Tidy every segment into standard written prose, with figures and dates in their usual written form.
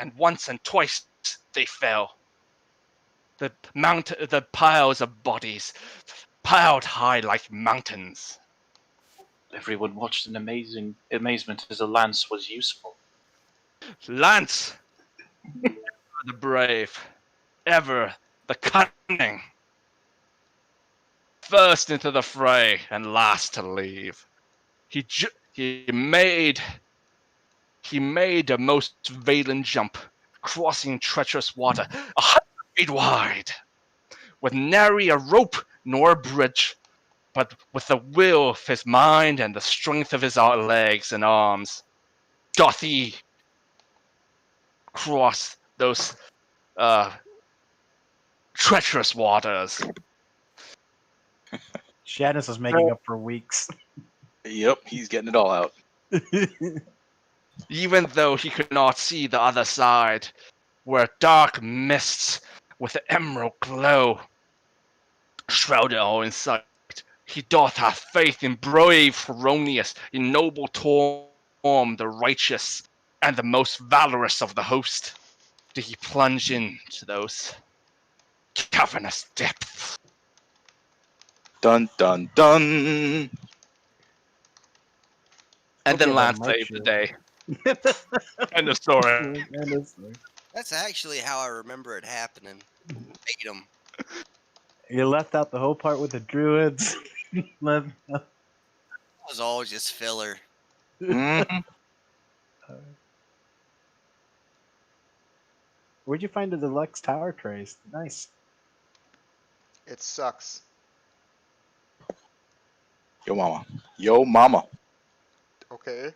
and once and twice they fell. The piles of bodies, piled high like mountains. Everyone watched in amazement as a lance was useful. Lance, ever the brave, ever the cunning. First into the fray and last to leave. He made a most valiant jump, crossing treacherous water 100 feet wide, with nary a rope nor a bridge, but with the will of his mind and the strength of his legs and arms, doth he cross those treacherous waters. Shadis was making up for weeks. Yep, he's getting it all out. Even though he could not see the other side, where dark mists with an emerald glow shrouded all in sight, he doth have faith in brave Feronius, in noble Torm, the righteous, and the most valorous of the host. Did he plunge into those cavernous depths? Dun dun dun. And then Okay, Lance that might saved the show. day. End of story. That's actually how I remember it happening. Ate 'em. You left out the whole part with the druids. It was all just filler. Mhm. Where'd you find the deluxe tower trays? Nice. It sucks. Yo mama. Yo mama. Okay.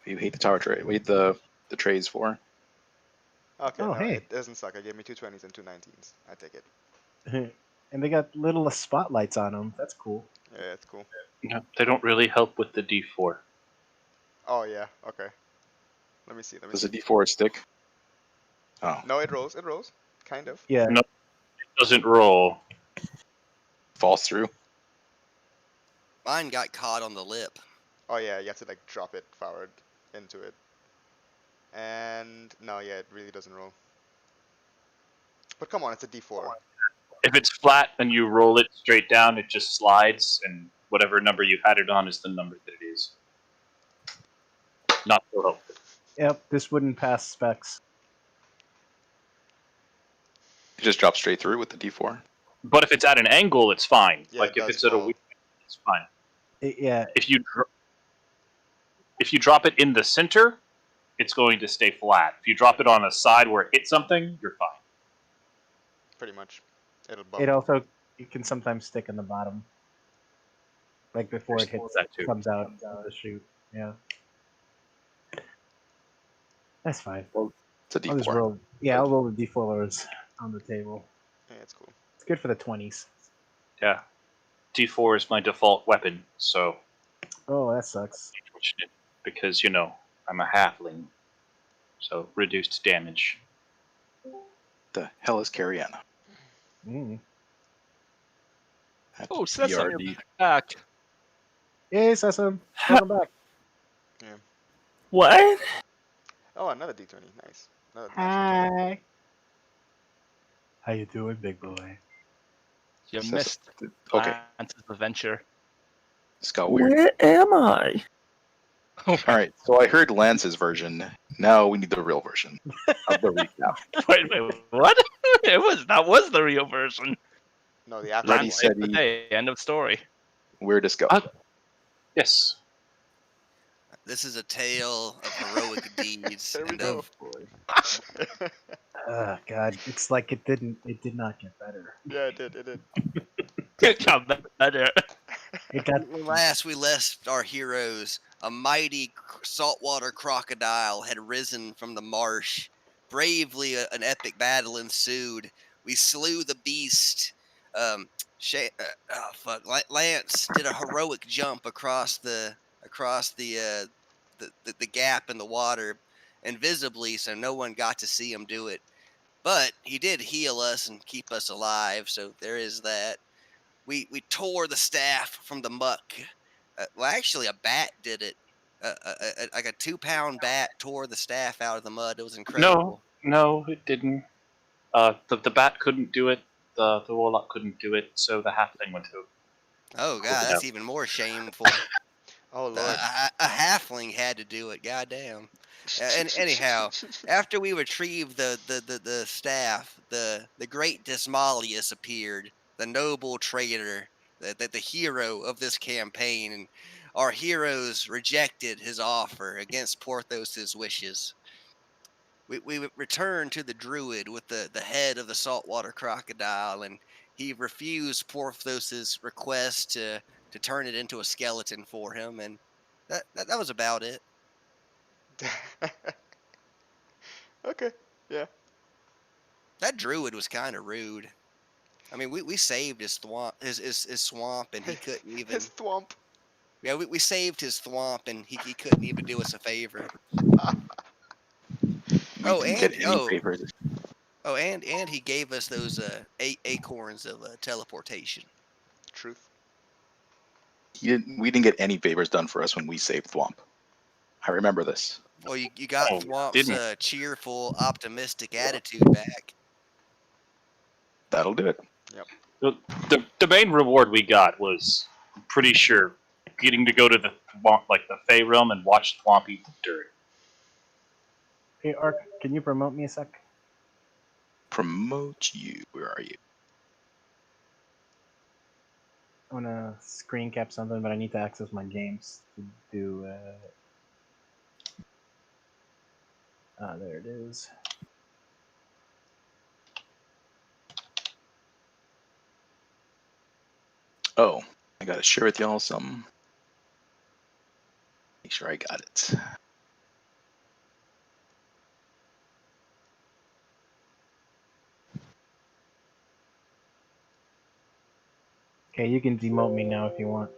You hate the tower tray. Wait, the trays for. Okay, Oh, no, hey. it doesn't suck. I gave me 2 20s and 2 19s. I take it. And they got little spotlights on them. That's cool. Yeah, it's cool. No, they don't really help with the D4. Oh yeah, okay. Let me see. Does a D4 stick? Oh, No, it rolls. It rolls. Kind of. Yeah. No. It doesn't roll. falls through. Mine got caught on the lip. Oh yeah, you have to like drop it forward into it. And no, yeah, it really doesn't roll. But come on, it's a D4. If it's flat and you roll it straight down, it just slides, and whatever number you had it on is the number that it is. Not so helpful. Yep, this wouldn't pass specs. It just drops straight through with the D4. But if it's at an angle, it's fine. Yeah, Like it if does it's at a fall. weak angle, it's fine. Yeah, If you drop it in the center, it's going to stay flat. If you drop it on a side where it hits something, you're fine. Pretty much. It'll bump. it can sometimes stick in the bottom. Like before it hits, That too. comes out of the chute. Yeah. That's fine. It's a I'll just D4. roll. Yeah, I'll roll the D4s on the table. Yeah, it's cool. It's good for the 20s. Yeah. D4 is my default weapon, so Oh, that sucks. unfortunate because, you know, I'm a halfling. So reduced damage. The hell is Cariana? Mm. That's Oh, Sesame, BRD. you're back. Yay, Sesame. Welcome back. What? Oh, another D20. Nice. Another Hi. How you doing, big boy? You Ses- missed Okay, Lance's adventure. this got weird. Where am I? Alright, so I heard Lance's version. Now we need the real version of the recap. Wait, what? That was the real version. No, the actual Ready, one. set, Saved the day. End of story. Where'd this go? Yes. This is a tale of heroic deeds There we and go. of God, it's like it did not get better. Yeah, it did. It did. It got better. It got last we left our heroes, a mighty saltwater crocodile had risen from the marsh. Bravely, an epic battle ensued. We slew the beast. Lance did a heroic jump across the gap in the water, invisibly, so no one got to see him do it. But he did heal us and keep us alive, so there is that. We tore the staff from the muck. Well, actually, a bat did it. like a 2-pound bat tore the staff out of the mud. It was incredible. No, it didn't. The bat couldn't do it. The warlock couldn't do it. So the halfling went to. Oh god, it that's out. even more shameful. Oh lord. A halfling had to do it. Goddamn. And anyhow, after we retrieved the staff, the great Dismalius appeared, the noble traitor, the hero of this campaign, and our heroes rejected his offer against Porthos's wishes. We returned to the druid with the head of the saltwater crocodile, and he refused Porthos's request to turn it into a skeleton for him, and that was about it. Okay. Yeah. That druid was kind of rude. I mean, we saved his swamp, and he couldn't even. His thwomp. Yeah, we saved his swamp, and he couldn't even do us a favor. We Oh, didn't and get any favors. and he gave us those acorns of teleportation. Truth. We didn't get any favors done for us when we saved Thwomp. I remember this. Well, you got Oh, Thwomp's didn't. cheerful, optimistic attitude back. That'll do it. The main reward we got was, I'm pretty sure, getting to go to the Fey realm and watch Thwomp eat the dirt. Hey, Ark, can you promote me a sec? Promote you. Where are you? I want to screen cap something, but I need to access my games to do. There it is. Oh, I gotta share with y'all some. Make sure I got it. Okay, you can demote me now if you want.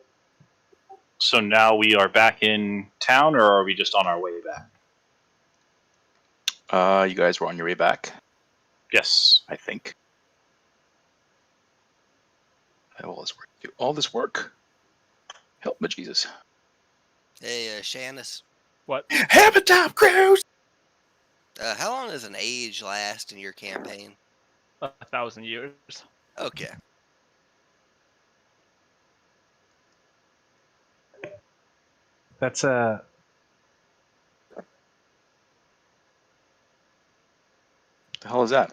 So now we are back in town, or are we just on our way back? You guys were on your way back, Yes. I think. I have all this work to do. All this work. Help me, Jesus. Hey, Shannis, What? Have a time, Cruise! how long does an age last in your campaign? 1,000 years. Okay. That's The hell is that?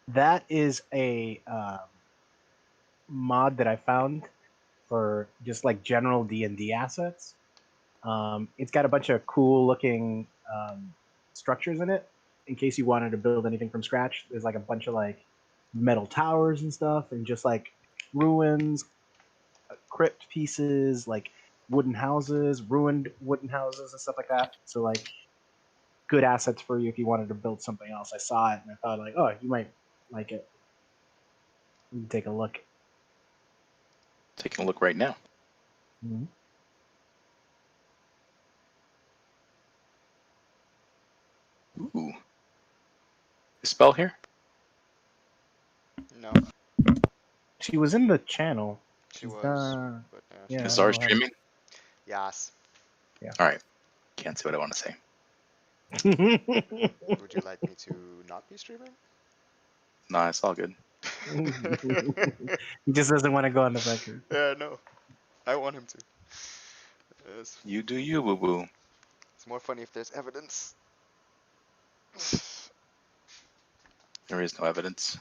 that is a mod that I found for just like general D&D assets. It's got a bunch of cool looking structures in it. In case you wanted to build anything from scratch, there's like a bunch of like metal towers and stuff, and just like ruins, crypt pieces, like wooden houses, ruined wooden houses and stuff like that. So like good assets for you if you wanted to build something else. I saw it and I thought like, oh, you might like it. You can take a look. Taking a look right now. Mm-hmm. Ooh. Is spell here? No, She was in the channel. she She's, was. But yeah. Is I Zara don't know how- streaming? Yes. Alright. Can't say what I want to say. Would you like me to not be streaming? Nah, it's all good. He just doesn't want to go on the record. Yeah, no. I want him to. It's, You do you, boo boo. it's more funny if there's evidence. There is no evidence.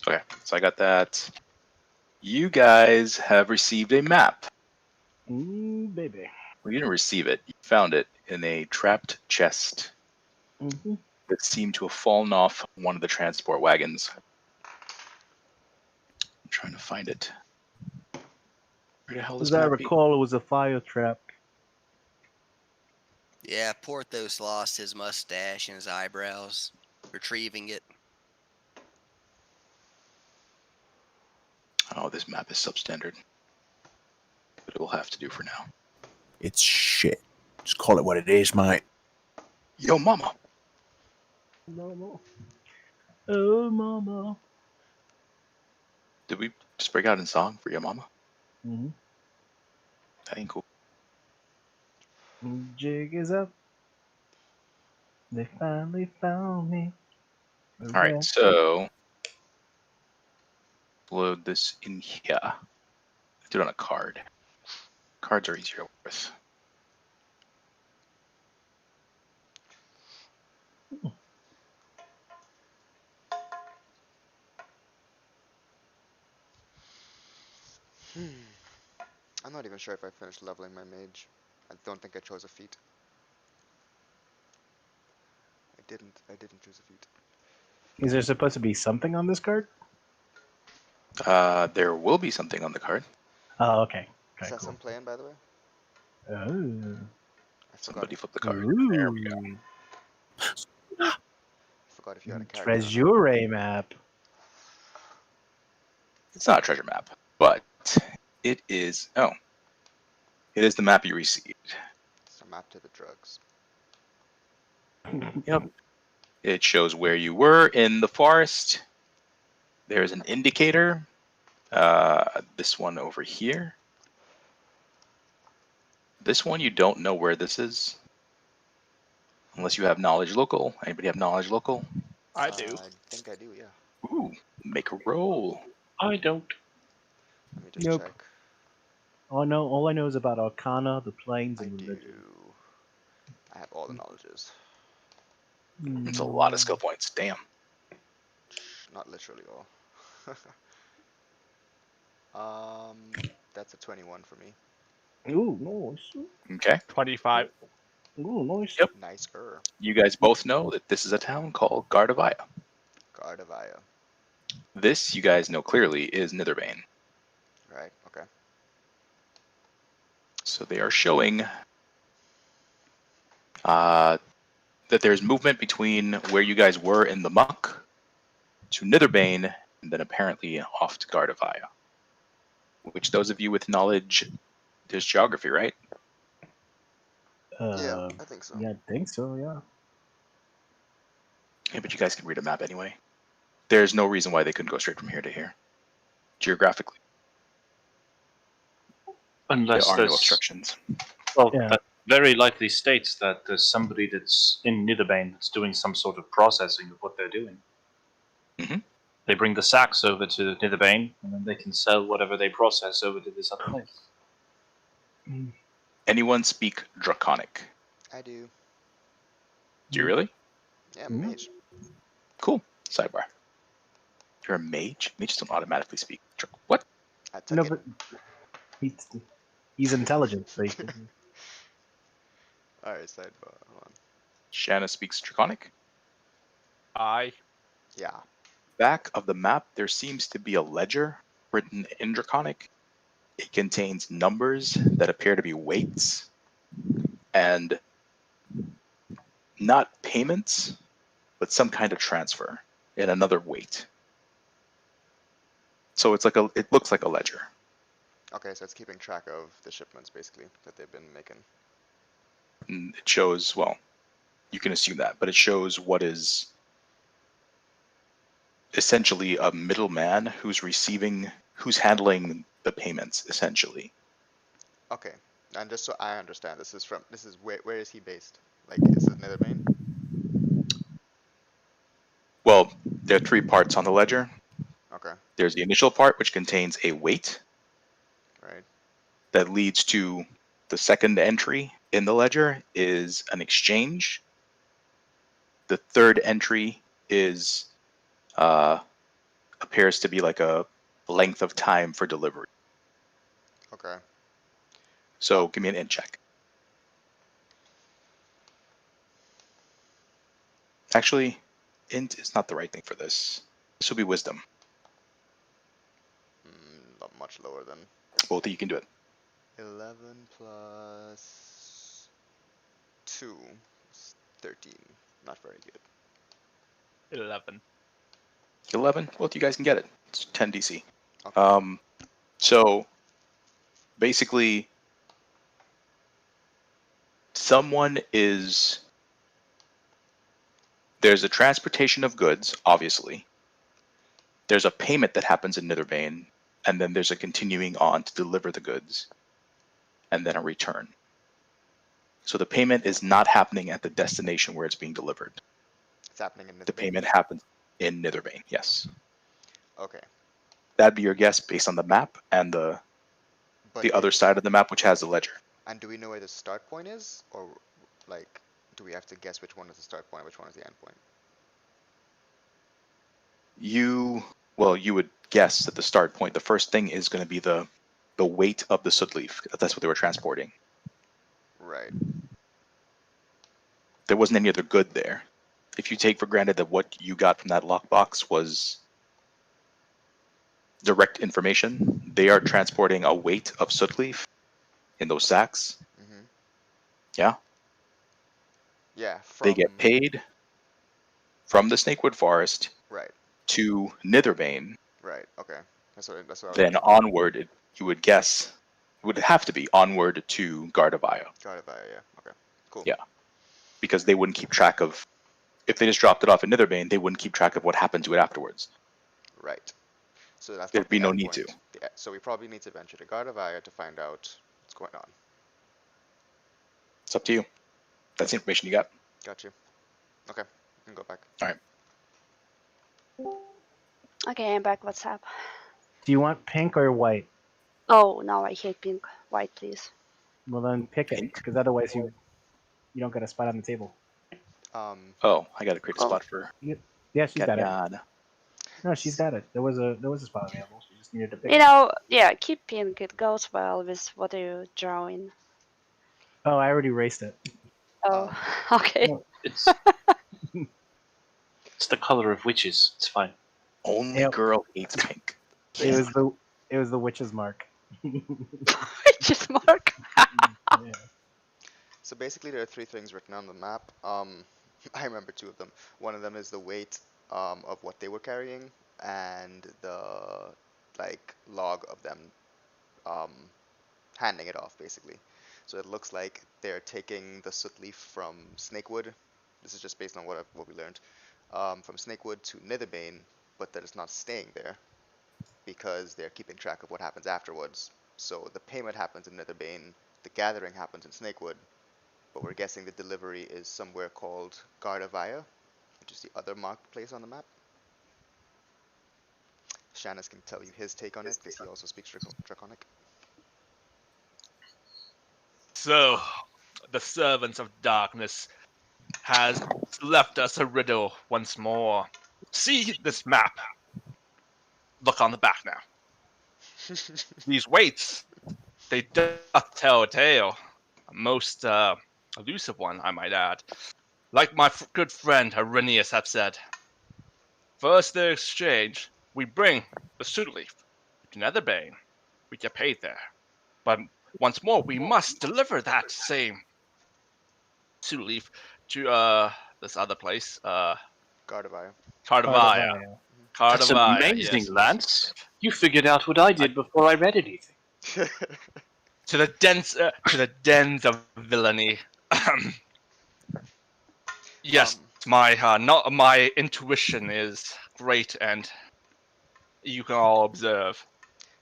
Okay, so I got that. You guys have received a map. Baby. Well, you didn't receive it. You found it in a trapped chest Mm-hmm. that seemed to have fallen off one of the transport wagons. I'm trying to find it. Where the hell is As I map be? recall, it was a fire trap. Yeah, Porthos lost his mustache and his eyebrows, retrieving it. Oh, this map is substandard. But it will have to do for now. It's shit. Just call it what it is, mate. Yo, mama! Mama. Oh, mama. Did we just break out in song for Yo Mama? Mm-hmm. That ain't cool. Jig is up. They finally found me. All right, so load this in here. Do it on a card. Cards are easier to work with. I'm not even sure if I finished leveling my mage. I don't think I chose a feat. I didn't choose a feat. Is there supposed to be something on this card? There will be something on the card. Oh, okay. Is Okay, that cool. some playing, by the way? Oh. I forgot. Somebody If, flip the card. There we go. forgot if you had a character. on it. Treasure map. It's not a treasure map, but it is. Oh, it is the map you received. It's a map to the drugs. Yep. It shows where you were in the forest. There's an indicator. This one over here. This one you don't know where this is, unless you have knowledge local. Anybody have knowledge local? I do. I think I do, yeah. Ooh, make a roll. I don't. Let me just Nope. check. Oh no, all I know is about Arcana, the planes, I and do. religion. I have all the knowledges. It's a lot of skill points. Damn. Not literally all. That's a 21 for me. Ooh, nice. Okay. 25. Ooh, nice. Yep. Nice-er. You guys both know that this is a town called Gardavaya. Gardavaya. This, you guys know clearly, is Nitherbane. Right, okay. So they are showing that there's movement between where you guys were in the muck to Nitherbane, and then apparently off to Gardavaya. Which those of you with knowledge, there's geography, right? Yeah, I think so. Yeah, I think so, yeah. Yeah, but you guys can read a map anyway. There's no reason why they couldn't go straight from here to here. Geographically, Unless there are no there's. obstructions. Well, Yeah. that very likely states that there's somebody that's in Nitherbane that's doing some sort of processing of what they're doing. Mhm. They bring the sacks over to Nitherbane, and then they can sell whatever they process over to this other place. Anyone speak Draconic? I do. Do you really? Yeah, I'm a mage. Cool. Sidebar. You're a mage? Mages don't automatically speak. What? I took No, it. but he's intelligent, so he can... Alright, sidebar. Hold on. Shanna speaks Draconic. I. Yeah. Back of the map, there seems to be a ledger written in Draconic. It contains numbers that appear to be weights and not payments, but some kind of transfer in another weight. So it's like it looks like a ledger. Okay, so it's keeping track of the shipments, basically, that they've been making. And it shows, well, you can assume that, but it shows what is essentially a middleman who's handling the payments, essentially. Okay, and just so I understand, this is where is he based? Like, is it Nethermain? Well, there are three parts on the ledger. Okay, There's the initial part, which contains a weight right. that leads to the second entry in the ledger is an exchange. The third entry is appears to be like a length of time for delivery. Okay. So give me an int check. Actually, int is not the right thing for this. This will be wisdom. Not much lower than Both of you can do it. 11 plus 2 is 13. Not very good. 11. 11. Both you guys can get it. It's 10 DC. Okay. So basically, there's a transportation of goods, obviously. There's a payment that happens in Nitherbane, and then there's a continuing on to deliver the goods, and then a return. So the payment is not happening at the destination where it's being delivered. It's happening in The Nither Bane. payment happens in Nitherbane, yes. Okay. That'd be your guess based on the map and the But other side of the map, which has the ledger. And do we know where the start point is, or like, do we have to guess which one is the start point, which one is the end point? You would guess that the start point, the first thing is going to be the weight of the soot leaf. That's what they were transporting. Right. There wasn't any other good there. If you take for granted that what you got from that lockbox was direct information, they are transporting a weight of soot leaf in those sacks. Mm-hmm. Yeah. Yeah. They get paid from the Snakewood Forest Right. to Nitherbane. Right. Okay. That's what I was Then wondering. onward, you would guess, would have to be onward to Gardevoir. Got it. Yeah. Okay. Cool. Yeah. Because they wouldn't keep track of, if they just dropped it off in Nitherbane, they wouldn't keep track of what happened to it afterwards. Right. So that's There'd not be the no end need point. to. Yeah. So we probably need to venture to Gardevoir to find out what's going on. It's up to you. That's the information you got. Got you. Okay. We can go back. All right. Okay, I'm back. What's up? Do you want pink or white? Oh, no, I hate pink. White, please. Well, then pick it, Pink? because otherwise you don't get a spot on the table. Oh, I got to create a spot for Yeah, she's got it. Gadiad. No, she's got it. There was a spot available. She just needed to pick. You know, yeah, keep pink. It goes well with what you're drawing. Oh, I already erased it. Oh, okay. No. It's it's the color of witches. It's fine. Only Yep. girl hates pink. It was the witch's mark. Just mark. Yeah. So basically, there are 3 things written on the map. I remember 2 of them. One of them is the weight of what they were carrying, and the log of them handing it off, basically. So it looks like they're taking the soot leaf from Snakewood. This is just based on what we learned from Snakewood to Nitherbane, but that it's not staying there because they're keeping track of what happens afterwards. So the payment happens in Nitherbane, the gathering happens in Snakewood, but we're guessing the delivery is somewhere called Gardevoir, which is the other marked place on the map. Shannis can tell you his take on it because he also speaks Draconic. So, the servants of darkness has left us a riddle once more. See this map. Look on the back now. These weights, they doth tell a tale. A most elusive one, I might add. Like my good friend Arrhenius have said. First the exchange, we bring the soot leaf to Netherbane. We get paid there. But once more, we must deliver that same soot leaf to this other place, Gardevoir. Cardavaya. That's amazing, yes. Lance. You figured out what I did before I read anything. To the dens of villainy. Yes, my intuition is great, and you can all observe.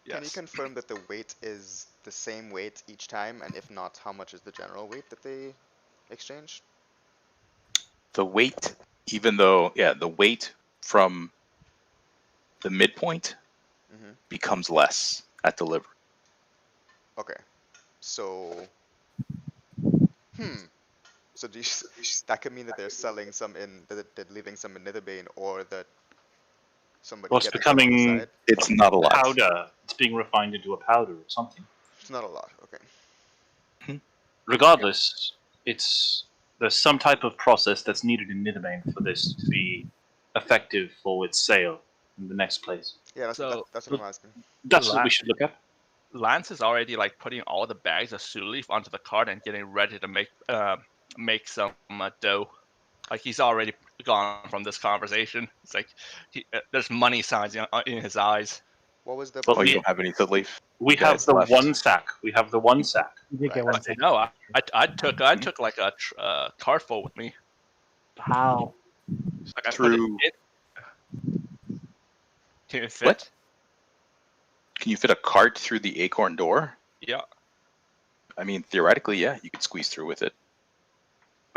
Yes. Can you confirm that the weight is the same weight each time, and if not, how much is the general weight that they exchange? The weight, the weight from the midpoint Mm-hmm. becomes less at delivery. Okay, so so that could mean that they're selling some that they're leaving some in Nitherbane, or that somebody Well, it's getting some on the becoming side. It's not a lot. powder. It's being refined into a powder or something. It's not a lot. Okay. Regardless, there's some type of process that's needed in Nitherbane for this to be effective for its sale in the next place. Yeah, that's So- what I'm asking. That's what we should look at. Lance is already putting all the bags of soot leaf onto the cart and getting ready to make some dough. He's already gone from this conversation. It's like there's money signs in his eyes. What was the? Well, Oh, you we- don't have any soot leaf? We Yeah, have it's the left. one sack. We have the one sack. You did get Right. one. I know. I took like a cart full with me. How? Like I Through- put it. Can it fit? What? Can you fit a cart through the acorn door? Yeah. I mean, theoretically, yeah, you could squeeze through with it.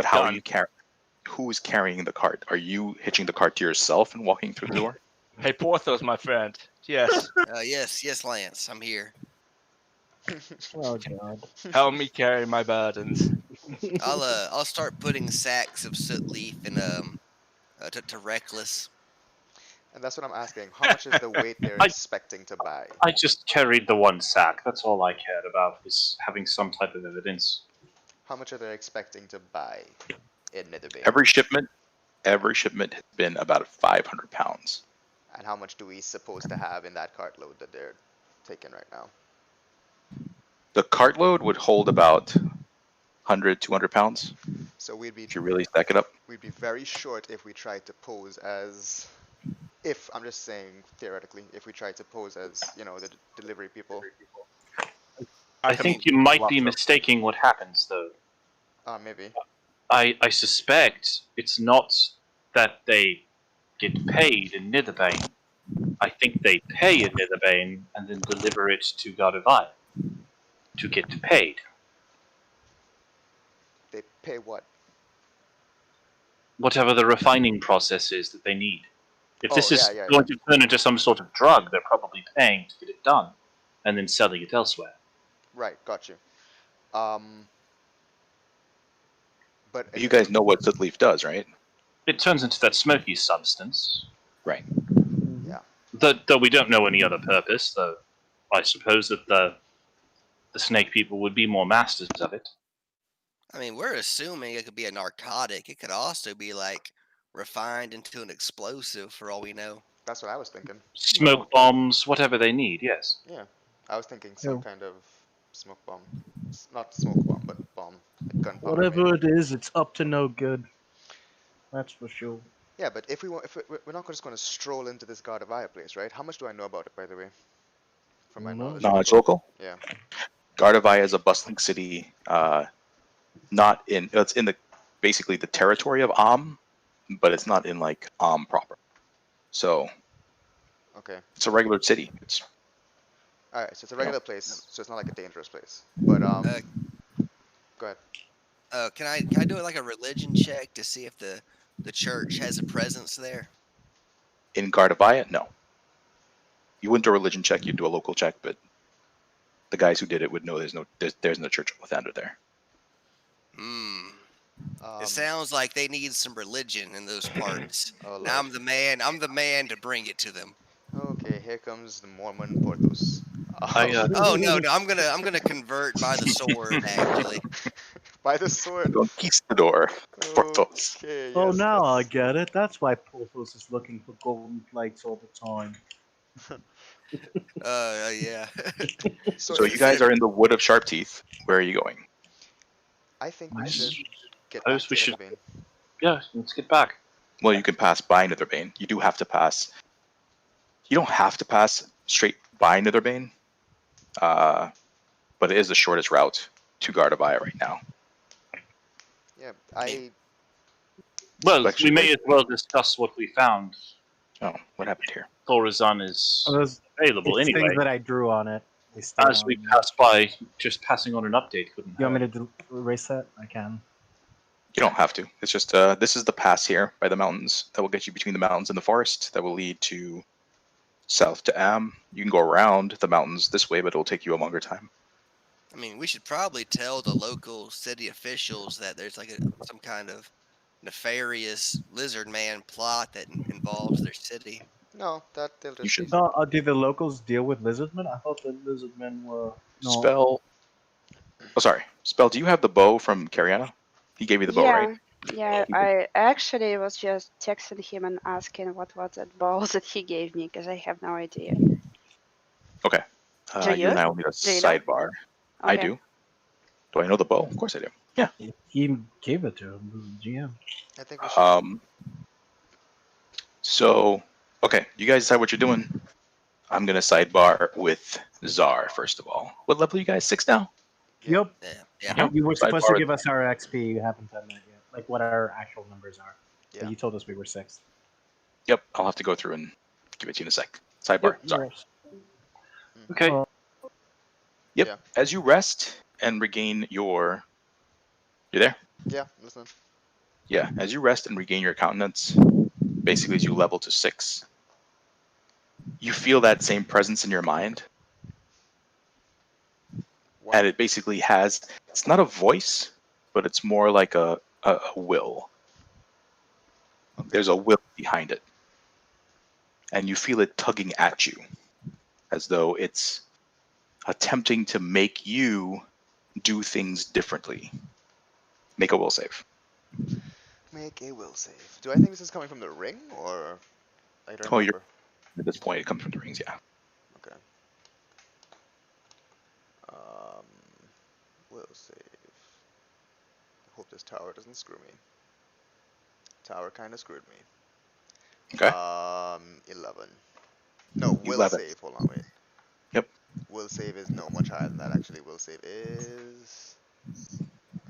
But how are Done. you who is carrying the cart? Are you hitching the cart to yourself and walking through the door? Hey, Porthos, my friend. Yes, Yes, Lance, I'm here. Oh god. help me carry my burdens. I'll start putting sacks of soot leaf in to Reckless. And that's what I'm asking. How much is the weight they're I- expecting to buy? I just carried the one sack. That's all I cared about, was having some type of evidence. How much are they expecting to buy in Nitherbane? Every shipment has been about 500 pounds. And how much do we suppose to have in that cartload that they're taking right now? The cartload would hold about 100, 200 pounds So we'd be if you really stack it up. very short if we tried to pose as, if I'm just saying theoretically, if we tried to pose as, you know, the delivery people. I think you might be mistaking what happens, though. Maybe. I suspect it's not that they get paid in Nitherbane. I think they pay in Nitherbane and then deliver it to Gardevoir to get paid. They pay what? Whatever the refining process is that they need. If this Oh, is yeah. going to turn into some sort of drug, they're probably paying to get it done and then selling it elsewhere. Right, got you. But You guys know what soot leaf does, right? It turns into that smoky substance. Right. yeah. Though we don't know any other purpose, though I suppose that the snake people would be more masters of it. I mean, we're assuming it could be a narcotic. It could also be like refined into an explosive, for all we know. That's what I was thinking. Smoke bombs, whatever they need, yes. Yeah. I was thinking some Yeah. kind of smoke bomb. Not smoke bomb, but bomb. Like gunpowder. Whatever maybe. it is, it's up to no good. That's for sure. Yeah, but if we're not just going to stroll into this Gardevoir place, right? How much do I know about it, by the way? From my No. knowledge. Knowledge local? Yeah. Gardevoir is a bustling city, it's in basically the territory of but it's not in like proper. So Okay. it's a regular city. It's All right. So it's a regular place. So it's not like a dangerous place. But go ahead. Can I do it like a religion check to see if the church has a presence there? in Gardevoir, no. You wouldn't do a religion check, you'd do a local check, but the guys who did it would know there's no church of Lathander there. Hmm. It sounds like they need some religion in those parts. Oh, Now Lord. I'm the man to bring it to them. Okay, here comes the Mormon Porthos. Oh no, I'm gonna convert by the sword actually. By the sword. Conquistador, Porthos. Okay, Oh, yes, now I that's- get it. That's why Porthos is looking for golden plates all the time. Yeah. So you guys are in the Wood of Sharp Teeth. Where are you going? I think we Nice. should get Suppose back to we should- Nitherbane. Yeah, let's get back. Well, you can pass by Nitherbane. You do have to pass. You don't have to pass straight by Nitherbane, but it is the shortest route to Gardevoir right now. Yeah, Well, Actually, we may as well discuss what we found. Oh, what happened here? Thorazon is Those available it's anyway. things that I drew on it. They stay As we on. pass by, just passing on an update couldn't You want hurt. me to erase that? I can. You don't have to. It's just this is the pass here by the mountains that will get you between the mountains and the forest. That will lead to south to Am. You can go around the mountains this way, but it'll take you a longer time. I mean, we should probably tell the local city officials that there's like some kind of nefarious lizard man plot that involves their city. no, that they'll just should- No, did the locals deal with lizardmen? I thought the lizardmen were no. Spell. Oh, sorry. Spell. Do you have the bow from Cariana? He gave you the bow, Yeah, right? yeah. I actually was just texting him and asking what was that ball that he gave me because I have no idea. Okay. Do You you? and I will need a Do you know? sidebar. I Okay. do. Do I know the bow? Of course I do. Yeah. He gave it to him, the GM. I think we should. So, okay, you guys decide what you're doing. I'm gonna sidebar with Czar first of all. What level are you guys? 6 now? Yep. Yeah. You were supposed to Sidebar- give us our XP. You haven't done that yet. Like what our actual numbers are. Yeah. But you told us we were 6th. Yep. I'll have to go through and give it to you in a sec. Sidebar. Czar. Okay. Yep. As you rest and regain your. You there? Yeah, listen. Yeah, as you rest and regain your countenance, basically as you level to 6, you feel that same presence in your mind, What? and it basically has, it's not a voice, but it's more like a will. There's a will behind it. And you feel it tugging at you, as though it's attempting to make you do things differently. Make a will save. Make a will save. Do I think this is coming from the ring, or I don't Oh, you're remember? at this point, it comes from the rings, yeah. Okay. Um, will save. Hope this tower doesn't screw me. Tower kind of screwed me. Okay. 11. No, You will love it. save. Hold on, wait. Yep. Will save is no much higher than that. Actually, will save is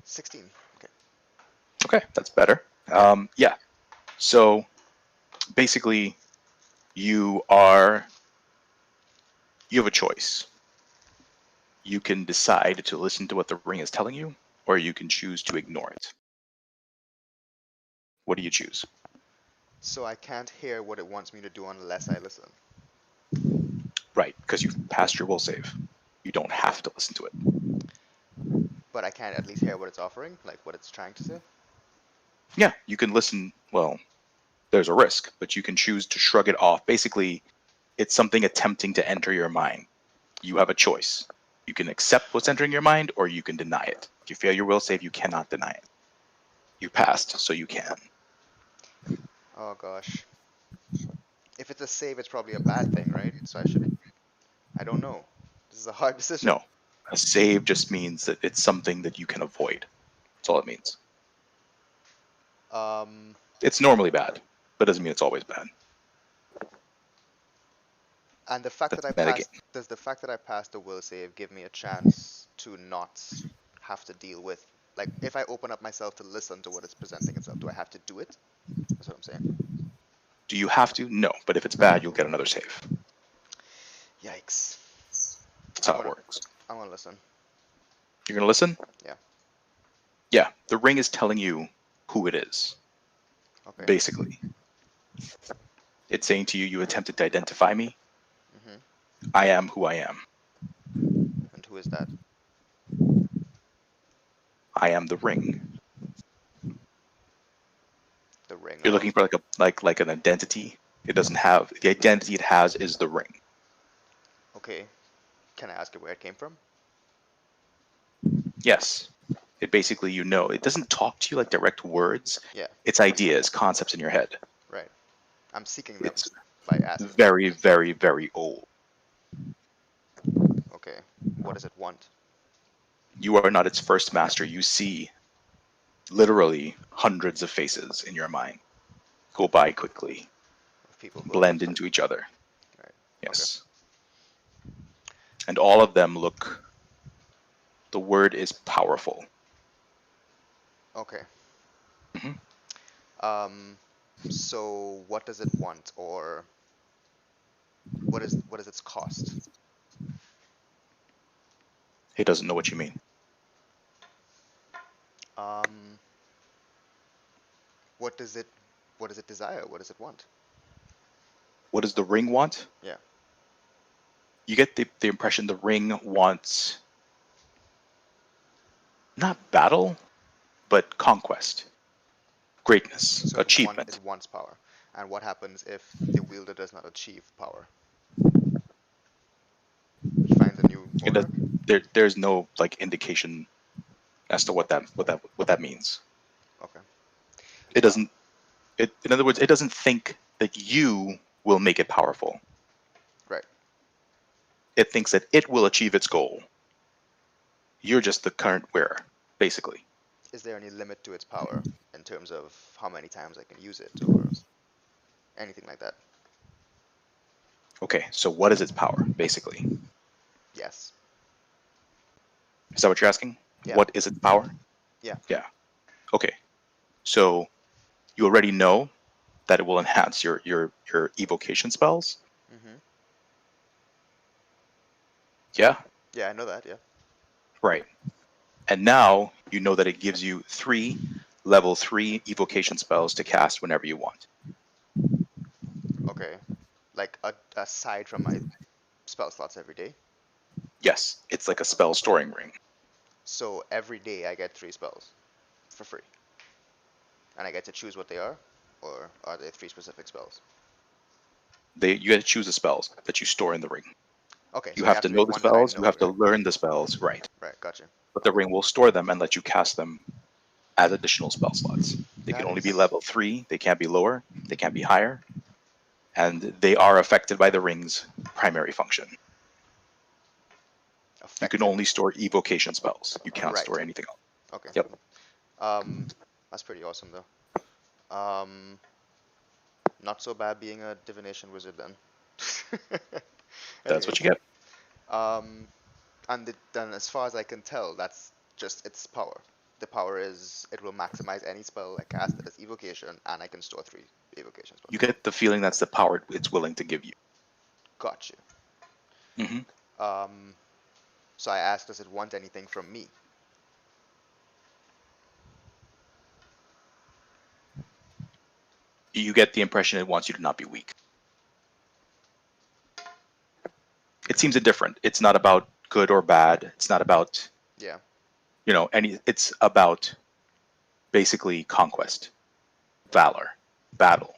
16. Okay. Okay, that's better. Yeah. So basically, you have a choice. You can decide to listen to what the ring is telling you, or you can choose to ignore it. What do you choose? So I can't hear what it wants me to do unless I listen. Right, because you've passed your will save. You don't have to listen to it. But I can't at least hear what it's offering, like what it's trying to say. Yeah, you can listen. Well, there's a risk, but you can choose to shrug it off. Basically, it's something attempting to enter your mind. You have a choice. You can accept what's entering your mind, or you can deny it. If you fail your will save, you cannot deny it. You passed, so you can. Oh gosh. If it's a save, it's probably a bad thing, right? So I should. I don't know. This is a hard decision. No, a save just means that it's something that you can avoid. That's all it means. Um, It's normally bad, but doesn't mean it's always bad. and the fact that That's I metagame. passed, does the fact that I passed the will save give me a chance to not have to deal with, like, if I open up myself to listen to what it's presenting itself, do I have to do it? That's what I'm saying. Do you have to? No, but if it's bad, you'll get another save. Yikes. That's how it works. I'm gonna listen. You're gonna listen? Yeah. Yeah, the ring is telling you who it is, Okay. basically. It's saying to you, you attempted to identify me. Mhm. I am who I am. And who is that? I am the ring. The ring You're of. looking for like an identity. It doesn't have the identity it has is the ring. Okay. Can I ask you where it came from? Yes. It basically it doesn't talk to you like direct words. Yeah. It's ideas, concepts in your head. Right. I'm seeking them It's by asking. very, very, very old. Okay. What does it want? You are not its first master. You see literally hundreds of faces in your mind go by quickly, Of people who have. blend into each other. Right. Okay. Yes. And all of them look, the word is powerful. Okay. Mhm. So what does it want, or what is its cost? It doesn't know what you mean. Um, what does it what does it desire? What does it want? What does the ring want? Yeah. You get the impression the ring wants not battle, but conquest, greatness, So it achievement. wants power. And what happens if the wielder does not achieve power? He finds a new It does, owner? there's no like indication as to what that means. Okay. It doesn't. In other words, it doesn't think that you will make it powerful. Right. It thinks that it will achieve its goal. You're just the current wearer, basically. Is there any limit to its power in terms of how many times I can use it or anything like that? Okay, so what is its power, basically? Yes. Is that what you're asking? Yeah. What is its power? Yeah. Yeah. Okay. So you already know that it will enhance your evocation spells. Mm-hmm. Yeah. Yeah, I know that, yeah. Right. And now you know that it gives you 3 level 3 evocation spells to cast whenever you want. Okay. Like aside from my spell slots every day. Yes, it's like a spell storing ring. So every day I get 3 spells for free. And I get to choose what they are? Or are they 3 specific spells? You get to choose the spells that you store in the ring. Okay, You so have to be know the one that I spells, you know, have to right? learn the spells, right. Right, gotcha. But the ring will store them and let you cast them as additional spell slots. They can That only be is- level 3, they can't be lower, they can't be higher, and they are affected by the ring's primary function. You Affected. can only store evocation spells. You cannot Right. store anything else. Okay. Yep. That's pretty awesome though. Not so bad being a divination wizard then. That's what you Anyways, get. and then as far as I can tell, that's just its power. The power is it will maximize any spell I cast that is evocation, and I can store 3 evocation spells. You get the feeling that's the power it's willing to give you. Got you. hmm So I asked, does it want anything from me? You get the impression it wants you to not be weak. It seems indifferent. It's not about good or bad. It's not about, Yeah. it's about basically conquest, valor, battle.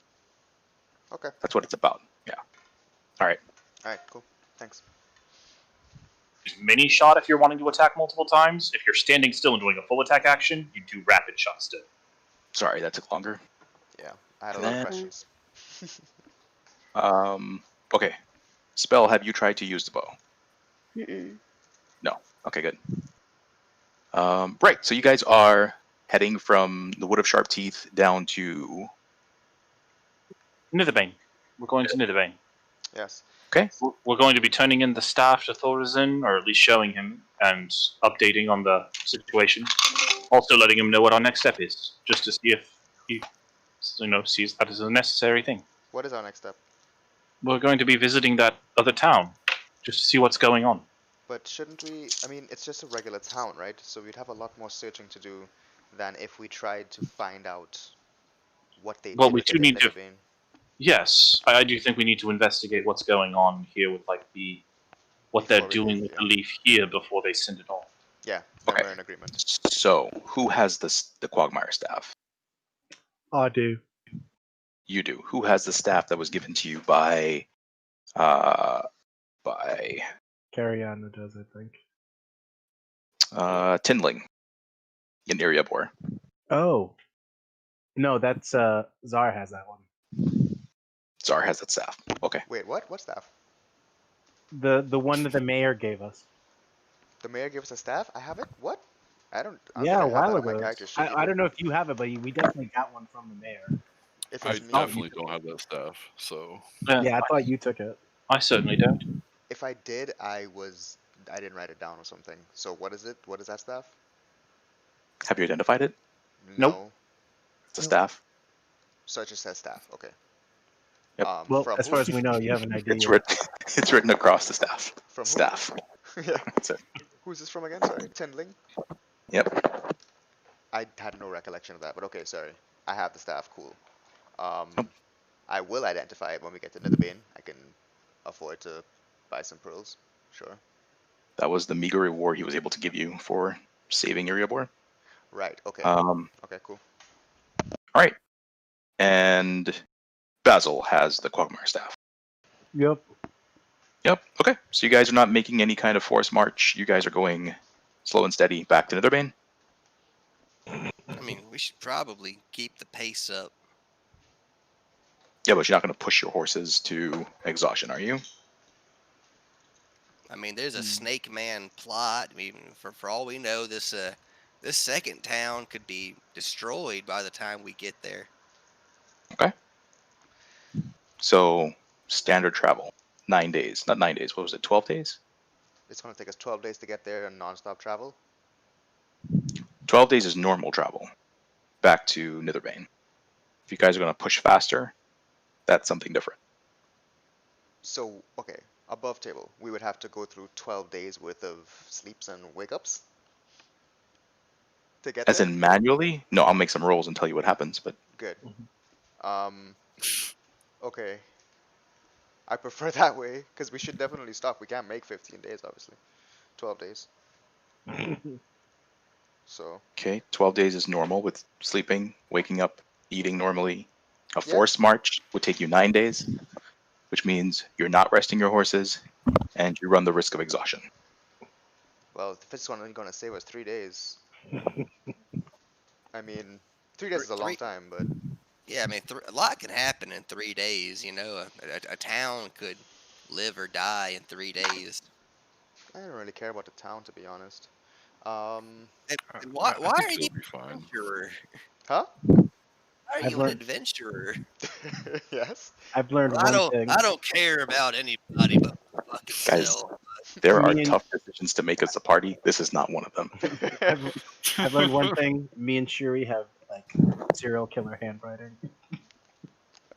Okay. That's what it's about. Yeah. All right. All right. Cool. Thanks. Use mini shot if you're wanting to attack multiple times. If you're standing still and doing a full attack action, you do rapid shot still. Sorry, that took longer. Yeah. I had a And lot of then- questions. Okay. Spell, have you tried to use the bow? Mm-mm. No. Okay, good. Right. So you guys are heading from the Wood of Sharp Teeth down to. Nitherbane. We're going to Nitherbane. Yes. Okay. We're going to be turning in the staff to Thorazin, or at least showing him and updating on the situation. Also letting him know what our next step is, just to see if he, sees that as a necessary thing. What is our next step? We're going to be visiting that other town, just to see what's going on. But shouldn't we? I mean, it's just a regular town, right? So we'd have a lot more searching to do than if we tried to find out what they Well, did we with do it in need to- Nitherbane. Yes, I do think we need to investigate what's going on here with what they're Before we doing leave, with yeah. the leaf here before they send it off. Yeah, then Okay. we're in agreement. So who has the Quagmire staff? I do. You do. Who has the staff that was given to you by Cariana does, I think. Tinling in Iriabor? Oh. No, that's Zar has that one. Zar has that staff. Okay. Wait, what? What staff? The one that the mayor gave us. The mayor gave us a staff? I have it? What? I don't Yeah, think I a have while that on my ago. character sheet I either. don't know if you have it, but we definitely got one from the mayor. If I it's me, definitely don't have that stuff. So Yeah, I thought you took it. I certainly don't. if I did, I didn't write it down or something. So what is it? What is that staff? Have you identified it? Nope. No. It's a Nope. staff. So it just says staff. Okay. Yep. Well, from as who? far as we know, you have an idea. It's written. It's written across the staff. From who? Staff. Yeah. That's it. Who's this from again? Sorry. Tinling? Yep. I had no recollection of that, but okay, sorry. I have the staff. Cool. Yep. I will identify it when we get to Nitherbane. I can afford to buy some pearls. Sure. That was the meager reward he was able to give you for saving Iriabor. Right. Okay. Okay. Cool. All right. And Basil has the Quagmire staff. Yep. Yep. Okay. So you guys are not making any kind of forced march. You guys are going slow and steady back to Nitherbane. I mean, we should probably keep the pace up. Yeah, but you're not going to push your horses to exhaustion, are you? I mean, there's a Snake Man plot. I mean, for all we know, this second town could be destroyed by the time we get there. Okay. So standard travel, 9 days. Not 9 days. What was it? 12 days? It's going to take us 12 days to get there and non-stop travel. 12 days is normal travel back to Nitherbane. If you guys are going to push faster, that's something different. So, okay, above table, we would have to go through 12 days worth of sleeps and wake-ups? to get As there? in manually? No, I'll make some rolls and tell you what happens. But Good. Okay. I prefer that way because we should definitely stop. We can't make 15 days, obviously. 12 days. So okay, 12 days is normal with sleeping, waking up, eating normally. A Yeah. forced march would take you 9 days, which means you're not resting your horses, and you run the risk of exhaustion. well, if it's only gonna save us 3 days, I mean, 3 days is a long Three- time, but Yeah, I mean, a lot can happen in 3 days. You know, a town could live or die in 3 days. I don't really care about the town, to be honest. Um, And why I think are you it'll be an fine. adventurer? huh? Why are I've you an learned- adventurer? Yes. I've learned I one don't. thing. I don't care about anybody but fucking Guys, self. there are Me and- tough decisions to make as a party. This is not one of them. I've learned one thing. Me and Shuri have like serial killer handwriting.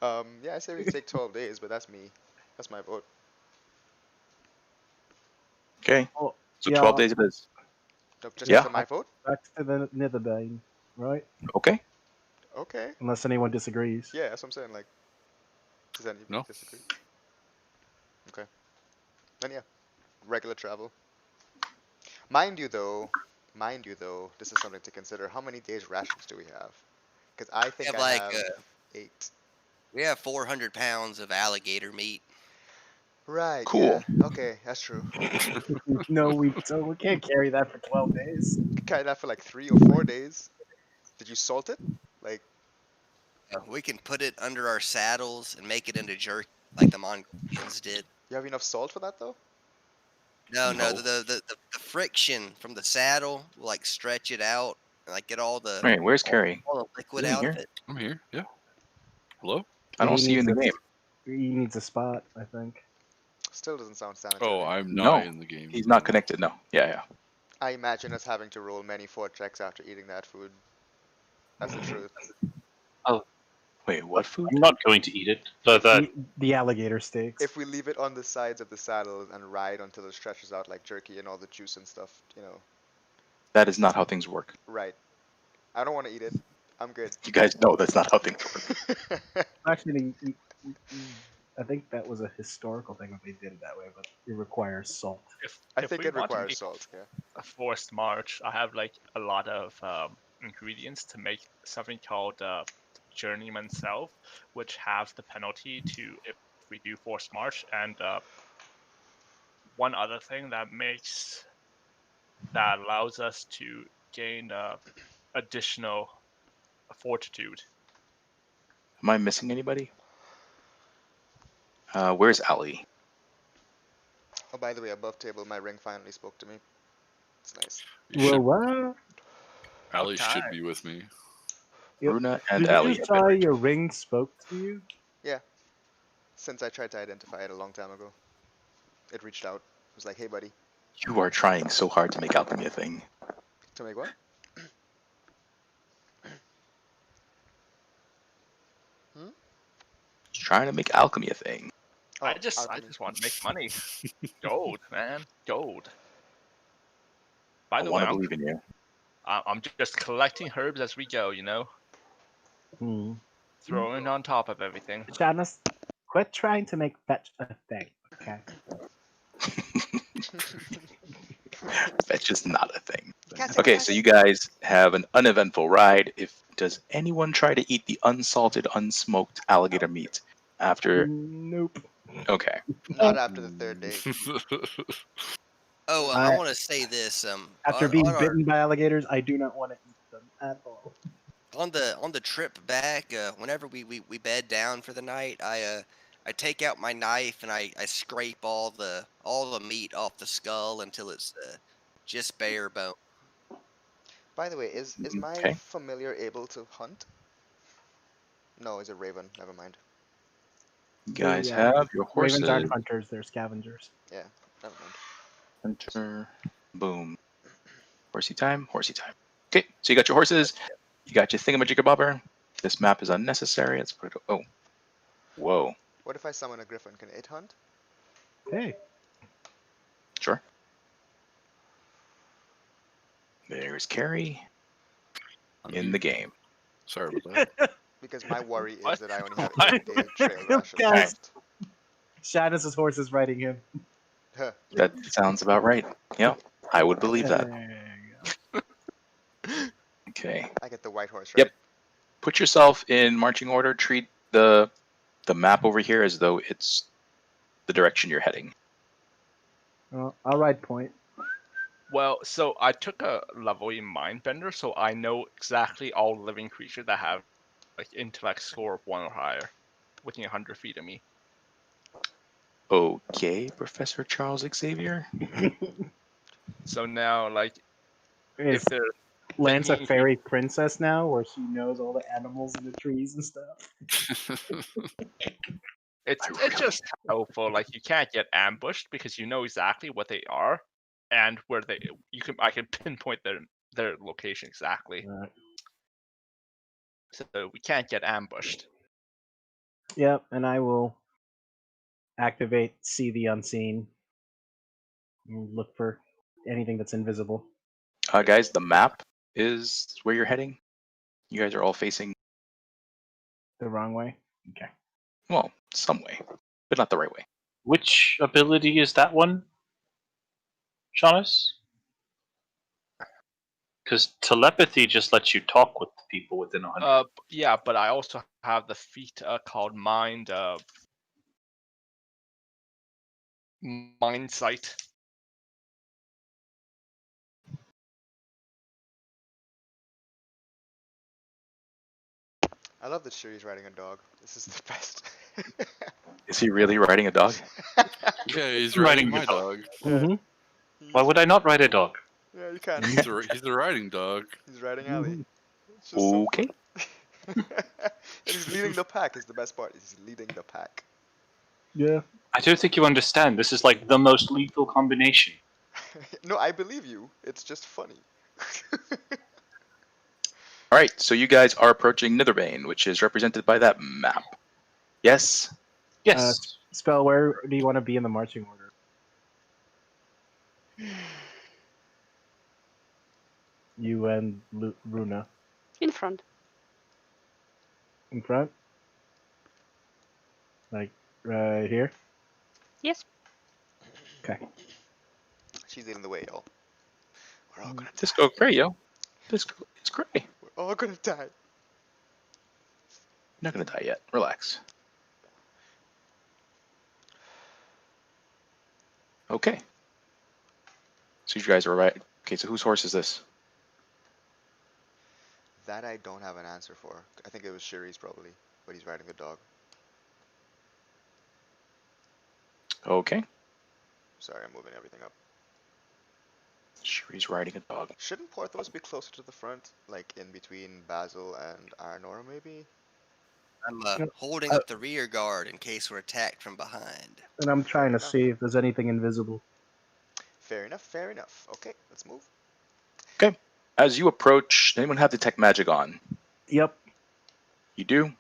Yeah, I say we take 12 days, but that's me. That's my vote. Okay, Oh, so yeah, 12 days it is. Just Yeah. for my vote? back to the Nitherbane, right? Okay. Okay. Unless anyone disagrees. Yeah, that's what I'm saying. Like, does anybody No. disagree? Okay. Then yeah, regular travel. Mind you though, this is something to consider. How many days rations do we have? Because I We think have I like have 8. we have 400 pounds of alligator meat. Right. Cool. Yeah. Okay, that's true. No, we can't carry that for 12 days. Could carry that for like 3 or 4 days. Did you salt it? Like, We can put it under our saddles and make it into jerky like the Mongolians did. you have enough salt for that though? No, No. the friction from the saddle will like stretch it out and like get all the Wait, where's Carrie? all the liquid Isn't he out of here? it. I'm here. Yeah. Hello? I don't He see you in the needs a- game. He needs a spot, I think. Still doesn't sound sanitary. Oh, I'm No, not in the game. He's not connected. No. Yeah. I imagine us having to roll many fort checks after eating that food. That's the truth. Wait, what food? I'm not going to eat it, but The alligator steaks. If we leave it on the sides of the saddle and ride until it stretches out like jerky and all the juice and stuff, you know. That is not how things work. Right. I don't want to eat it. I'm good. You guys know that's not how things work. Actually, I think that was a historical thing that they did it that way, but it requires salt. I If think we it want to requires make salt, yeah. a forced march, I have like a lot of ingredients to make something called journeyman self, which have the penalty to if we do forced march. And one other thing that allows us to gain additional fortitude. Am I missing anybody? Where's Ali? Oh, by the way, above table, my ring finally spoke to me. It's nice. You should, what? Allie Okay. should be with me. Yep. Bruna and Did you Ali. just say your ring spoke to you? Yeah. Since I tried to identify it a long time ago. It reached out. It was like, hey, buddy. You are trying so hard to make alchemy a thing. To make what? Trying to make alchemy a thing. Oh, I just alchemy. want to make money. Gold, man, gold. By I the way, want to I'm, believe in you. I'm just collecting herbs as we go. You know, throwing on top of everything. Janice, quit trying to make fetch a thing, okay? That's just not a thing. Can't say Okay, that. so you guys have an uneventful ride. Does anyone try to eat the unsalted, unsmoked alligator meat after? Nope. Okay. Not after the 3rd day. Oh, I- I want to say this. After on, being on our- bitten by alligators, I do not want to eat them at all. on the trip back, whenever we bed down for the night, I take out my knife and I scrape all the meat off the skull until it's just bare bone. By the way, is my Okay. familiar able to hunt? No, is it Raven? Never mind. You guys They, have your horses. Ravens aren't hunters; they're scavengers. Yeah, never mind. Hunter. Boom. Horsey time. Horsey time. Okay, so you got your horses. You got your thingamajigabobber. This map is unnecessary. Let's put it. Oh. Whoa. What if I summon a griffin? Can it hunt? Hey, Sure. There's Carrie. in the game. Sorry about that. Because my worry is What? that I only have What? 8 trail rations Guys. left. Shadis' horse is riding him. Huh. That sounds about right. Yeah, I would believe that. There you go. Okay. I get the white horse, right? Yep. Put yourself in marching order. Treat the map over here as though it's the direction you're heading. Well, I'll ride point. Well, so I took a level in Mindbender, so I know exactly all living creatures that have like intellect score of 1 or higher, within 100 feet of me. Okay, Professor Charles Xavier. So now, like, Is if they're Lance a thinking- fairy princess now, where she knows all the animals in the trees and stuff? it's I it's really- just helpful. Like, you can't get ambushed because you know exactly what they are and where they. I can pinpoint their location exactly, so we can't get ambushed. Yep, and I will activate See the Unseen. And look for anything that's invisible. Guys, the map is where you're heading. You guys are all facing, The wrong way? Okay. well, some way, but not the right way. Which ability is that one, Shaunus? Because telepathy just lets you talk with the people within 100. Yeah, but I also have the feat called Mind Sight. I love that Shuri's riding a dog. This is the best. Is he really riding a dog? Yeah, he's Riding riding the my dog. dog. Mm-hmm. Why would I not ride a dog? Yeah, you can. He's a riding dog. He's riding Ali. Mhm. It's just so Okay. fun. And he's leading the pack is the best part. He's leading the pack. Yeah. I don't think you understand. This is like the most lethal combination. No, I believe you. It's just funny. All right, so you guys are approaching Nitherbane, which is represented by that map. Yes. Yes. Spell, where do you want to be in the marching order? You and Runa In front. in front? Like, right here? Yes. Okay. She's leading the way, y'all. We're all gonna die. Disco Cray, yo. Disco is Cray. We're all gonna die. Not gonna die yet. Relax. Okay. So you guys are right. Okay, so whose horse is this? That I don't have an answer for. I think it was Shuri's probably, but he's riding the dog. Okay. Sorry, I'm moving everything up. Sure, he's riding a dog. Shouldn't Porthos be closer to the front, like in between Basil and Arnor, maybe? I'm Yep. holding up the rear guard in case we're attacked from behind. And I'm trying to enough. see if there's anything invisible. Fair enough, fair enough. Okay, let's move. Okay. As you approach, does anyone have detect magic on? Yep. You do?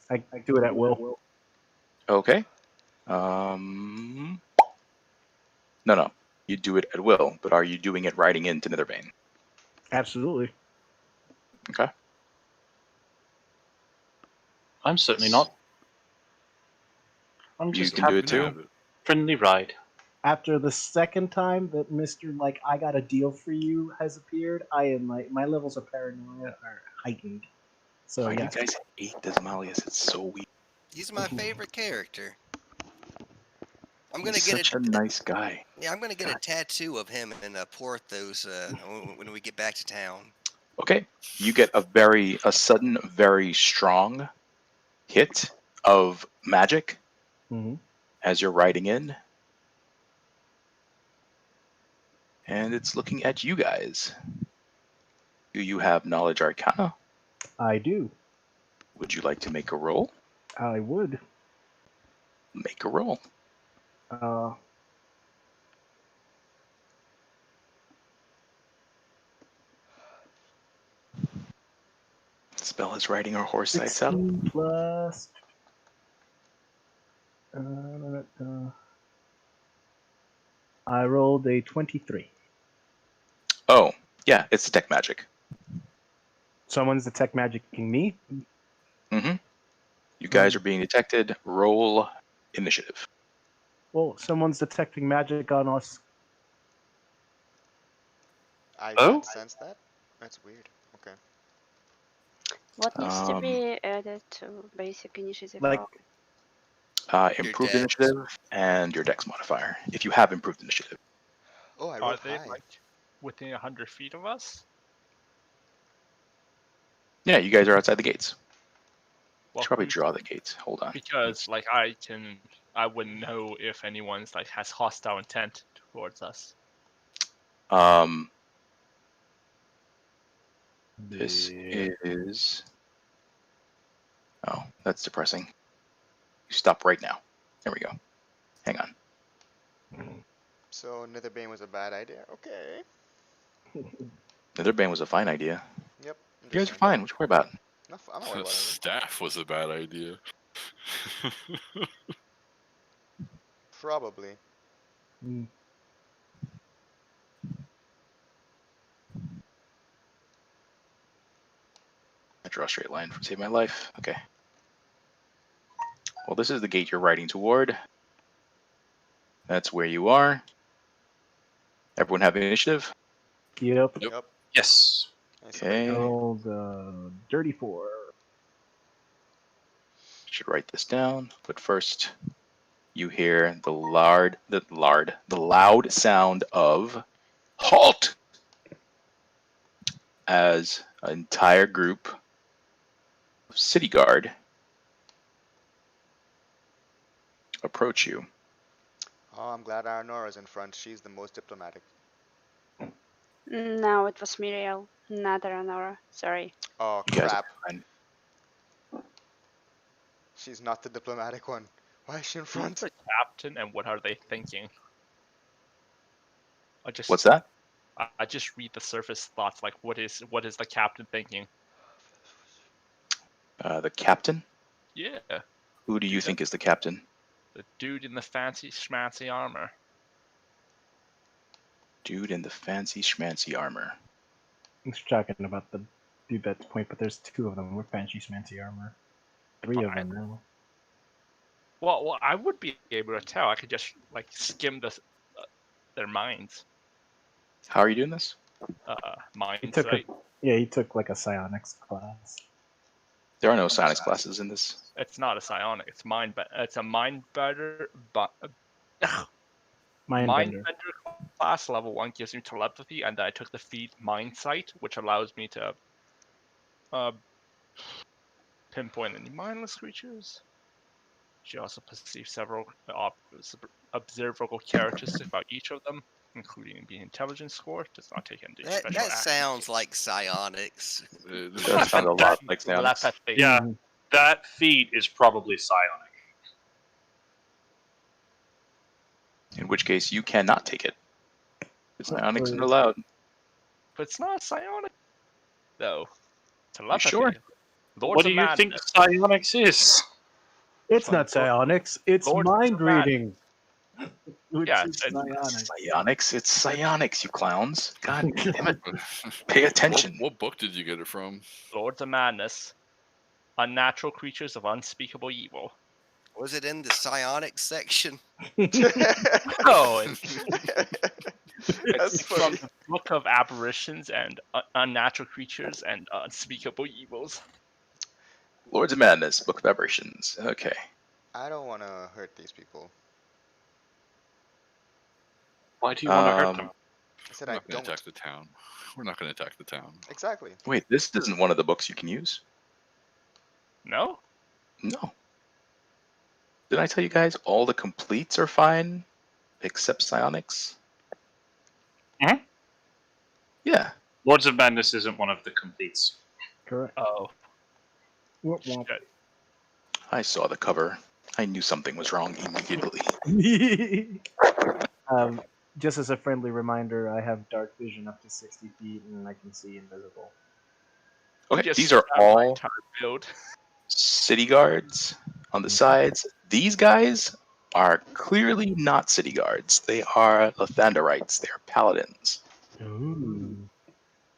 I do it at will. Okay. No. You do it at will, but are you doing it riding into Nitherbane? Absolutely. Okay. I'm certainly not. I'm You just can do having it too. a friendly ride. After the second time that Mr. Like I got a deal for you has appeared, I am like my levels of paranoia are heightened. So Why do you yes. guys hate Desmalius? It's so weird. He's my favorite character. I'm gonna He's get such a nice guy. Yeah, I'm gonna get a God. tattoo of him in Porthos when we get back to town. Okay. You get a sudden, very strong hit of magic Mhm. as you're riding in. And it's looking at you guys. Do you have knowledge arcana? I do. Would you like to make a roll? I would. Make a roll. Spell is riding her horse sights out. 16 plus. I rolled a 23. Oh, yeah, it's detect magic. Someone's detect magicking me. Mm-hmm. You guys are being detected. Roll initiative. Well, someone's detecting magic on us. I Oh? didn't sense that. That's weird. Okay. What needs to Um, be added to basic initiative Like- roll? Improved dex. initiative and your dex modifier, if you have improved initiative. Oh, I Are rolled they high. like within 100 feet of us? Yeah, you guys are outside the gates. Well, Should probably who's- draw the gates. Hold on. Because like I wouldn't know if anyone's like has hostile intent towards us. This Yeah. is. Oh, that's depressing. You stop right now. There we go. Hang on. So Netherbane was a bad idea. Okay. Netherbane was a fine idea. Yep. I'm You guys just are saying. fine. What you worry about? No, I'm not worried about it. Staff was a bad idea. Probably. Mm. I draw a straight line to save my life. Okay. Well, this is the gate you're riding toward. That's where you are. Everyone have initiative? Yep. Yep. Yep. Yes. Hey, somebody Okay. got me. Rolled dirty 4. Should write this down. But first, you hear the loud sound of halt as an entire group of city guard approach you. Oh, I'm glad Arnora's in front. She's the most diplomatic. No, it was Miriel, not Aranora. Sorry. Oh, You guys crap. are fine. She's not the diplomatic one. Why is she in Who's front? the captain and what are they thinking? What's that? I just read the surface thoughts. Like, what is the captain thinking? The captain? Yeah, Who do you Dude, think is the captain? the dude in the fancy schmancy armor. Dude in the fancy schmancy armor. He's talking about the dude that's point, but there's 2 of them with fancy schmancy armor. 3 of them now. Well, I would be able to tell. I could just like skim their minds. How are you doing this? Mind He took a, sight. yeah, he took like a psionics class. There are no psionics classes in this. It's not a psionic. It's it's a mind bender. But Mindbender. Mindbender class level 1 gives me telepathy, and then I took the feat Mind Sight, which allows me to pinpoint any mindless creatures. She also perceives several observable characteristics about each of them, including the intelligence score. Does not take into That special actions. sounds like psionics. That sounds a lot like psionics. Telepathy. Yeah. Mhm. That feat is probably psionic. In which case, you cannot take it. Psionics Well, are allowed. But it's not psionic, though. Telepathy. sure? Lords What do of you think Madness. psionics is? It's not psionics, it's Lord mind Dramatic. reading. Which Yeah, is it's- psionics. Psionics? It's psionics, you clowns. God damn it. Pay attention. What book did you get it from? Lords of Madness. Unnatural creatures of unspeakable evil. Was it in the psionics section? Oh, That's it's from funny. the Book of Aberrations and Unnatural Creatures and Unspeakable Evils. Lords of Madness, Book of Aberrations. Okay. I don't want to hurt these people. Why do you want to hurt Um, them? I said We're I not going to don't. attack the town. We're not going to attack the town. Exactly. Wait, this isn't one of the books you can use? No? No. Didn't I tell you guys all the completes are fine except psionics? Mhm. Yeah. Lords of Madness isn't one of the completes. Correct. Oh, Womp womp. shit. I saw the cover. I knew something was wrong immediately. Just as a friendly reminder, I have dark vision up to 60 feet, and I can see invisible. You Okay, just these are stabbed my all entire build. city guards on the sides. These guys are clearly not city guards. They are Lathanderites. They are paladins. Ooh.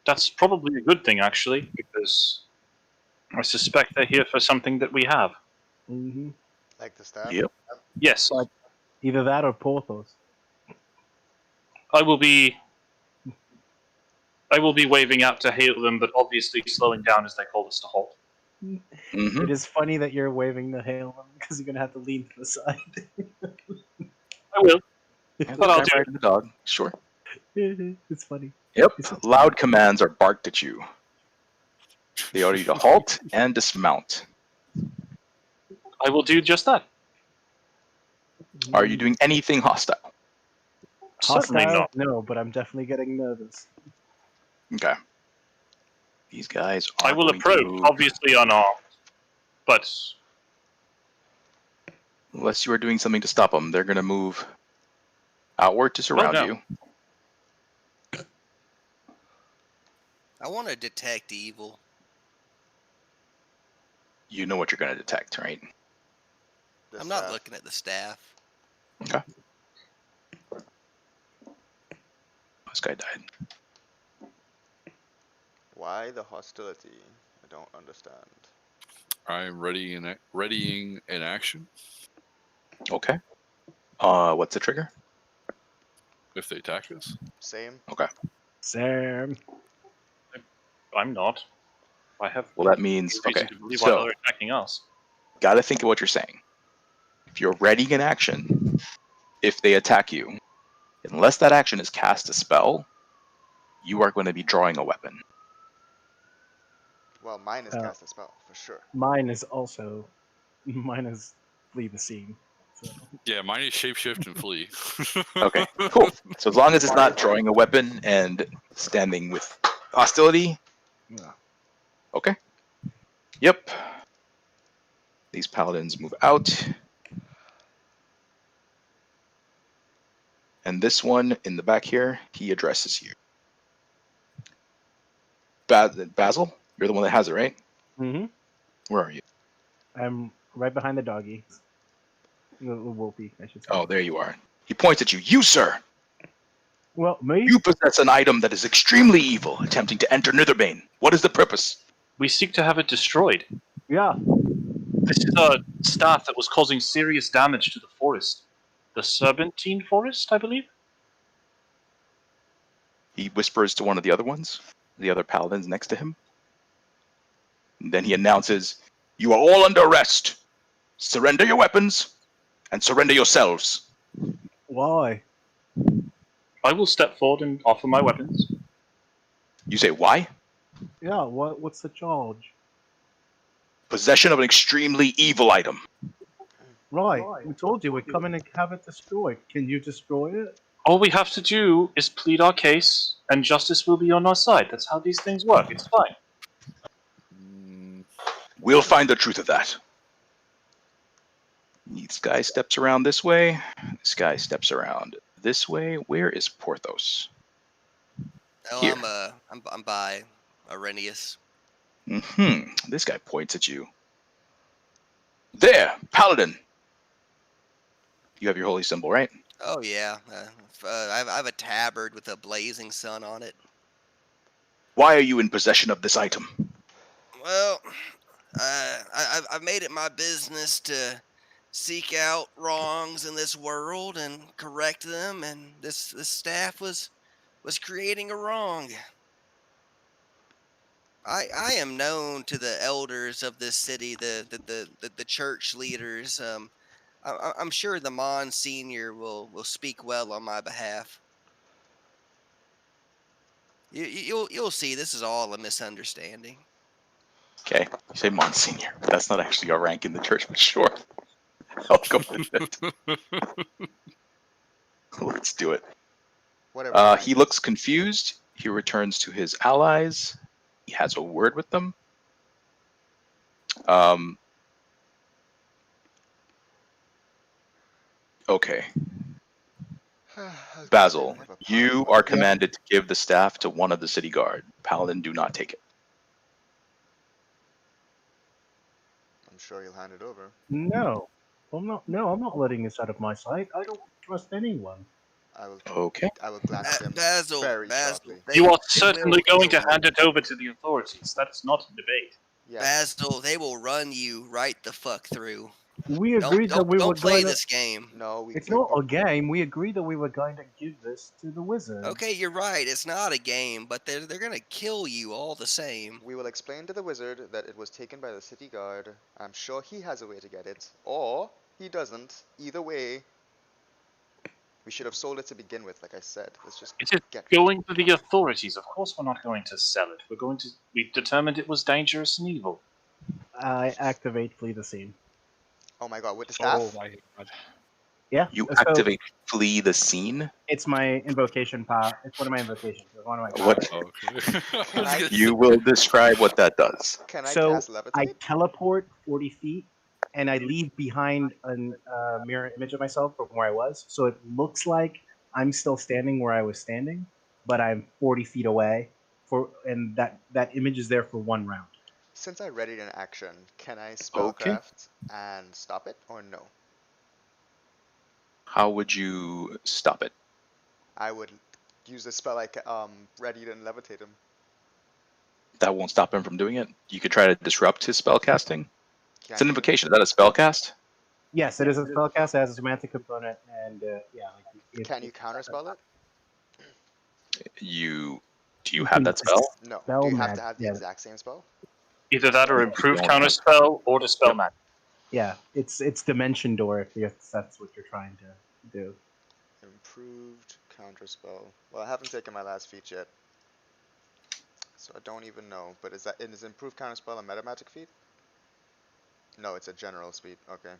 That's probably a good thing, actually, because I suspect they're here for something that we have. Mm-hmm. Like the staff? Yep. Yes, But either that or Porthos. I will be waving out to hail them, but obviously slowing down as they call us to halt. Mm-hmm. It is funny that you're waving the hail them because you're gonna have to lean to the side. I will. Yeah, But I'll grab do right to the dog. Sure. It's funny. Yep. It's just Loud commands are barked at you. They order you to halt and dismount. I will do just that. Are you doing anything hostile? Certainly hostile? not. No, but I'm definitely getting nervous. Okay. These guys are I will going to approach, move. obviously unarmed, but Unless you are doing something to stop them, they're going to move outward to surround no. you. I want to detect evil. You know what you're going to detect, right? The I'm not staff. looking at the staff. Okay. This guy died. Why the hostility? I don't understand. I'm readying an action Okay. What's the trigger? if they attack us. Same. Sam. I'm not. I have Well, that means reason okay. to believe why So, they're attacking us. got to think of what you're saying. If you're readying an action, if they attack you, unless that action is cast a spell, you are going to be drawing a weapon. Well, mine is Uh, cast a spell, for sure. Mine is flee the scene. So Yeah, mine is shapeshift and flee. Okay, cool. So as long as it's not drawing a weapon and standing with hostility. yeah. Okay. Yep. These paladins move out. And this one in the back here, he addresses you. Basil, you're the one that has it, right? Mm-hmm. Where are you? I'm right behind the doggy. The wolfie, I should say. Oh, there you are. He points at you. You, sir, Well, me? you possess an item that is extremely evil, attempting to enter Nitherbane. What is the purpose? We seek to have it destroyed. Yeah. This is a staff that was causing serious damage to the forest. The Serpentine Forest, I believe? He whispers to one of the other ones, the other paladins next to him. And then he announces, you are all under arrest. Surrender your weapons and surrender yourselves. Why? I will step forward and offer my weapons. You say, why? Yeah. What's the charge? Possession of an extremely evil item. Right. We told you we'd come in and have it destroyed. Can you destroy it? All we have to do is plead our case, and justice will be on our side. That's how these things work. It's fine. Mm, We'll find the truth of that. This guy steps around this way. This guy steps around this way. Where is Porthos? Oh, Here. I'm by Arrhenius. This guy points at you. There, Paladin. You have your holy symbol, right? Oh yeah, I have a tabard with a blazing sun on it. Why are you in possession of this item? Well, I've made it my business to seek out wrongs in this world and correct them, and this staff was creating a wrong. I am known to the elders of this city, the church leaders. I'm sure the Monsignor will speak well on my behalf. You'll see. This is all a misunderstanding. Okay, you say Monsignor, but that's not actually our rank in the church, but sure. I'll go with it. Let's do it. Whatever. He looks confused. He returns to his allies. He has a word with them. Okay, Basil, you are commanded to give the staff to one of the city guard. Paladin, do not take it. I'm sure he'll hand it over. No. I'm not. No, I'm not letting this out of my sight. I don't trust anyone. I will. Okay. I will glance at him Basil, very Basil, sharply. they, You are they certainly will, going they to will, hand it over to the authorities. That's not a debate. Yeah. Basil, they will run you right the fuck through. We Don't agreed that we were don't play going to. this game. No, It's not a game. We agreed that we were going to give this to the wizard. Okay, you're right. It's not a game, but they're gonna kill you all the same. we will explain to the wizard that it was taken by the city guard. I'm sure he has a way to get it, or he doesn't. Either way, we should have sold it to begin with. Like I said, let's just It is get. going to the authorities. Of course, we're not going to sell it. We determined it was dangerous and evil. I activate flee the scene. Oh my god, with the staff. Oh my god. Yeah. You so activate flee the scene. It's my invocation power. It's one of my invocations. It's one of my What? powers. Okay. Can I- You will describe what that does. Can I So cast I levitate? teleport 40 feet and I leave behind a mirror image of myself from where I was. So it looks like I'm still standing where I was standing, but I'm 40 feet away. And that image is there for one round. Since I readied an action, can I Okay. spellcraft and stop it, or no? How would you stop it? I would use the spell I readied and levitate him. That won't stop him from doing it. You could try to disrupt his spell casting. It's an Can- invocation. Is that a spell cast? Yes, it is a spellcast. It has a semantic component, and Can you counterspell it? Do you You have can that spell? No. Spell Do you have mag- to have the yeah. exact same spell? Either that or improved don't have- counterspell or dispel Yep. magic. Yeah, it's Dimension Door if that's what you're trying to do. Improved counterspell. Well, I haven't taken my last feat yet, so I don't even know. But is improved counterspell a meta magic feat? No, it's a general feat. Okay.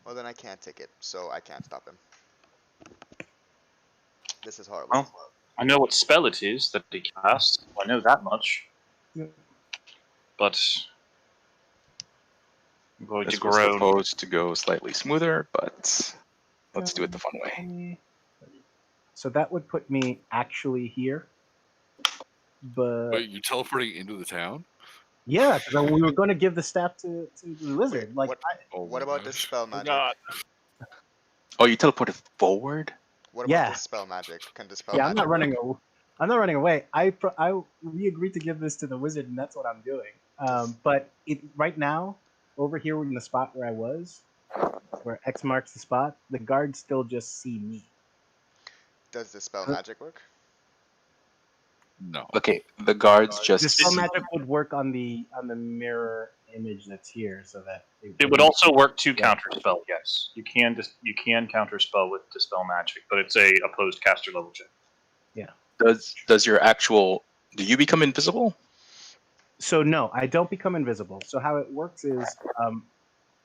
Well, then I can't take it, so I can't stop him. This is horrible. Well, I know what spell it is that he casts. I know that much. Yep. But I'm going This to was groan. supposed to go slightly smoother, but let's do it the fun way. So that would put me actually here. But Wait, you teleporting into the town? yeah, because we were going to give the staff to the wizard. Wait, like, Oh what my about gosh. dispel Oh magic? god. Oh, you teleported forward? What about Yeah. dispel magic? Can dispel yeah, magic I'm not running. work? I'm not running away. We agreed to give this to the wizard, and that's what I'm doing. But right now, over here in the spot where I was, where X marks the spot, the guards still just see me. Does dispel magic work? No. Okay, the guards just Dispel see. magic would work on the mirror image that's here, so that It would also work to Yeah. counterspell. Yes, you can counterspell with dispel magic, but it's a opposed caster level check. Does your actual? Do you become invisible? So no, I don't become invisible. So how it works is,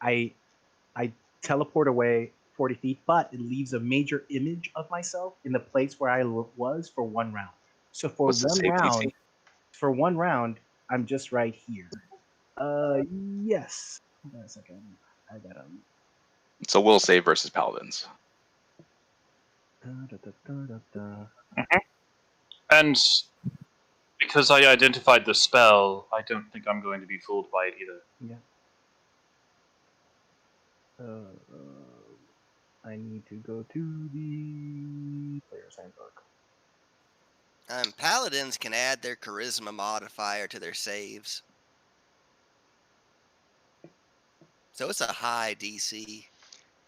I teleport away 40 feet, but it leaves a major image of myself in the place where I was for one round. So for What's the one save round, DC? I'm just right here. Yes. Hold on a second. I got So we'll save versus paladins. And because I identified the spell, I don't think I'm going to be fooled by it either. Yeah. I need to go to the player's handbook. Paladins can add their charisma modifier to their saves. So it's a high DC.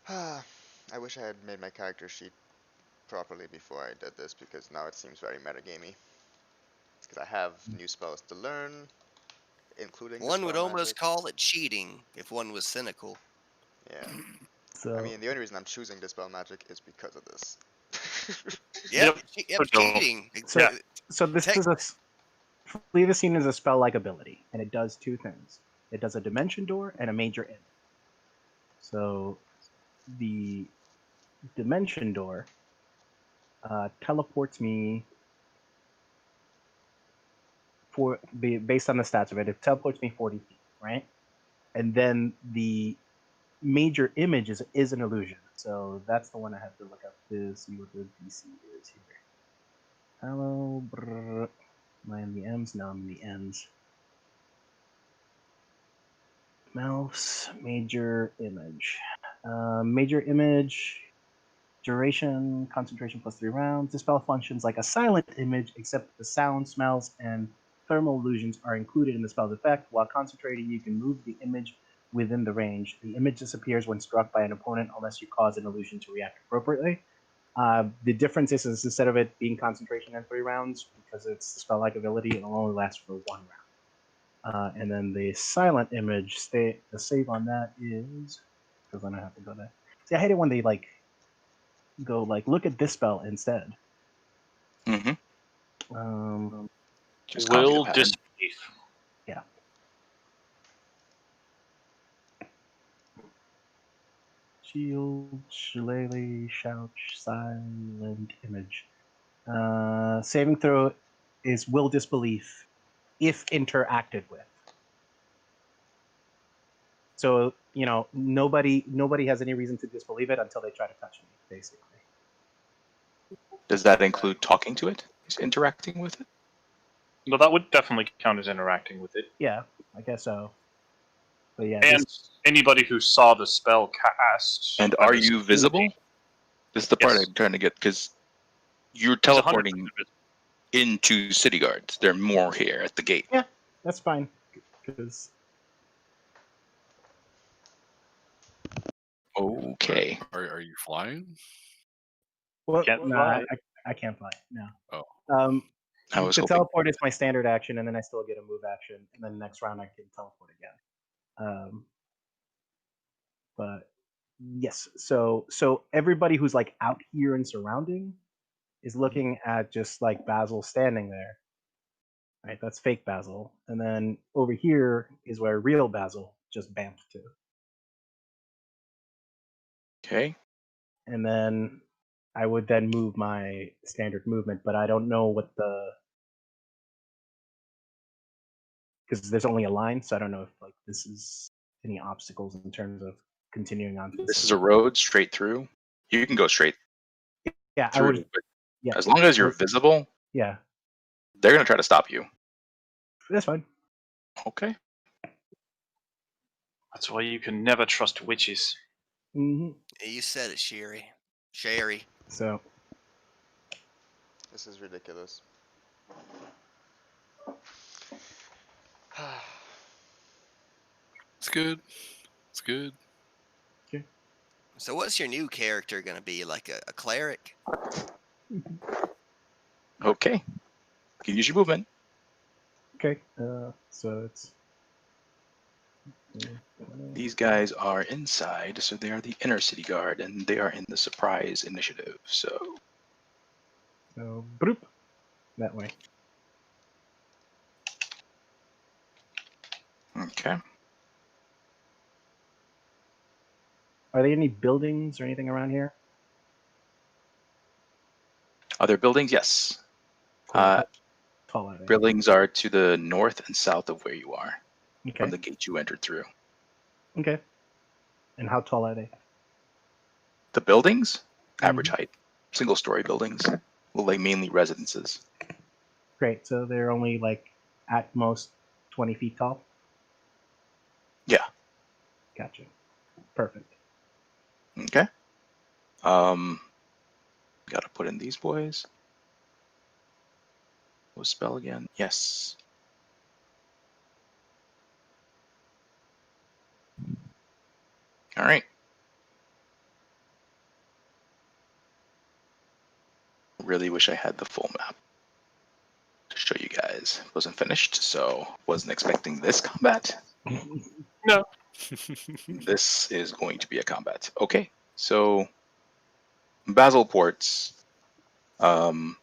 I wish I had made my character sheet properly before I did this, because now it seems very metagamey. It's because I have new spells to learn, including One would dispel almost magic. call it cheating if one was cynical. Yeah. So I mean, the only reason I'm choosing dispel magic is because of this. Yep, Yep, so- cheating. So- Yeah. So this Tech- is a Flee the Scene is a spell-like ability, and it does two things. It does a Dimension Door and a Major Image. So the Dimension Door teleports me based on the stats of it. It teleports me 40 feet, right? And then the Major Image is an illusion. So that's the one I have to look up to see what the DC is here. Hello, brr. Am I in the M's? No, I'm in the N's. Mouse, major image. Major image Duration, concentration plus 3 rounds. This spell functions like a silent image, except the sound, smells, and thermal illusions are included in the spell's effect. While concentrating, you can move the image within the range. The image disappears when struck by an opponent unless you cause an illusion to react appropriately. The difference is instead of it being concentration in 3 rounds, because it's the spell-like ability, it'll only last for 1 round. And then the silent image, the save on that is, because then I have to go there. See, I hate it when they go look at this spell instead. Mm-hmm. Just copy the Will pattern. disbelief. Yeah. Shield, shillelagh, shout, silent image. Saving throw is will disbelief if interacted with. So nobody has any reason to disbelieve it until they try to touch me, basically. Does that include talking to it? Is interacting with it? No, that would definitely count as interacting with it. Yeah, I guess so. But yeah, And anybody who saw the spell cast. And are you visible? This is the part Yes. I'm trying to get, because you're It's 100% teleporting visible. into city guards. There are more here at the gate. Yeah, that's fine. Because Okay. Are you flying? well, Can't nah, fly. I can't fly. No. Oh. I was the hoping. teleport is my standard action, and then I still get a move action, and then next round I can teleport again. But yes, so everybody who's out here and surrounding is looking at just Basil standing there. Right, that's fake Basil, and then over here is where real Basil just bamfed to. Okay. And then I would then move my standard movement, but I don't know what because there's only a line, so I don't know if this is any obstacles in terms of continuing on. This is a road straight through. You can go straight Yeah, through. I would. Yeah, as long as you're visible, yeah, they're going to try to stop you. that's fine. Okay. That's why you can never trust witches. Hmm. You said it, Sherry. So This is ridiculous. It's good. It's good. So what's your new character gonna be? Like a cleric? Okay. You can use your movement. okay, so it's These guys are inside, so they are the inner city guard, and they are in the surprise initiative. So bloop that way. okay. Are there any buildings or anything around here? Other buildings, yes. Cool. How tall are they? Buildings are to the north and south of where you are, Okay. from the gate you entered through. Okay. And how tall are they? The buildings, average height, single-story buildings, mainly residences. Great. So they're only at most 20 feet tall? Yeah. Gotcha. Perfect. Okay. Gotta put in these boys. What spell again? Yes. All right. Really wish I had the full map to show you guys. Wasn't finished, so wasn't expecting this combat. No. This is going to be a combat. Okay, so Basil ports. The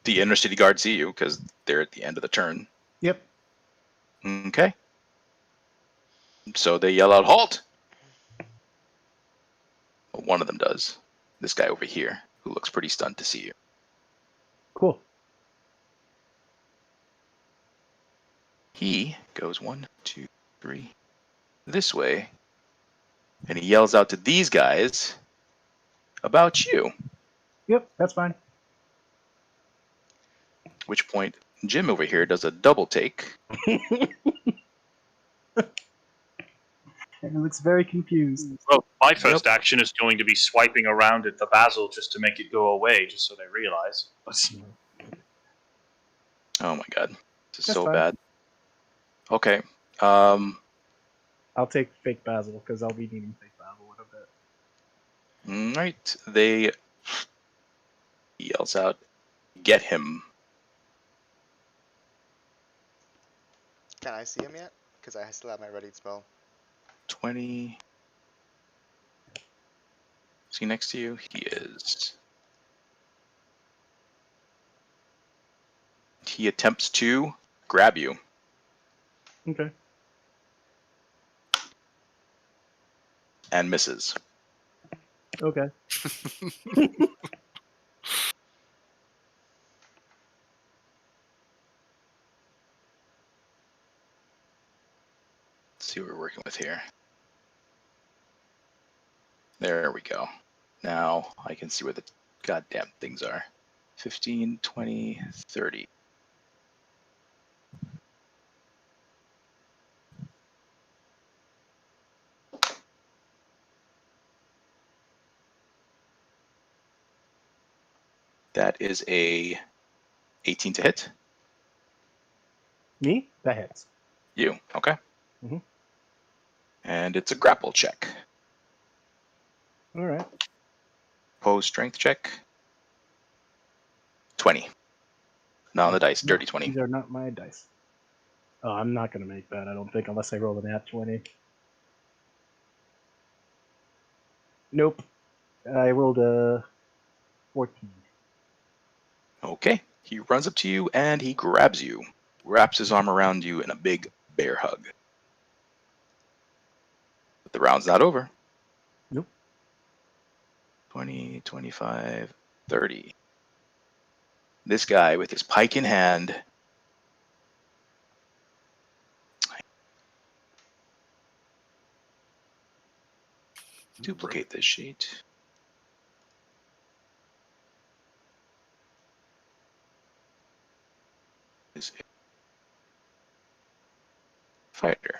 inner city guards see you because they're at the end of the turn. Yep. Okay. So they yell out, "Halt!" Well, one of them does. This guy over here, who looks pretty stunned to see you. Cool. He goes 1, 2, 3 this way, and he yells out to these guys about you. Yep, that's fine. At which point, Jim over here does a double take. And he looks very confused. Well, My first action is going to be swiping around at the basil just to make it go away, just so they realize. Oh my god, this is That's so fine. bad. Okay. I'll take fake basil because I'll be needing fake basil in a bit. Right. They he yells out, "Get him!" Can I see him yet? Because I still have my ready spell. 20. Is he next to you? He is. He attempts to grab you. Okay. And misses. Okay. Let's see what we're working with here. There we go. Now I can see where the goddamn things are. 15, 20, 30. That is a 18 to hit. Me? That hits. You, okay. Mhm. And it's a grapple check. All right. Pose strength check. 20. Not on the dice, dirty 20. These are not my dice. Oh, I'm not going to make that, I don't think, unless I roll a nat 20. Nope. I rolled a 14. Okay. He runs up to you and he grabs you, wraps his arm around you in a big bear hug. But the round's not over. Nope. 20, 25, 30. This guy with his pike in hand. Duplicate this sheet. Is a fighter.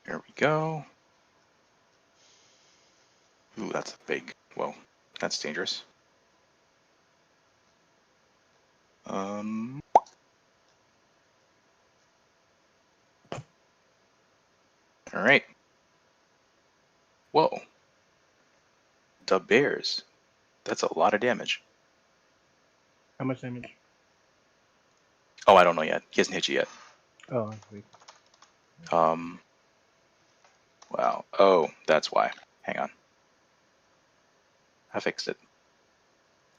There we go. Ooh, that's a big. Whoa, that's dangerous. All right. Whoa. The bears. That's a lot of damage. How much damage? Oh, I don't know yet. He hasn't hit you yet. Oh, wait. Wow. Oh, that's why. Hang on. I fixed it.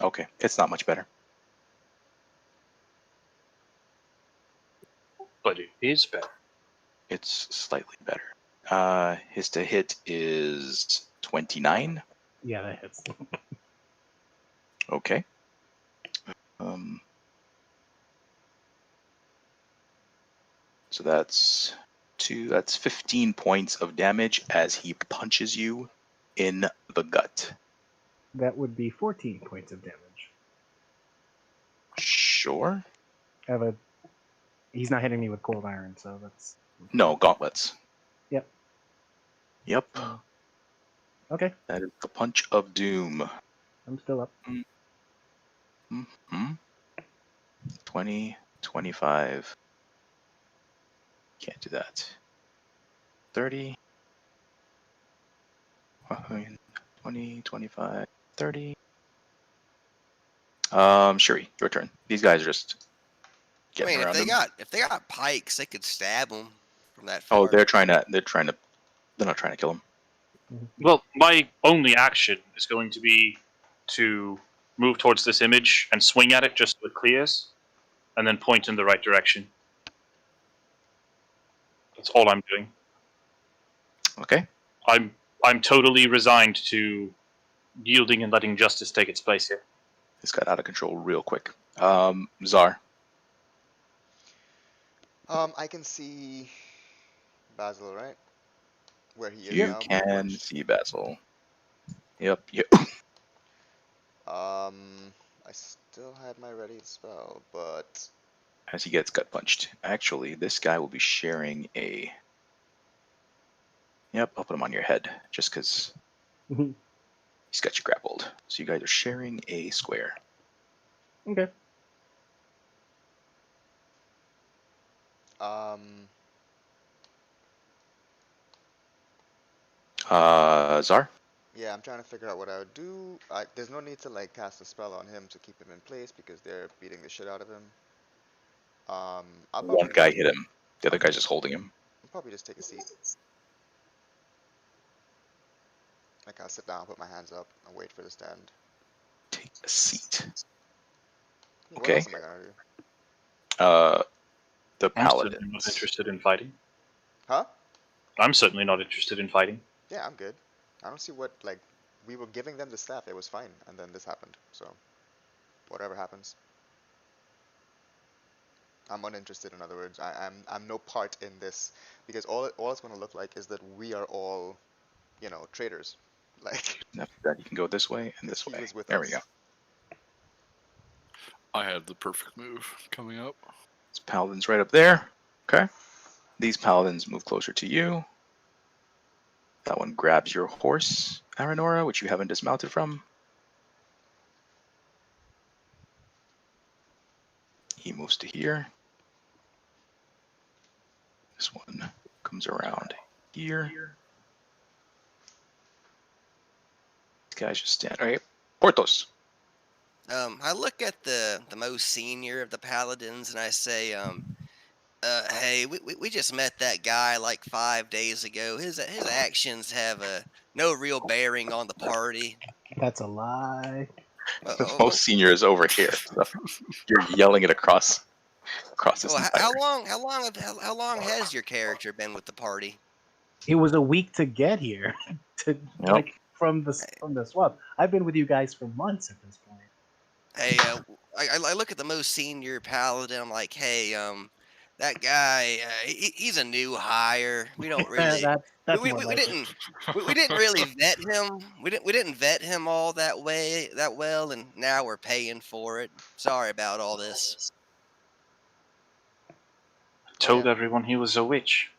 Okay, it's not much better. But it is better. It's slightly better. His to hit is 29. Yeah, that hits. Okay. So that's 15 points of damage as he punches you in the gut. That would be 14 points of damage. Sure. He's not hitting me with cold iron, so that's... No, gauntlets. Yep. Yep. Okay, That is the punch of doom. I'm still up. 20, 25. Can't do that. 30. 20, 25, 30. Shuri, your turn. These guys are just I getting mean, around him. if they got pikes, they could stab them from that far. Oh, they're not trying to kill him. Well, my only action is going to be to move towards this image and swing at it just so it clears, and then point in the right direction. That's all I'm doing. Okay. I'm totally resigned to yielding and letting justice take its place here. This got out of control real quick. Czar. I can see Basil, right? Where he is You now. can pretty much. see Basil. Yep. I still had my ready spell, but As he gets gut punched. Actually, this guy will be sharing a. Yep, I'll put him on your head just because he's got you grappled. So you guys are sharing a square. Okay. Zar? yeah, I'm trying to figure out what I would do. There's no need to like cast a spell on him to keep him in place because they're beating the shit out of him. I'll One probably guy hit him. The other guy's just holding him. I'll probably just take a seat. Like I'll sit down, put my hands up, and wait for the stand. Take a seat. What Okay. else am I gonna do? The I'm certainly paladins. not interested in fighting. Huh? I'm certainly not interested in fighting. Yeah, I'm good. I don't see what like we were giving them the staff. It was fine, and then this happened. So whatever happens. I'm uninterested. In other words, I'm no part in this because all it's going to look like is that we are all, traitors. Like After that, you can go this way and this he way. was with There us. we go. I have the perfect move coming up. This paladin's right up there. Okay. These paladins move closer to you. That one grabs your horse, Aranora, which you haven't dismounted from. He moves to here. This one comes around here. These guys just stand. Okay. Porthos. I look at the most senior of the paladins and I say, hey, we just met that guy like 5 days ago. His actions have no real bearing on the party. That's a lie. The most senior is over here. So you're yelling it across this Well, entire. how long has your character been with the party? It was a week to get here, Yep. like from the swap. I've been with you guys for months at this point. Hey, I look at the most senior paladin. I'm like, hey, that guy, he's a new hire. We don't really. That's we, more we, like didn't we didn't really vet him. We didn't vet him all that well, and now we're paying for it. Sorry about all this. Told yeah. everyone he was a witch.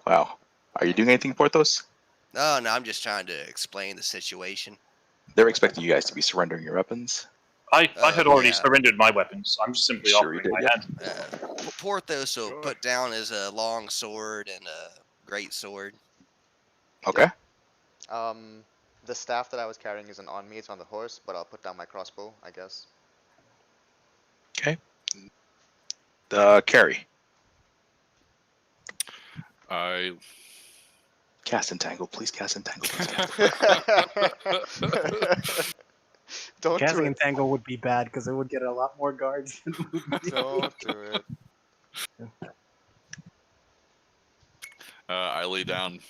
Wow. Are you doing anything, Porthos? Oh no, I'm just trying to explain the situation. They're expecting you guys to be surrendering your weapons. I had already Yeah. surrendered my weapons. I'm simply Sure you offering my did, hand. Porthos will put down his long sword and great sword. Okay. The staff that I was carrying isn't on me; it's on the horse. But I'll put down my crossbow, I guess. Okay. Carry. I Cast Entangle, please. Cast Entangle, please. Don't do casting it. entangle would be bad because it would get a lot more guards. Than it would be. Don't do it. I lay down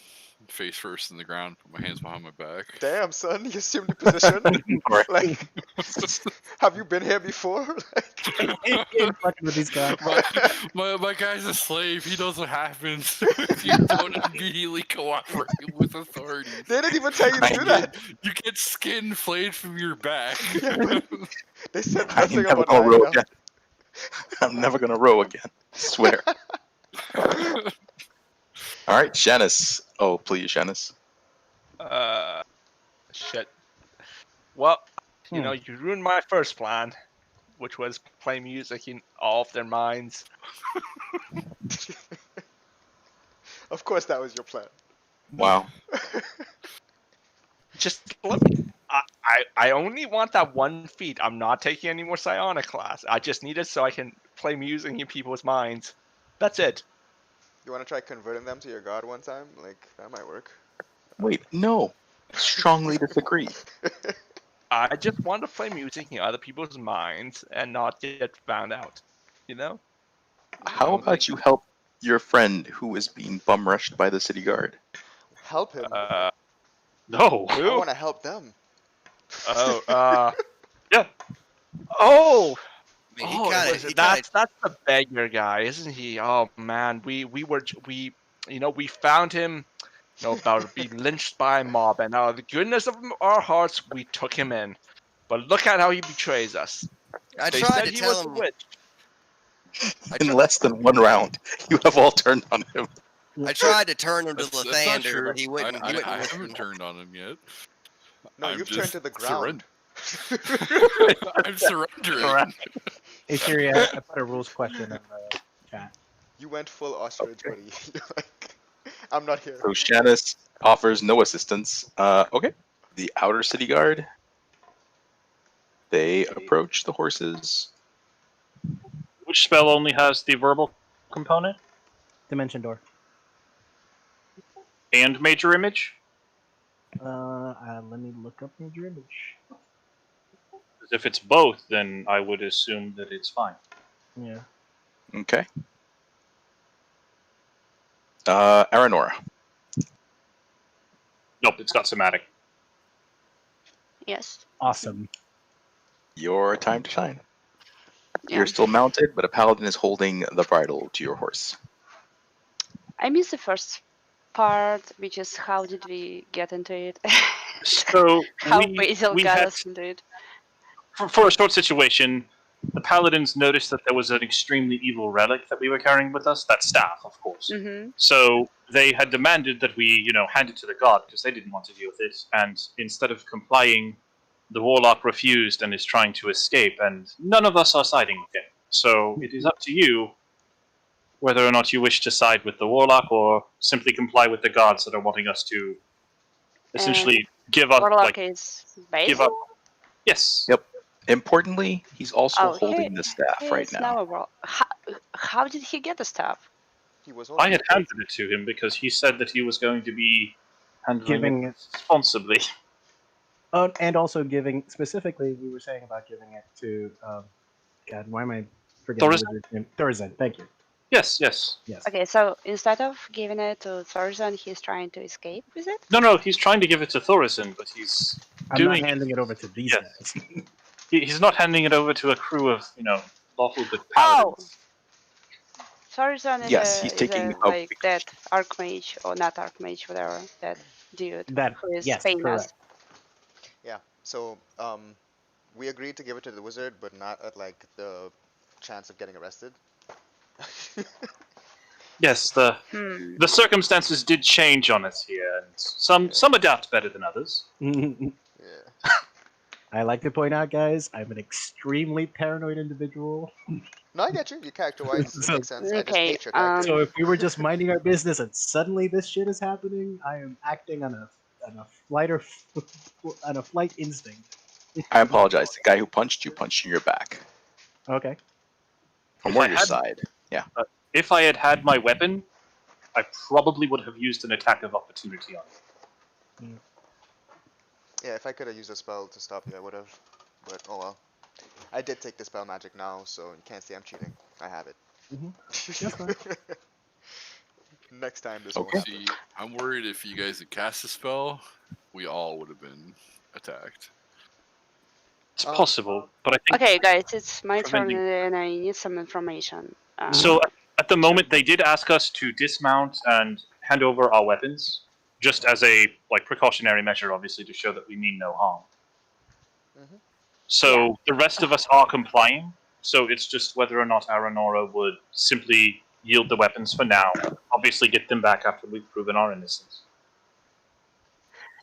face first in the ground, put my hands behind my back. Damn, son, you assumed your position. Like, have you been here before? Ain't fucking with these guys. My guy's a slave. He knows what happens if you don't immediately cooperate with authorities. They didn't even tell you to do that. You get skin flayed from your back. They said I ain't nothing never about gonna row lying. again. I'm never gonna row again. I swear. All right, Janice. Oh, please, Janice. Shit. Well, you Hmm. know, you ruined my first plan, which was play music in all of their minds. Of course, that was your plan. Wow. Just let me. I only want that one feat. I'm not taking any more psionic class. I just need it so I can play music in people's minds. That's it. You want to try converting them to your god one time? Like, that might work. Wait, no. Strongly disagree. I just want to play music in other people's minds and not get found out. You know? How about you help your friend who is being bum rushed by the city guard? Help him. No. I Who? want to help them. Oh, Yeah. oh, I mean, oh, that's the beggar guy, isn't he? Oh man, we found him, about to be lynched by a mob, and out of the goodness of our hearts, we took him in. But look at how he betrays us. I They tried said to he tell was a him. witch. In less than one round, you have all turned on him. I tried to turn him to That's not Lathander, true. but he wouldn't. He wouldn't I listen. haven't turned on him yet. No, I'm you've turned just to the ground. I'm surrendering. Hey Siri, I put a rules question in the chat. You went full ostrich, buddy. You're like, I'm not here. So Shannis offers no assistance. Okay. The outer city guard. They approach the horses. Which spell only has the verbal component Dimension door. and major image? Let me look up major image. 'Cause if it's both, then I would assume that it's fine. Yeah. Okay. Aranora. Nope, it's got somatic. Yes. Awesome. Your time to shine. Yeah. You're still mounted, but a paladin is holding the bridle to your horse. I missed the first part, which is how did we get into it? So How we Basil got had, us into it. for a short situation, the paladins noticed that there was an extremely evil relic that we were carrying with us, that staff, of course. Mm-hmm. So they had demanded that we, hand it to the god because they didn't want to deal with it. And instead of complying, the warlock refused and is trying to escape. And none of us are siding with him. So it is up to you whether or not you wish to side with the warlock or simply comply with the gods that are wanting us to essentially give up. Warlock is give up. Basil? Yes. Yep. Importantly, he's also Oh, holding the staff right He's now. now a warlock. How did he get the staff? He was I had holding handed it to him because he said that he was going to be handling Giving it it. responsibly. Oh, and also giving specifically, we were saying about giving it to. God, why am I forgetting Thorazin? the wizard's name? Thorazin. Thank you. Yes, yes. Yes. Okay, so instead of giving it to Thorazin, he's trying to escape with it? No, he's trying to give it to Thorazin, but he's I'm doing not handing it over to these Yes. guys. he's not handing it over to a crew of, lawful good Oh! paladins. Thorazin is Yes, he's taking a like that archmage, or not archmage, whatever, that dude That who is yes, famous. correct. Yeah. So we agreed to give it to the wizard, but not at like the chance of getting arrested. Yes, Hmm. the circumstances did change on us here, and some adapt better than others. Yeah. I like to point out, guys, I'm an extremely paranoid individual. No, I get you. Your character-wise, it So- makes sense. I just Okay, hate your character. So if we were just minding our business and suddenly this shit is happening, I am acting on a flight instinct. I apologize. The guy who punched you in your back. Okay. From If I Warrior's had- side. Yeah. If I had my weapon, I probably would have used an attack of opportunity on it. Yeah, if I could have used a spell to stop you, I would have. But oh well. I did take the spell magic now, so you can't say I'm cheating. I have it. That's fine. Next time this Okay. won't happen. See, I'm worried if you guys had cast a spell, we all would have been attacked. It's possible, but I think Okay, guys, it's my turn preventing- and I need some information. so. At the moment, they did ask us to dismount and hand over our weapons, just as a precautionary measure, obviously, to show that we mean no harm. Mhm. So the rest of us are complying. So it's just whether or not Aranora would simply yield the weapons for now. Obviously, get them back after we've proven our innocence.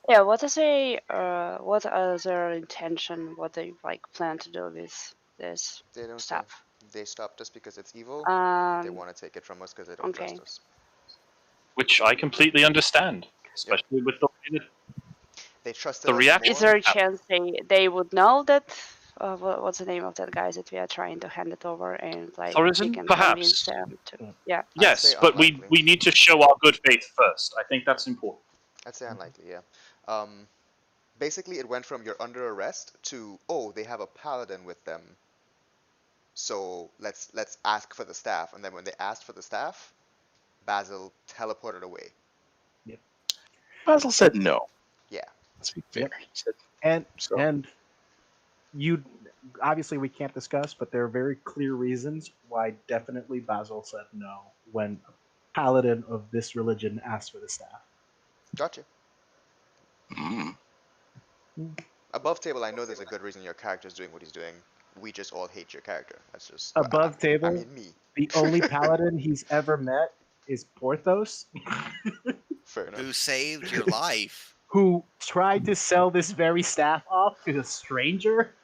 Yeah, what is what is their intention? What they plan to do with this They don't say. stuff? They stopped us because it's evil. They want to take it from us because they don't okay. trust us. Which I completely understand, especially with the way that They trusted The us reaction- Is more. there a chance they would know that? What's the name of that guy that we are trying to hand it over and we Thorazin, can perhaps. convince them to? Yeah. Yes, say but we unlikely. need to show our good faith first. I think that's important. I'd say unlikely, yeah. Basically, it went from you're under arrest to they have a paladin with them. So let's ask for the staff. And then when they asked for the staff, Basil teleported away. Basil said no. Yeah. Let's be fair. Yep. He said And so. and you obviously we can't discuss, but there are very clear reasons why definitely Basil said no when a paladin of this religion asked for the staff. Gotcha. Mm. Above table, I know there's a good reason your character's doing what he's doing. We just all hate your character. That's just Above table, I mean, me. the only paladin he's ever met is Porthos, Fair enough. Who saved your life? who tried to sell this very staff off to a stranger.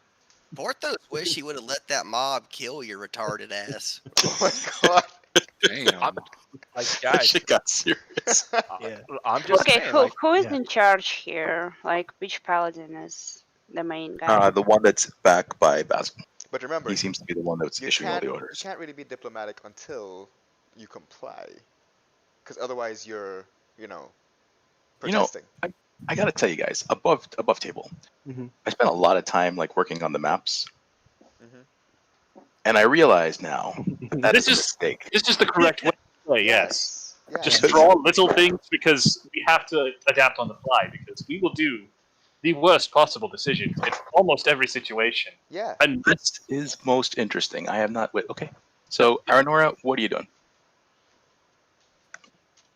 Porthos wish he would have let that mob kill your retarded ass. Oh my god. Damn. Like, That guys, shit got serious. Yeah. I'm just Okay, saying, who like, who is yeah. in charge here? Like, which paladin is the main guy? The one that's back by Basil. But remember, He seems to be the one that's you issuing all can't the you orders. can't really be diplomatic until you comply, because otherwise you're You know, protesting. I gotta tell you guys, above table, Mhm. I spent a lot of time like working on the maps, Mhm. and I realize now that This is a is- mistake. This is the correct way to play, yes. Yeah. Just Yeah. draw little things because we have to adapt on the fly because we will do the worst possible decisions in almost every situation. Yeah. And This is most interesting. I have not. Okay, so Aranora, what are you doing?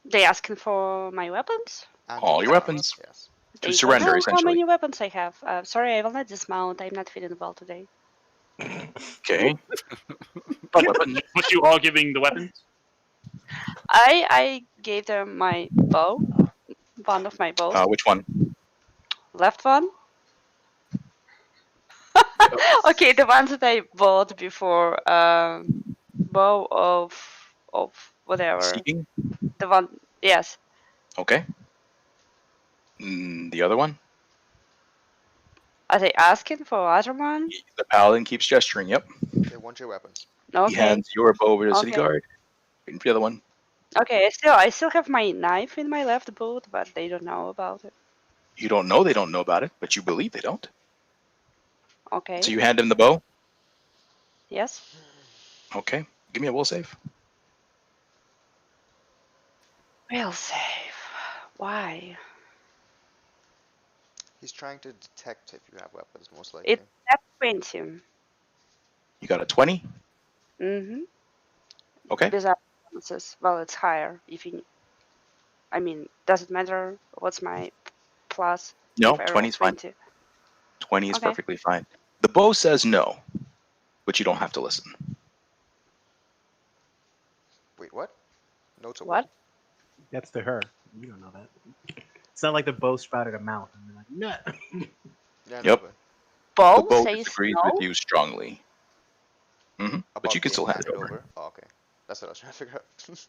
They asking for my weapons? And All your armor, weapons. Yes. They don't surrender, know how essentially. many weapons I have. Sorry, I will not dismount. I'm not feeling well today. Okay. but you are giving the weapons? I gave them my bow, one of my bows, Which one? left one. Okay, the ones that I bought before, bow of whatever. Seeking. The one, yes. Okay. The other one. Are they asking for other one? The paladin keeps gesturing. Yep. They want your weapons. He Okay. hands your bow over to the city Okay. guard. Waiting for the other one. Okay, I still have my knife in my left boot, but they don't know about it. You don't know they don't know about it, but you believe they don't. Okay. So you hand him the bow. Yes. Okay. Give me a will save. Will save. Why? He's trying to detect if you have weapons, most likely. It's at 20. You got a 20. Mm-hmm. Okay. Without bonuses. Well, it's higher. If you, I mean, does it matter what's my plus? No, if I roll 20 is fine. 20? 20 is Okay. perfectly fine. The bow says no, but you don't have to listen. Wait, what? No to What? That's to her. You don't know that. It's not like the bow sprouted a mouth and you're like, no. Yeah, Yep. but Bow The bow says disagrees no? with you strongly. But about you can being still hand it handed over. Oh, okay. That's what I was trying to figure out.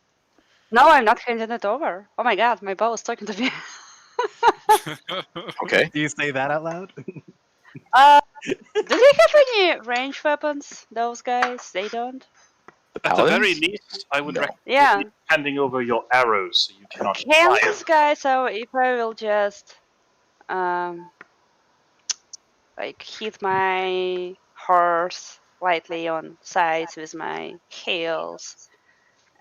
No, I'm not handing it over. Oh my god, my bow is talking to me. Okay. Do you say that out loud? Do they have any range weapons, those guys? They don't? The At the very paladins? least, I would No. recommend Yeah. handing over your arrows so you cannot Can fire. this guy, so if I will just like hit my horse lightly on sides with my heels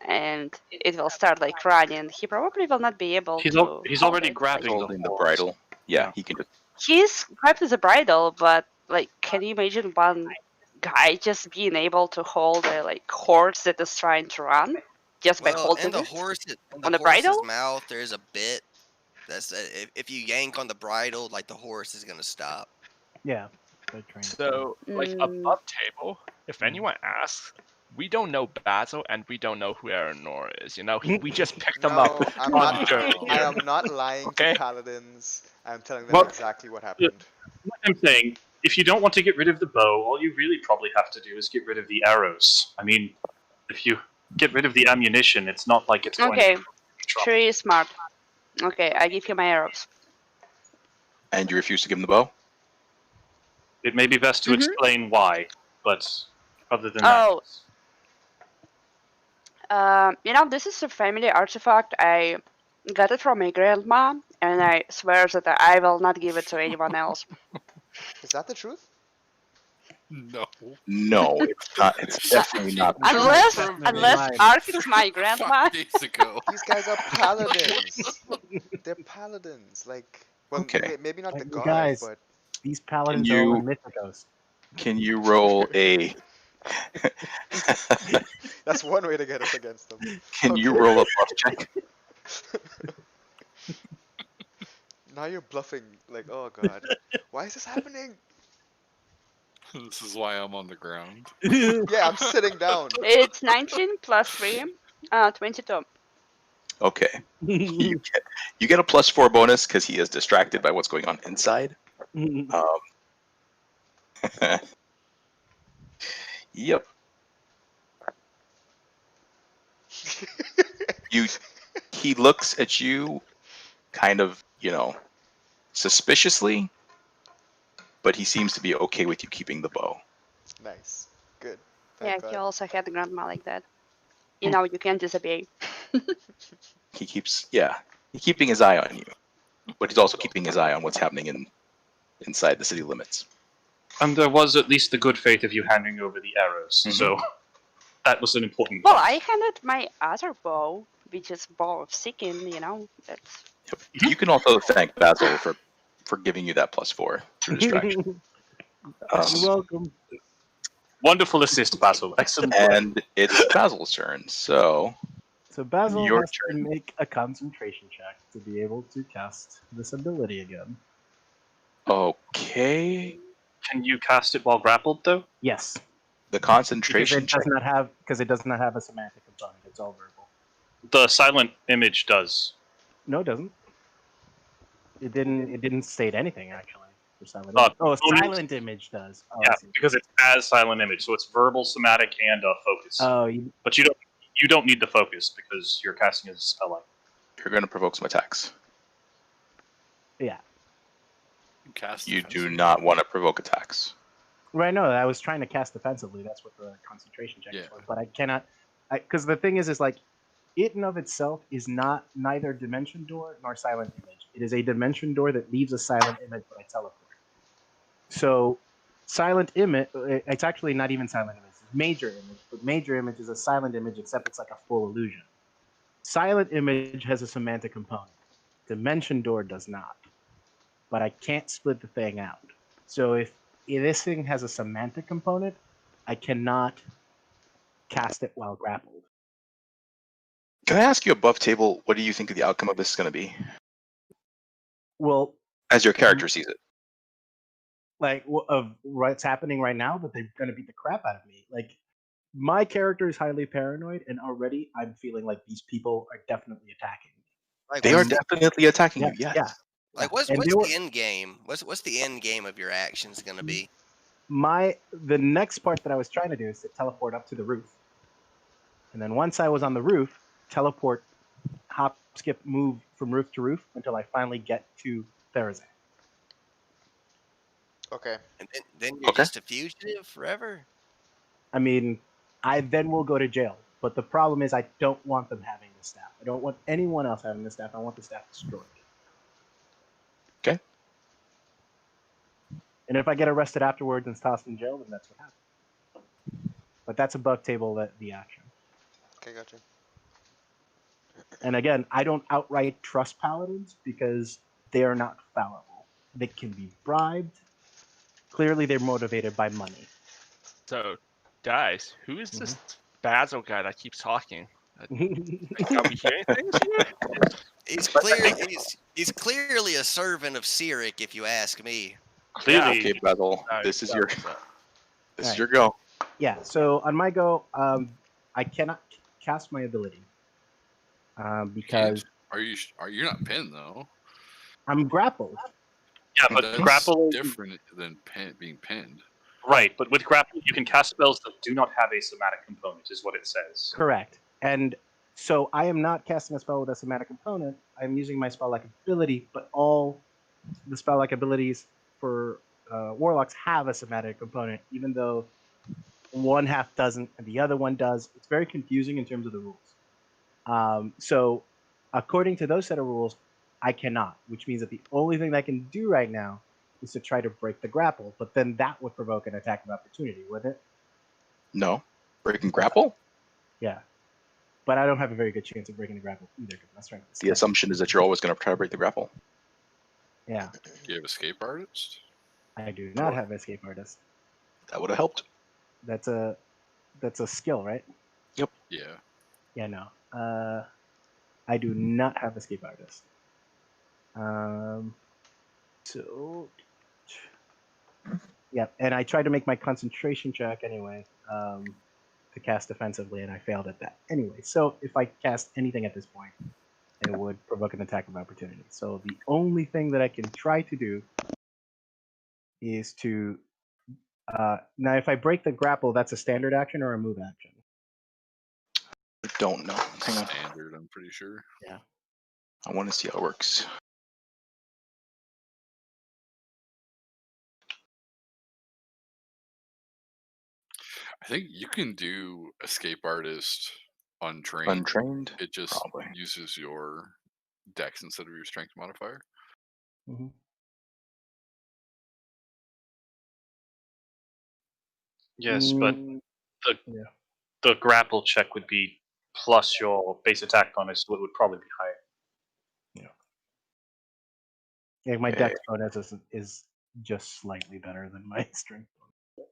and it will start like running, he probably will not be able He's, to he's hold already it. grabbing Holding the horse. bridle. Yeah, Yeah. he can just. He's grabbed with the bridle, but like, can you imagine one guy just being able to hold a like horse that is trying to run just by Well, holding in the it? horse, On the horse's bridle? mouth, there's a bit. That's if you yank on the bridle, like the horse is gonna stop. Yeah. they're trained. So, like, Mm. above table, if anyone asks, we don't know Basil and we don't know who Aranor is. You know, we just picked them up. No, I'm on not. journey I here. am not lying Okay. to paladins. I'm telling them Well, exactly what happened. Like I'm saying, if you don't want to get rid of the bow, all you really probably have to do is get rid of the arrows. I mean, if you get rid of the ammunition, it's not like it's going Okay, to be trouble. Tree is smart. Okay, I give you my arrows. And you refuse to give him the bow? It may be best to Mhm. explain why, but other than Oh. that, You know, this is a family artifact. I got it from my grandma, and I swear that I will not give it to anyone else. Is that the truth? No. No, it's not. It's definitely not. the truth. Unless, Definitely unless mine. Ark is my grandma. 5 days ago. These guys are paladins. They're paladins. Like, well, Okay. maybe not the Like, god, guys. but These paladins Can are all you- in Mythicos. Can you roll a? that's one way to get us against them. Can you Okay. roll a bluff check? Now you're bluffing. Like, oh god, why is this happening? This is why I'm on the ground. Yeah, I'm sitting down. It's 19 plus 3, 22. Okay. You get a +4 bonus because he is distracted by what's going on inside. Yep. He looks at you kind of, suspiciously, but he seems to be okay with you keeping the bow. Nice. Good. Yeah, Thank he God. also had grandma like that. You know, you can't disobey. He keeps keeping his eye on you, but he's also keeping his eye on what's happening inside the city limits. And there was at least the good faith of you handing over the arrows, so that was an important Well, point. I handed my other bow, which is bow of seeking. You know, that's. You can also thank Basil for giving you that +4 through distraction. You're welcome. Wonderful assist, Basil. Excellent work. And it's Basil's turn, so So Basil Your has to make a concentration check to be able to cast this ability again. okay. Can you cast it while grappled, though? Yes, The because concentration it check. does not have a semantic component. It's all verbal. The silent image does. No, it doesn't. It didn't state anything actually for silent. Uh, Image. Oh, only- silent image does. Oh, I Yeah, see. because it's as silent image, so it's verbal, somatic, and focus. Oh, But you don't need the focus because you're casting as a spell like. You're going to provoke some attacks. yeah. Cast You do defensively. not want to provoke attacks. Right. No, I was trying to cast defensively. That's what the concentration check is Yeah. for. But I cannot, because the thing is like, it in of itself is not neither dimension door nor silent image. It is a dimension door that leaves a silent image when I teleport. So, silent image. It's actually not even silent image. It's major image, but major image is a silent image except it's like a full illusion. Silent image has a semantic component. Dimension door does not. But I can't split the thing out. So if this thing has a semantic component, I cannot cast it while grappled. Can I ask you above table, what do you think the outcome of this is going to be? Well, As your character sees it. like of what's happening right now, that they're going to beat the crap out of me. Like my character is highly paranoid, and already I'm feeling like these people are definitely attacking me. Like, They are what's the, definitely attacking Yeah, you, yes. yeah. like what's And what's they were- the end game? What's the end game of your actions gonna be? The next part that I was trying to do is to teleport up to the roof, and then once I was on the roof, teleport, hop, skip, move from roof to roof until I finally get to Therazane. Okay. And then you're Okay. just a fugitive forever. I mean, I then will go to jail. But the problem is, I don't want them having the staff. I don't want anyone else having the staff. I want the staff destroyed. Okay. And if I get arrested afterwards and tossed in jail, then that's what happens. But that's above table the action. Okay, gotcha. And again, I don't outright trust paladins because they are not fallible. They can be bribed. Clearly, they're motivated by money. So, guys, who is this Basil guy that keeps talking? Are we hearing things here? He's clearly a servant of Cyric, if you ask me. Clearly, Okay, Basil, Alright, this is so- your so- this is your go. Yeah, so on my go, I cannot cast my ability because Are you not pinned though? I'm grappled. yeah, but That's grapple different than being pinned. right. But with grapple, you can cast spells that do not have a somatic component, is what it says. Correct. And so I am not casting a spell with a somatic component. I'm using my spell-like ability, but all the spell-like abilities for warlocks have a somatic component, even though one half doesn't and the other one does. It's very confusing in terms of the rules. So according to those set of rules, I cannot, which means that the only thing that I can do right now is to try to break the grapple, but then that would provoke an attack of opportunity, wouldn't it? No. Breaking grapple? Yeah. But I don't have a very good chance of breaking the grapple either, because that's right. The assumption is that you're always going to try to break the grapple. Yeah, Do you have escape artist? I do not have escape artist. That would have helped. That's a skill, right? Yeah. Yeah, no. I do not have escape artist. So, yeah, and I tried to make my concentration check anyway to cast defensively, and I failed at that. Anyway, so if I cast anything at this point, it would provoke an attack of opportunity. So the only thing that I can try to do is to now if I break the grapple, that's a standard action or a move action. I don't know. Hang on. Standard, I'm pretty sure. Yeah. I want to see how it works. I think you can do Escape Artist untrained. Untrained? It just Probably. uses your dex instead of your strength modifier. Mm-hmm. Yes, but yeah. the grapple check would be plus your base attack bonus, so it would probably be higher. Yeah, my dex bonus is just slightly better than my strength bonus.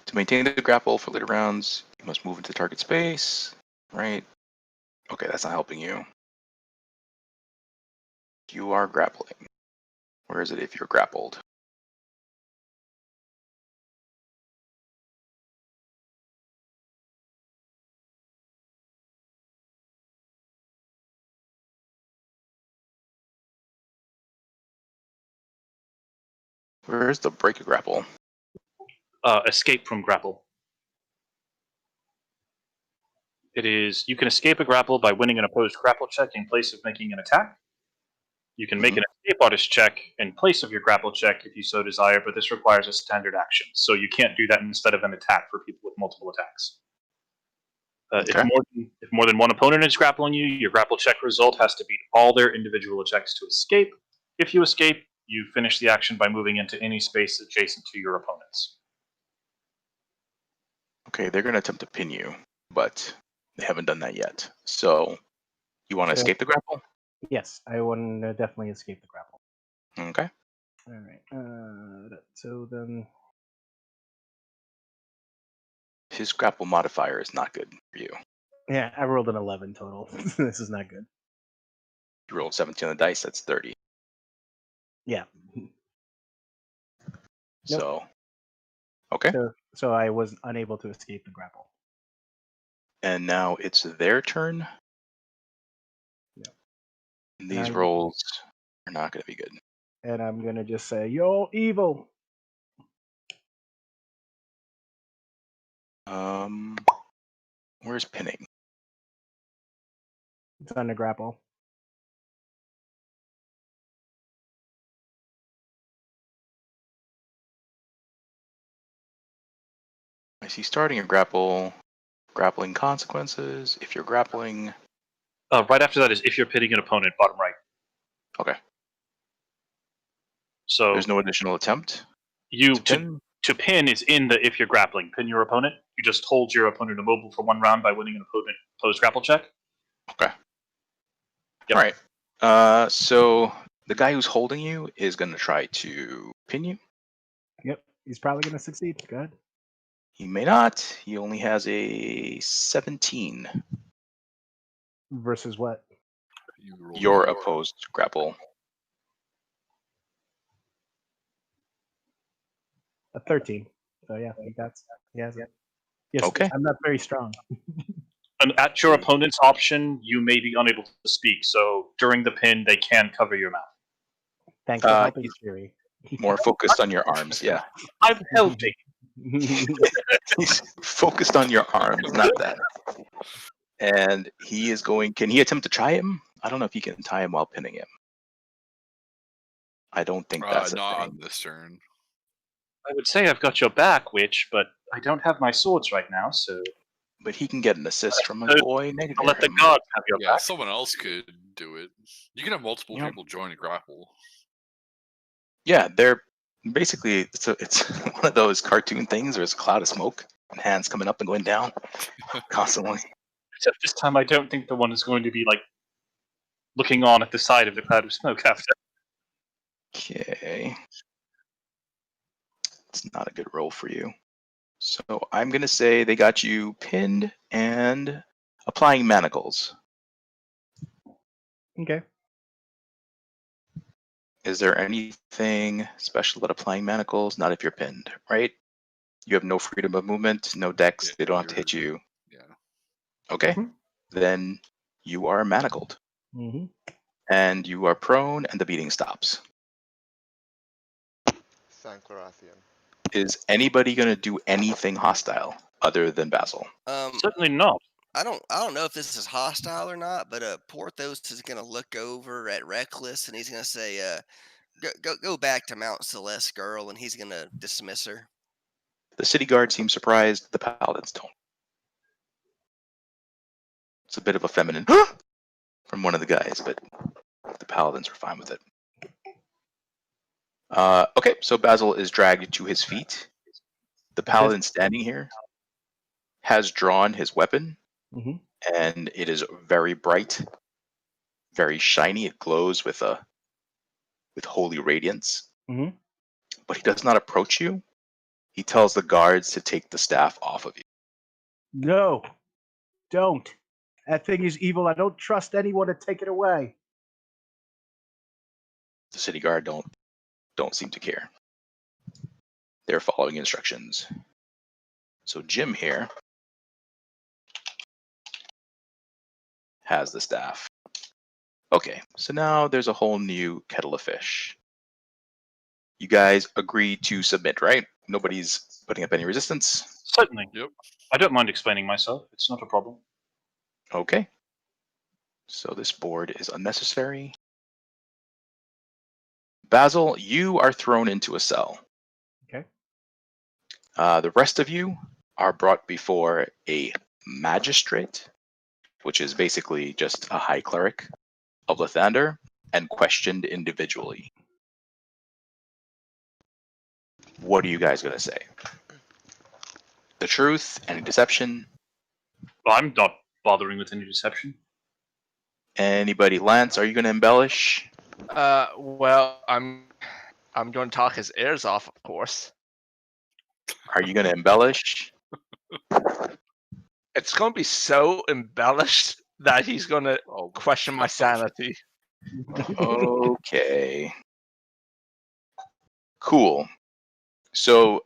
To maintain the grapple for later rounds, you must move into target space. Right? Okay, that's not helping you. You are grappling. Where is it if you're grappled? Where's the break a grapple? Escape from grapple. It is, you can escape a grapple by winning an opposed grapple check in place of making an attack. You can make an escape artist check in place of your grapple check if you so desire, but this requires a standard action. So you can't do that instead of an attack for people with multiple attacks. Okay. If more than one opponent is grappling you, your grapple check result has to beat all their individual checks to escape. If you escape, you finish the action by moving into any space adjacent to your opponents. Okay, they're going to attempt to pin you, but they haven't done that yet. So, you want to escape the grapple? Yes, I want to definitely escape the grapple. Okay. All right. So then, His grapple modifier is not good for you. yeah, I rolled an 11 total. This is not good. You rolled 17 on the dice, that's 30. Yeah. So, okay. So I was unable to escape the grapple. And now it's their turn. Yeah. And these rolls are not going to be good. And I'm going to just say, "You're evil." Where's pinning? It's on the grapple. I see starting a grapple, grappling consequences. If you're grappling. Right after that is if you're pitting an opponent, bottom right. Okay. So there's no additional attempt? To pin is in the if you're grappling. Pin your opponent. You just hold your opponent immobile for one round by winning an opposed grapple check. Okay. Yep. All right. So the guy who's holding you is going to try to pin you. Yep. He's probably going to succeed. Go ahead. He may not. He only has a 17. Versus what? Your opposed grapple. A 13. So yeah, he has it. Yes, okay. I'm not very strong. And at your opponent's option, you may be unable to speak. So during the pin, they can cover your mouth. Thanks for helping, Fury. More focused on your arms, yeah. I'm helping. He's focused on your arms, not that. And he is going. Can he attempt to tie him? I don't know if he can tie him while pinning him. I don't think that's a not thing. on this turn. I would say I've got your back, Witch, but I don't have my swords right now, so. But he can get an assist from a boy. I'll let the guards have your back. Someone else could do it. You can have multiple people join a grapple. Yeah, they're basically it's one of those cartoon things where it's a cloud of smoke and hands coming up and going down constantly. Except this time, I don't think the one is going to be like looking on at the side of the cloud of smoke after. Okay, it's not a good roll for you. So I'm gonna say they got you pinned and applying manacles. Okay. Is there anything special about applying manacles? Not if you're pinned, right? You have no freedom of movement, no dex. Yeah, They don't have to you're- hit you. Yeah. Okay. Mhm. Then you are manacled, Mm-hmm. and you are prone, and the beating stops. Sanklorathian. Is anybody going to do anything hostile other than Basil? Certainly not. I don't know if this is hostile or not, but Porthos is gonna look over at Reckless and he's gonna say, go back to Mount Celeste, girl, and he's gonna dismiss her. The city guard seems surprised. The paladins don't. It's a bit of a feminine from one of the guys, but the paladins are fine with it. Okay, so Basil is dragged to his feet. The paladin standing here has drawn his weapon, Mhm. and it is very bright, very shiny. It glows with holy radiance. Mhm. But he does not approach you. He tells the guards to take the staff off of you. No, don't. That thing is evil. I don't trust anyone to take it away. The city guard don't seem to care. They're following instructions. So Jim here has the staff. Okay, so now there's a whole new kettle of fish. You guys agree to submit, right? Nobody's putting up any resistance. Certainly. Yep. I don't mind explaining myself. It's not a problem. Okay. So this board is unnecessary. Basil, you are thrown into a cell. Okay. The rest of you are brought before a magistrate, which is basically just a high cleric of Lathander, and questioned individually. What are you guys going to say? The truth? Any deception? I'm not bothering with any deception. Anybody? Lance, are you going to embellish? Well, I'm going to talk his ears off, of course. Are you going to embellish? It's going to be so embellished that he's going to question my sanity. Okay. Cool. So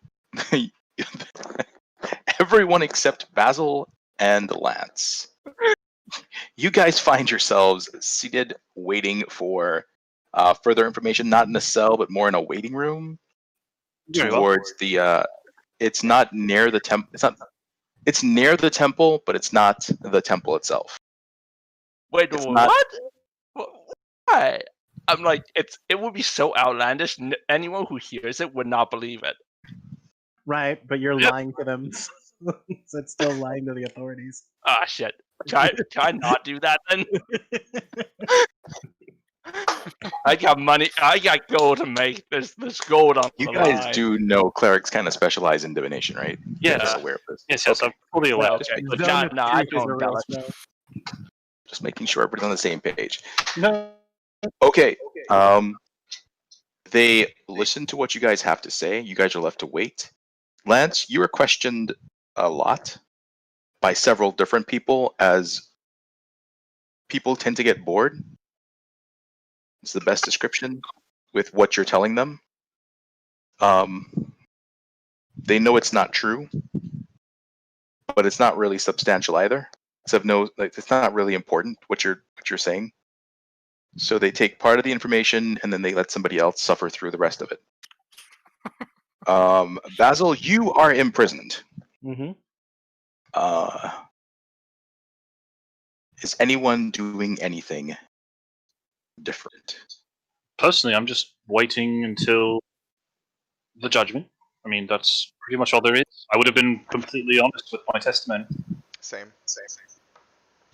everyone except Basil and Lance. You guys find yourselves seated waiting for further information, not in a cell, but more in a waiting room Very well. towards the it's not near the temple. It's near the temple, but it's not the temple itself. Wait, It's what? not- Why? I'm like, it would be so outlandish. Anyone who hears it would not believe it. Right, but you're Yep. lying to them. So it's still lying to the authorities. Ah, shit. Can I not do that then? I got money. I got gold to make. There's gold on You the guys line. do know clerics kind of specialize in divination, right? Yes. You're aware of this. Yes, Okay. I'm fully aware. Okay, but Zone of no, I truth is don't a real embellish. spell. Just making sure everybody's on the same page. No. Okay. They listen to what you guys have to say. You guys are left to wait. Lance, you were questioned a lot by several different people, as people tend to get bored. It's the best description with what you're telling them. They know it's not true, but it's not really substantial either. It's not really important what you're saying. So they take part of the information and then they let somebody else suffer through the rest of it. Basil, you are imprisoned. Mm-hmm. Is anyone doing anything different? Personally, I'm just waiting until the judgment. I mean, that's pretty much all there is. I would have been completely honest with my testimony. Same.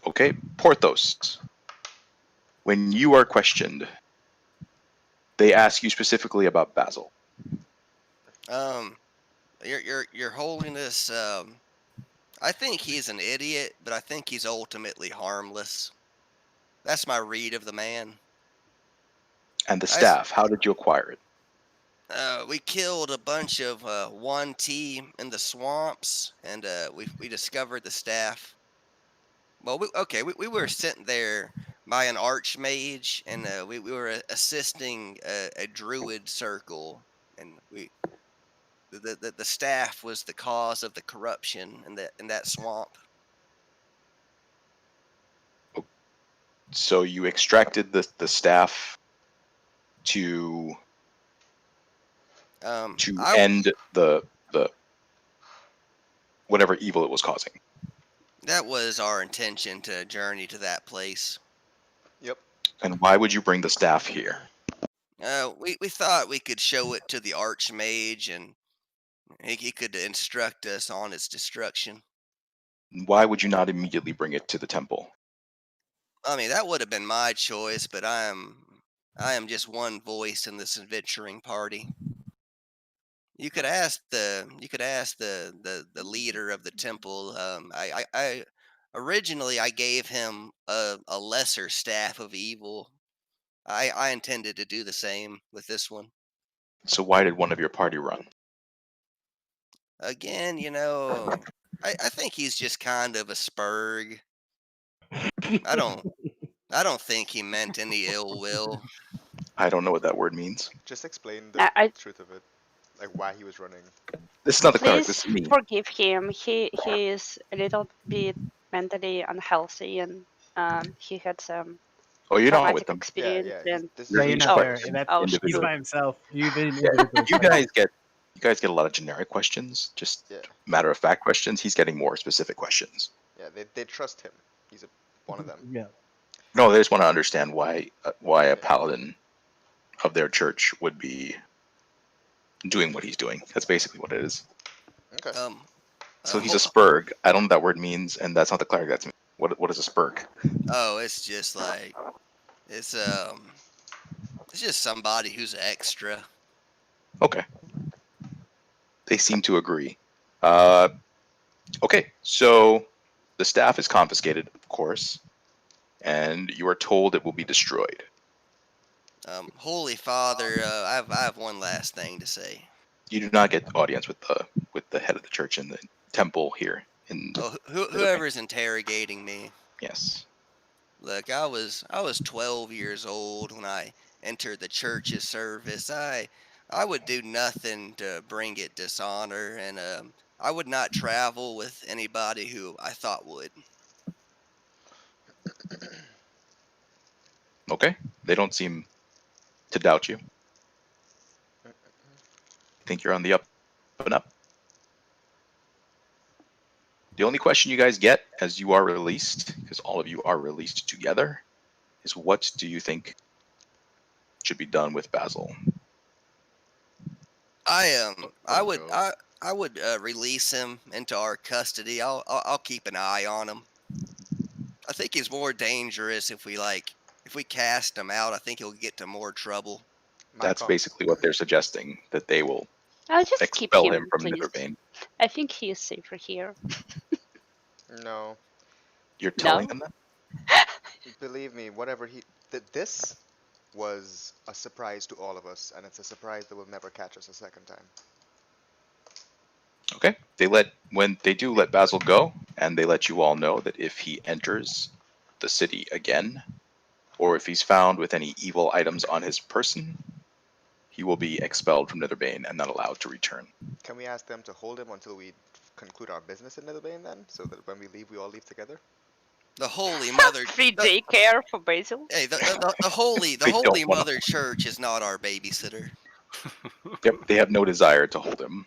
Okay, Porthos. When you are questioned, they ask you specifically about Basil. Your Holiness, I think he's an idiot, but I think he's ultimately harmless. That's my read of the man. And the staff, how did you acquire it? We killed a bunch of 1T in the swamps, and we discovered the staff. Well, we were sent there by an archmage, and we were assisting a druid circle, and the staff was the cause of the corruption in that swamp. So you extracted the staff to I end the whatever evil it was causing. That was our intention, to journey to that place. Yep. And why would you bring the staff here? We thought we could show it to the archmage, and he could instruct us on its destruction. Why would you not immediately bring it to the temple? I mean, that would have been my choice, but I am just one voice in this adventuring party. You could ask the leader of the temple. I originally I gave him a lesser staff of evil. I intended to do the same with this one. So why did one of your party run? Again, I think he's just kind of a spurg. I don't think he meant any ill will. I don't know what that word means. Just explain the I truth of it, like why he was running. This is not the cleric, please this is me. forgive him. He is a little bit mentally unhealthy, and he had some Oh, you're not traumatic with them. experience. Yeah. And This Yeah, is you're each not other. there. That's, oh, he's individual. by himself. You've been Yeah, individual you fights. guys get a lot of generic questions, just Yeah. matter of fact questions. He's getting more specific questions. Yeah, they trust him. He's one of them. Yeah. No, they just want to understand why a paladin of their church would be doing what he's doing. That's basically what it is. Okay. So he's a spurg. I don't know what that word means, and that's not the cleric. That's me. What is a spurg? Oh, it's just like it's just somebody who's extra. Okay. They seem to agree. Okay, so the staff is confiscated, of course, and you are told it will be destroyed. Holy Father, I have one last thing to say. You do not get audience with the head of the church in the temple here. Oh, whoever's interrogating me. Yes. Look, I was 12 years old when I entered the church's service. I would do nothing to bring it dishonor, and I would not travel with anybody who I thought would. Okay. They don't seem to doubt you. Think you're on the up and up. The only question you guys get as you are released, because all of you are released together, is what do you think should be done with Basil? I would release him into our custody. I'll keep an eye on him. I think he's more dangerous if we cast him out. I think he'll get to more trouble. That's basically what they're suggesting, that they will I'll just keep expel him, him from please. Nitherbane. I think he is safer here. No. You're telling No? them that? Believe me, whatever this was a surprise to all of us, and it's a surprise that will never catch us a second time. Okay. When they do let Basil go, and they let you all know that if he enters the city again, or if he's found with any evil items on his person, he will be expelled from Nitherbane and not allowed to return. Can we ask them to hold him until we conclude our business in Nitherbane then? So that when we leave, we all leave together? The Holy Mother. Free daycare for Basil. Hey, the Holy They don't wanna- Mother Church is not our babysitter. Yep, they have no desire to hold him.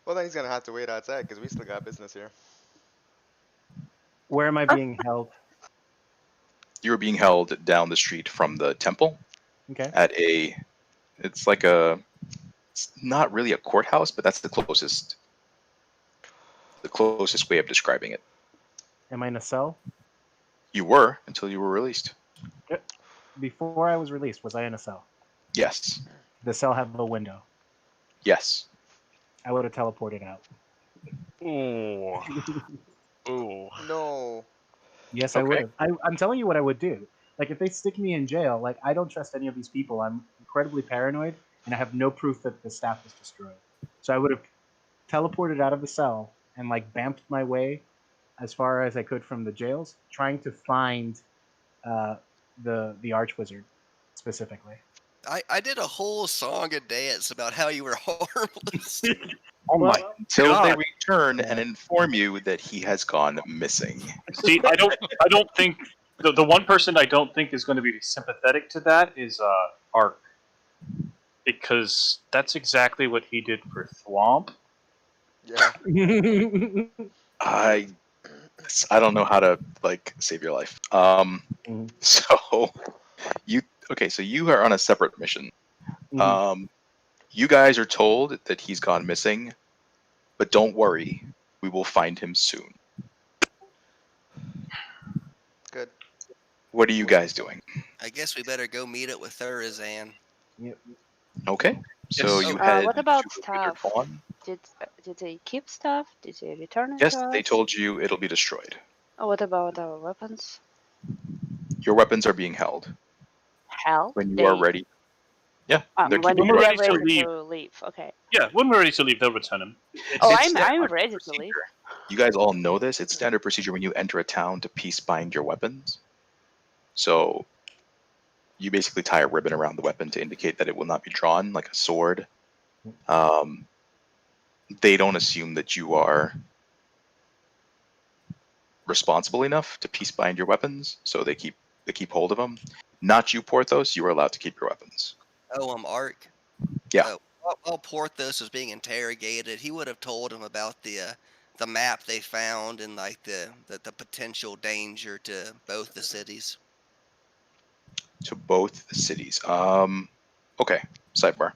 Well, then he's gonna have to wait outside because we still got business here. Where am I being held? You are being held down the street from the temple Okay. at it's not really a courthouse, but that's the closest way of describing it. Am I in a cell? You were until you were released. Before I was released, was I in a cell? Yes. Did the cell have a window? Yes. I would have teleported out. Oh. Oh. No. Yes, I Okay. would have. I'm telling you what I would do. Like, if they stick me in jail, like, I don't trust any of these people. I'm incredibly paranoid, and I have no proof that the staff was destroyed. So I would have teleported out of the cell and, like, bamped my way as far as I could from the jails, trying to find the Archwizard specifically. I did a whole song and dance about how you were harmless. Oh my Until they god! return Yeah. and inform you that he has gone missing. See, I don't think the one person I don't think is going to be sympathetic to that is Ark, because that's exactly what he did for Thwomp. Yeah. I don't know how to like save your life. Mhm. So so you are on a separate mission. Mhm. You guys are told that he's gone missing, but don't worry, we will find him soon. Good. What are you guys doing? I guess we better go meet up with Thurazan. Yep. Okay, so Yes. you head What about to Wither stuff? Fawn. Did they keep stuff? Did they return it Yes, to they us? told you it'll be destroyed. Oh, what about our weapons? Your weapons are being held. Hell, When you are they. ready. Yeah, they're When keeping When we we're are ready to ready leave, to leave. Okay. yeah, when we're ready to leave, they'll return him. Oh, It's I'm standard ready to procedure. leave. You guys all know this. It's standard procedure when you enter a town to peace bind your weapons. So you basically tie a ribbon around the weapon to indicate that it will not be drawn, like a sword. They don't assume that you are responsible enough to peace bind your weapons, so they keep hold of them. Not you, Porthos. You are allowed to keep your weapons. Oh, Ark. Yeah. While Porthos was being interrogated, he would have told him about the map they found and like the potential danger to both the cities. To both cities. Okay. Sidebar.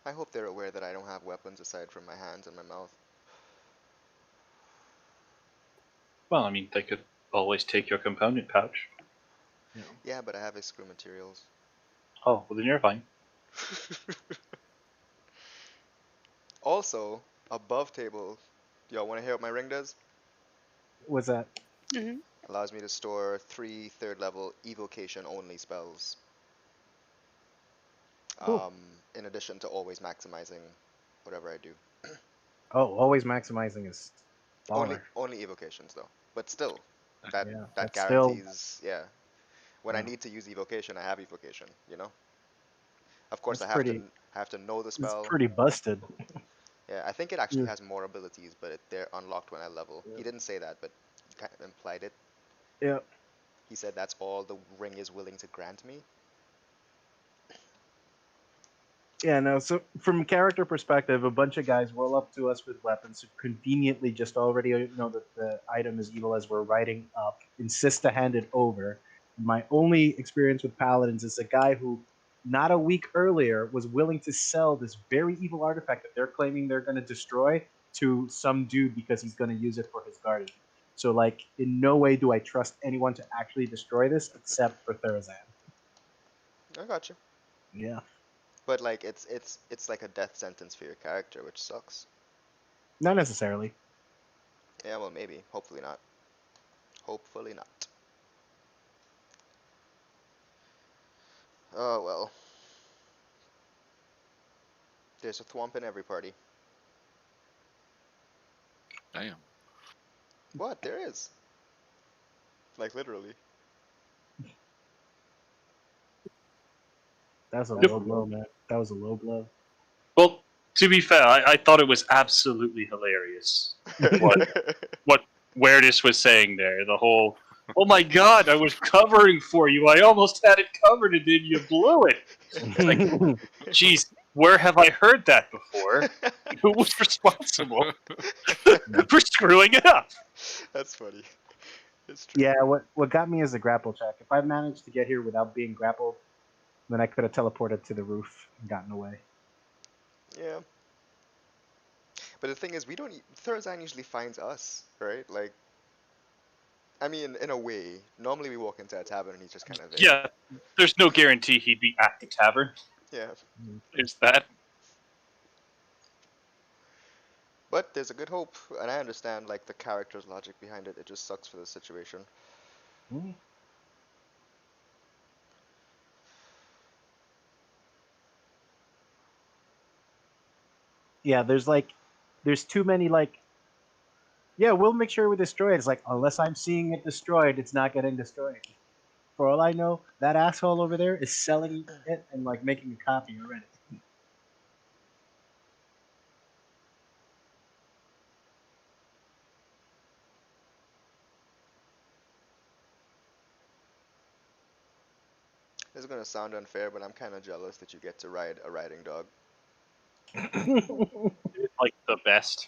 I hope they're aware that I don't have weapons aside from my hands and my mouth. Well, I mean, they could always take your component pouch. Yeah, but I have screw materials. Oh, well then you're fine. Also, above table, y'all want to hear what my ring does? What's that? Hmm. Allows me to store 3 third level evocation only spells. Cool. In addition to always maximizing whatever I do. Oh, always maximizing is baller. Only evocations though. But still, that Yeah, that that's still. guarantees, yeah. When I Yeah. need to use evocation, I have evocation, you know? Of course, That's I have to pretty. have to know the It's spell. pretty busted. Yeah, I think it actually Yeah. has more abilities, but they're unlocked when I level. He didn't say that, but he kind of implied it. Yeah. He said that's all the ring is willing to grant me. Yeah, no, so from character perspective, a bunch of guys roll up to us with weapons who conveniently just already know that the item is evil as we're riding up, insist to hand it over. My only experience with paladins is a guy who, not a week earlier, was willing to sell this very evil artifact that they're claiming they're going to destroy to some dude because he's going to use it for his guardian. So, like, in no way do I trust anyone to actually destroy this except for Thurazan. I got you. Yeah. But like it's like a death sentence for your character, which sucks. Not necessarily. Yeah, well maybe. Hopefully not. Hopefully not. Oh well. There's a thwomp in every party. Damn. What? There is. Like literally. That was a Yep. low blow, man. That was a low blow. Well, to be fair, I thought it was absolutely hilarious what Weirdest was saying there. The whole, oh my god, I was covering for you. I almost had it covered and then you blew it. It's like, geez, where have I heard that before? Who was responsible for screwing it up? That's funny. It's true. Yeah, what got me is the grapple check. If I managed to get here without being grappled, then I could have teleported to the roof and gotten away. Yeah. But the thing is, we don't. Thurzan usually finds us, right? Like, I mean, in a way. Normally we walk into a tavern and he's just kind of there. Yeah, there's no guarantee he'd be at the tavern. Yeah. Is that? But there's a good hope, and I understand like the character's logic behind it. It just sucks for the situation. Hmm. Yeah, there's too many like Yeah, we'll make sure we destroy it. It's like, unless I'm seeing it destroyed, it's not getting destroyed. For all I know, that asshole over there is selling it and like making a copy already. This is gonna sound unfair, but I'm kind of jealous that you get to ride a riding dog. It's like the best.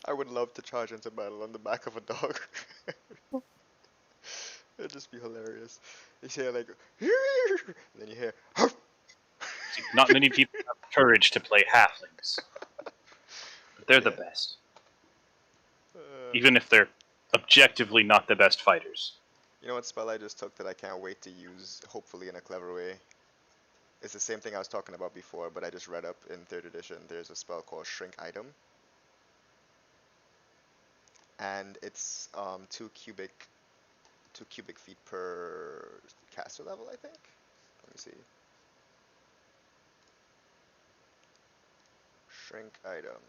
I would love to charge into battle on the back of a dog. It'd just be hilarious. You hear like, and then you hear, See, not many people have the courage to play halflings, but they're the Yeah. best, uh, even if they're objectively not the best fighters. you know what spell I just took that I can't wait to use, hopefully in a clever way? It's the same thing I was talking about before, but I just read up in 3rd edition. There's a spell called Shrink Item. And it's 2 cubic feet per caster level, I think. Let me see. Shrink item.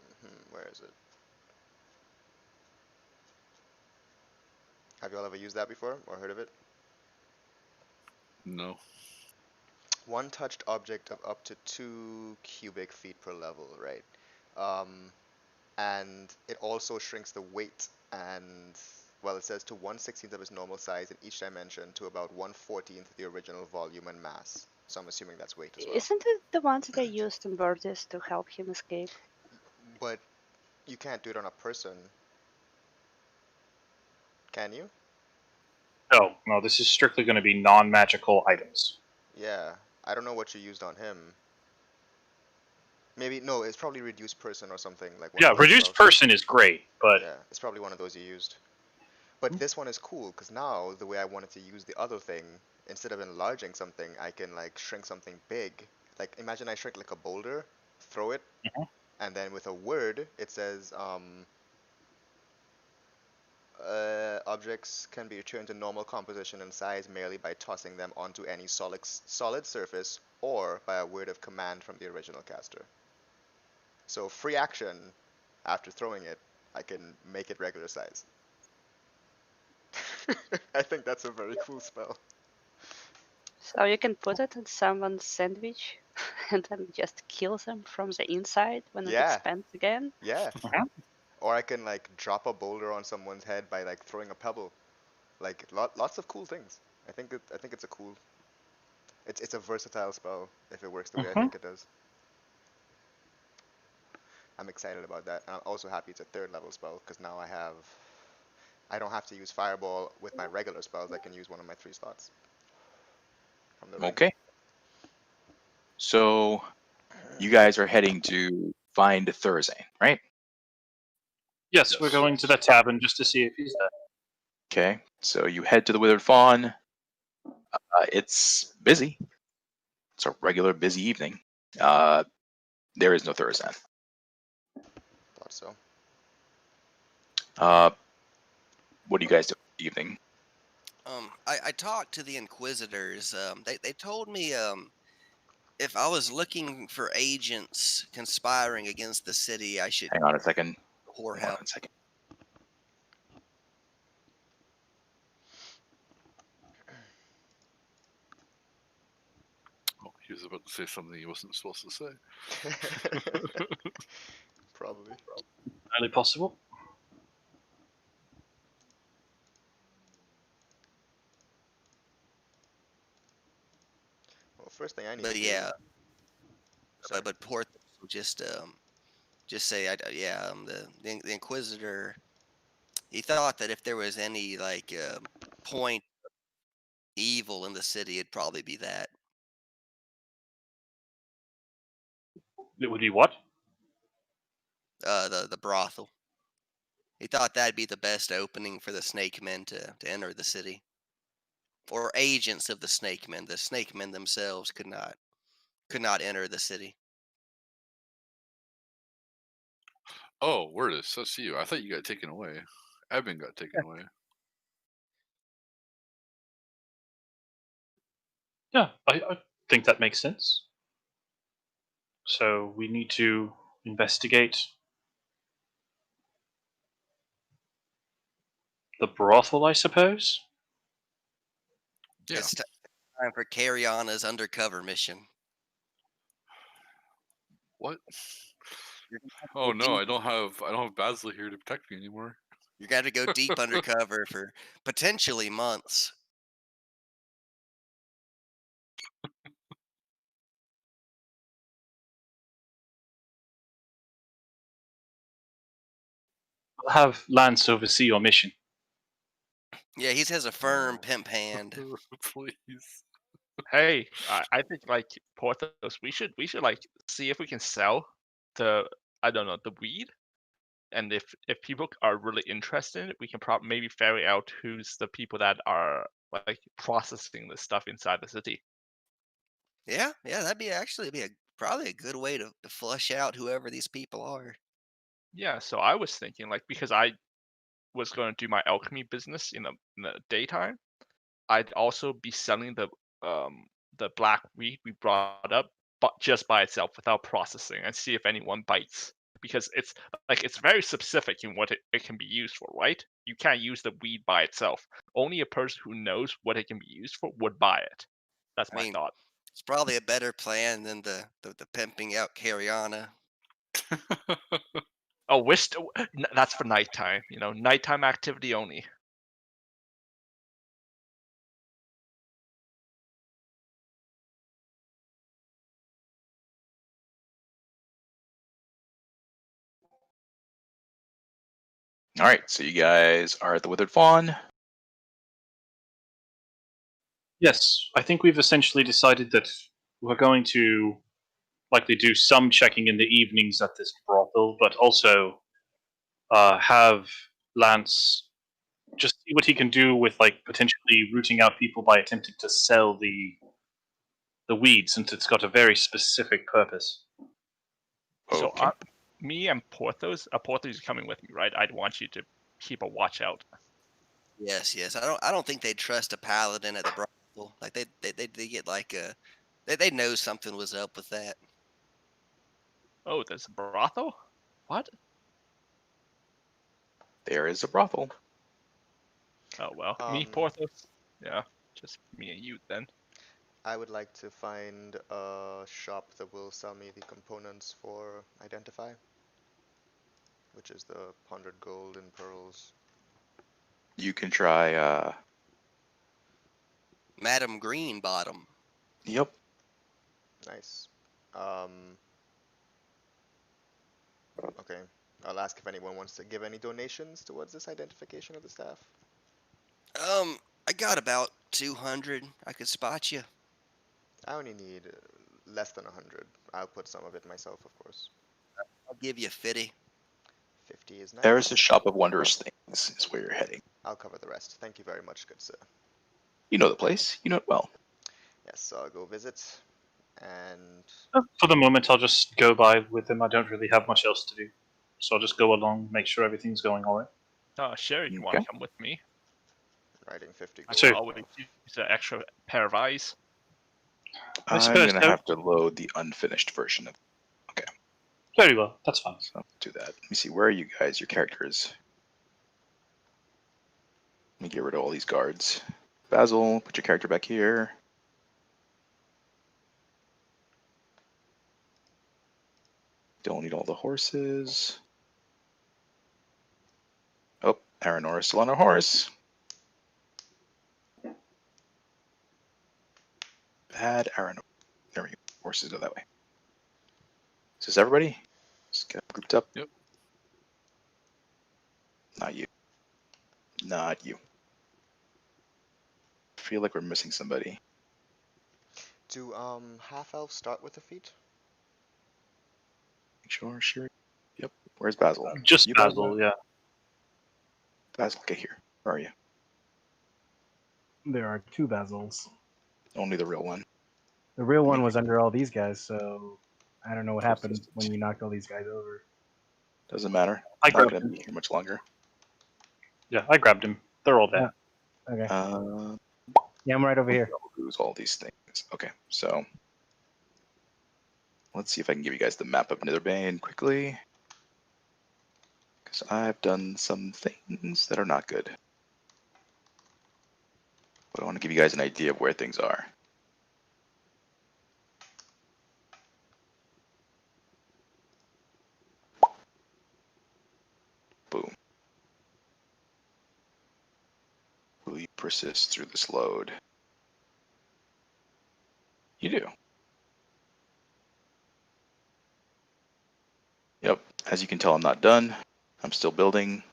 Where is it? Have you all ever used that before or heard of it? No. One touched object of up to 2 cubic feet per level, right? And it also shrinks the weight and, well, it says to 1/16 of its normal size in each dimension to about 1/14 the original volume and mass. So I'm assuming that's weight as well. Isn't it the ones that they used in Verdes to help him escape? But you can't do it on a person, can you? No, this is strictly going to be non-magical items. Yeah, I don't know what you used on him. Maybe, no, it's probably reduced person or something like one Yeah, of those reduced spells. person is great, but Yeah, it's probably one of those you used. But this one is cool because now the way I wanted to use the other thing, instead of enlarging something, I can like shrink something big. Like imagine I shrink like a boulder, throw it, Mhm. and then with a word it says objects can be returned to normal composition and size merely by tossing them onto any solid surface or by a word of command from the original caster. So free action, after throwing it, I can make it regular size. I think that's a very cool spell. So you can put it in someone's sandwich and then just kill them from the inside when it Yeah. expands again. Yeah. Mhm. Or I can like drop a boulder on someone's head by like throwing a pebble. Like lots of cool things. I think it's a cool. It's a versatile spell if it works the way I Mhm. think it does. I'm excited about that. And I'm also happy it's a 3rd level spell because now I don't have to use fireball with my regular spells. I can use one of my 3 slots from the ring. Okay. So you guys are heading to find Thurzane, right? Yes, we're going to the tavern just to see if he's there. Okay. So you head to the Withered Fawn. It's busy. It's a regular busy evening. There is no Thurzane. Thought so. What do you guys do this evening? I talked to the Inquisitors. They told me if I was looking for agents conspiring against the city, I should Hang on a second. whorehouse. One second. Oh, he was about to say something he wasn't supposed to say. Probably. Highly possible. Well, first thing I need But to yeah, Sorry. but Porthos will just say the Inquisitor. He thought that if there was any like point evil in the city, it'd probably be that. It would be what? The brothel. He thought that'd be the best opening for the Snake Men to enter the city, or agents of the Snake Men. The Snake Men themselves could not enter the city. Oh, word is that's you. I thought you got taken away. Evan got taken away. Yeah, I think that makes sense. So we need to investigate The brothel, I suppose? Yeah. It's time for Cariana's undercover mission. What? You're gonna have to Oh go no, deep- I don't have Basil here to protect me anymore. You got to go deep undercover for potentially months. I'll have Lance oversee your mission. Yeah, he has a firm pimp hand. Please. Hey, I think like Porthos, we should like see if we can sell the I don't know the weed, and if people are really interested in it, we can maybe ferry out who's the people that are like processing this stuff inside the city. Yeah, that'd be actually probably a good way to flush out whoever these people are. Yeah, so I was thinking like because I was going to do my alchemy business in the daytime, I'd also be selling the black weed we brought up, but just by itself without processing, and see if anyone bites. Because it's like it's very specific in what it can be used for, right? You can't use the weed by itself. Only a person who knows what it can be used for would buy it. That's I my mean, thought. it's probably a better plan than the pimping out Cariana. Oh, that's for nighttime. You know, nighttime activity only. All right, so you guys are at the Withered Fawn. Yes, I think we've essentially decided that we're going to likely do some checking in the evenings at this brothel, but also have Lance just see what he can do with like potentially rooting out people by attempting to sell the weed, since it's got a very specific purpose. So Okay. me and Porthos, Porthos is coming with me, right? I'd want you to keep a watch out. Yes. I don't think they'd trust a paladin at the brothel. Like they get like a they know something was up with that. Oh, there's a brothel? What? There is a brothel. Oh well, me, Um, Porthos. Yeah, just me and you then. I would like to find a shop that will sell me the components for Identify, which is the 100 gold and pearls. You can try. Madam Greenbottom. Yep. Nice. Okay. I'll ask if anyone wants to give any donations towards this identification of the staff. I got about 200. I could spot you. I only need less than 100. I'll put some of it myself, of course. I'll give you 50. 50 is nice. There is a shop of wondrous things. Is where you're heading. I'll cover the rest. Thank you very much, good sir. You know the place. You know it well. Yes, so I'll go visit. And For the moment, I'll just go by with him. I don't really have much else to do, so I'll just go along, make sure everything's going all right. Sherry, you want Okay. to come with me? writing 50 I gold. Sure. will always use an extra pair of eyes. I I'm suppose gonna so. have to load the unfinished version of. Very well, that's fine. So I'll do that. Let me see. Where are you guys? Your characters. Let me get rid of all these guards. Basil, put your character back here. Don't need all the horses. Oh, Aranor is still on a horse. Bad Aranor. There we go. Horses go that way. Is this everybody? Just get grouped up. Yep. Not you. Not you. I feel like we're missing somebody. Do half elves start with a feat? Sure. Yep. Where's Basil? Just You Basil, yeah. Basil, get here. Where are you? There are two Basils. Only the real one. The real one was under all these guys, so I don't know what happened when you knocked all these guys over. Doesn't matter. I I'm not grabbed gonna him. be here much longer. Yeah, I grabbed him. They're all there. Okay. Uh, Yeah, I'm right over here. lose all these things. Okay, so let's see if I can give you guys the map of Nitherbane quickly, because I've done some things that are not good. But I want to give you guys an idea of where things are. Boom. Will you persist through this load? You do. Yep. As you can tell, I'm not done. I'm still building.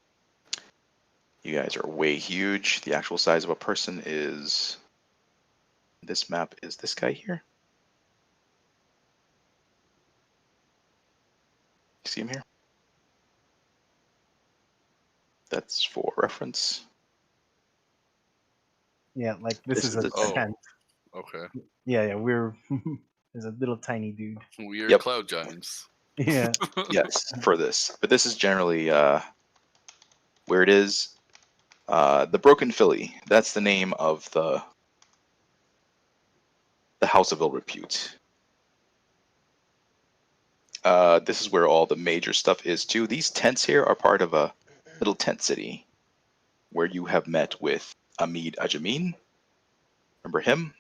You guys are way huge. The actual size of a person is... This map is this guy here. You see him here? That's for reference. Yeah, like this is a Oh. tent. Okay. Yeah, we're there's a little tiny dude. We are Yep. cloud giants. Yeah. Yes, for this. But this is generally where it is. The Broken Philly. That's the name of the House of Ill Repute. This is where all the major stuff is too. These tents here are part of a little tent city where you have met with Amid Ajamin. Remember him?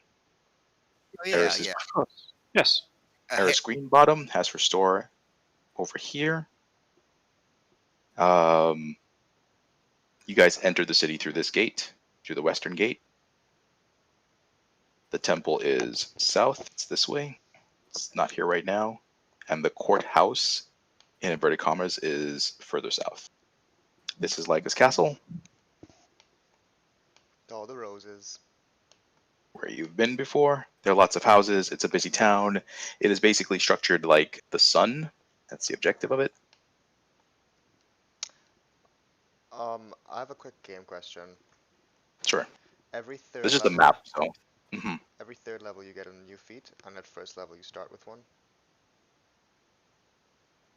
Oh yeah, Eris is yeah. Yes. Eris Greenbottom has her store over here. You guys enter the city through this gate, through the western gate. The temple is south. It's this way. It's not here right now. And the courthouse, in inverted commas, is further south. This is Lyga's castle, All the roses. where you've been before. There are lots of houses. It's a busy town. It is basically structured like the sun. That's the objective of it. I have a quick game question. Sure. Every third This is level, the map, so. hmm every third level you get a new feat, and at first level you start with one.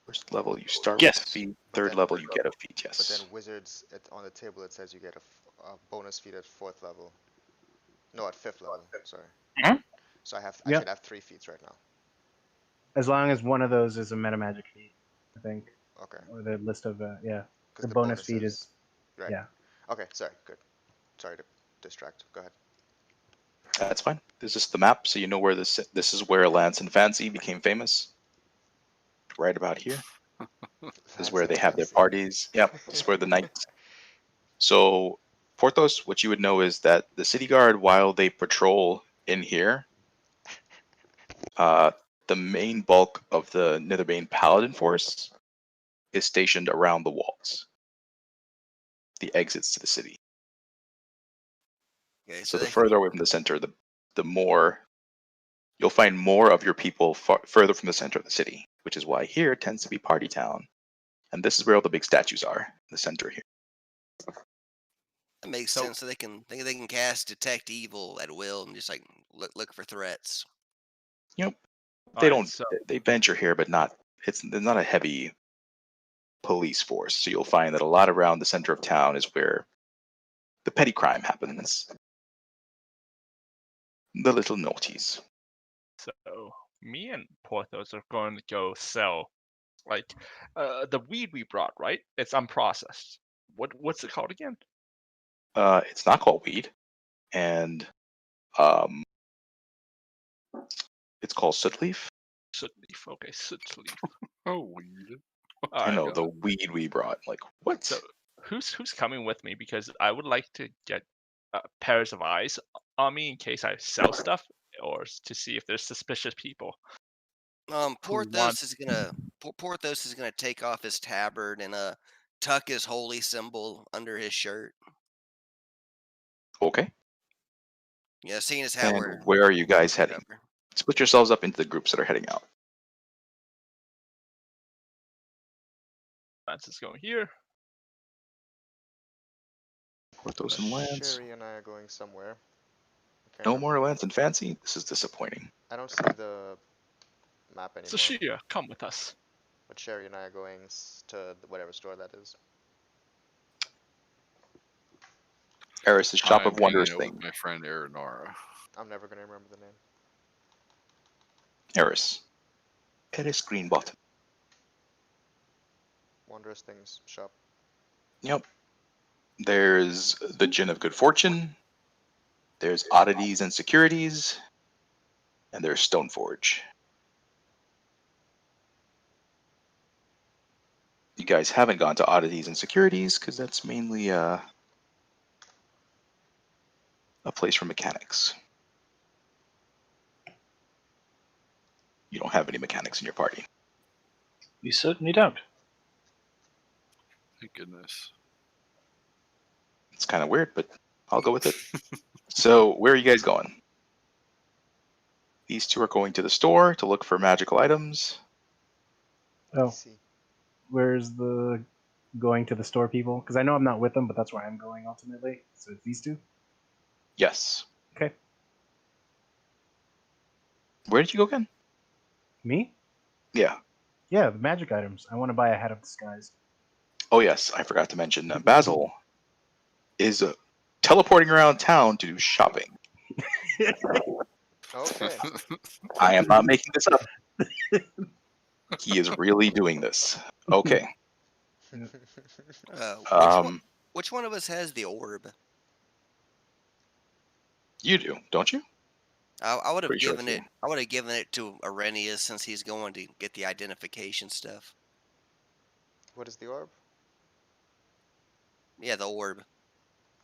First level, you start Yes. with a feat. But Third then- level, you get a feat, But yes. then wizards, on the table it says you get a bonus feat at 4th level. No, at 5th level. Sorry. Mhm. So I Yep. should have 3 feats right now. As long as one of those is a meta magic feat, I think. Okay. Or the list of yeah. 'Cause The bonus feat bonuses- is right. yeah. Okay. Sorry. Good. Sorry to distract. Go ahead. That's fine. This is the map, so you know where this is where Lance and Fancy became famous. Right about here. This is where they have their parties. Yep, this is where the knights. So, Porthos, what you would know is that the city guard, while they patrol in here, the main bulk of the Nitherbane Paladin force is stationed around the walls, the exits to the city. Okay, So so the further away from the center, the more you'll find more of your people further from the center of the city, which is why here tends to be party town. And this is where all the big statues are, the center here. that makes sense. So they can cast detect evil at will and just like look for threats. Yep. They Alright, don't. so They venture here, but not. It's not a heavy police force. So you'll find that a lot around the center of town is where the petty crime happens. The little naughties. So me and Porthos are going to go sell, like, the weed we brought. Right? It's unprocessed. What's it called again? It's not called weed, and it's called soot leaf. Soot leaf. Okay, soot leaf. Oh, weird. I know Alright, the weed we brought. Like what? so who's coming with me? Because I would like to get pairs of eyes on me in case I sell stuff, or to see if there's suspicious people. Porthos is gonna take off his tabard and tuck his holy symbol under his shirt. Okay. Yeah, seeing as how And we're where are you guys heading? covered. Split yourselves up into the groups that are heading out. Lance is going here. Porthos and Lance. Sherry and I are going somewhere. I can't No remember. more Lance and Fancy. This is disappointing. I don't see the map anymore. So Shia, come with us. But Sherry and I are going to whatever store that is. Eris' Shop I'm of Wonders hanging out thing. with my friend Aranara. I'm never gonna remember the name. Eris. Eris Greenbottom. Wondrous Things shop. Yep. There's the Gin of Good Fortune. There's Oddities and Securities, and there's Stoneforge. You guys haven't gone to Oddities and Securities because that's mainly a place for mechanics. You don't have any mechanics in your party. We certainly don't. Thank goodness. It's kind of weird, but I'll go with it. So, where are you guys going? These two are going to the store to look for magical items. Oh, See. where's the going to the store people? Because I know I'm not with them, but that's where I'm going ultimately. So it's these two. Yes. Okay. Where did you go again? Me? Yeah. Yeah, the magic items. I want to buy a Hat of Disguise. Oh, yes. I forgot to mention Basil is teleporting around town to do shopping. Okay. I am not making this up. He is really doing this. Okay. Which one of us has the orb? You do, don't you? I would have Pretty sure given it's it. I would have given it to Arrhenius since he's going to get the identification stuff. What is the orb? Yeah, the orb.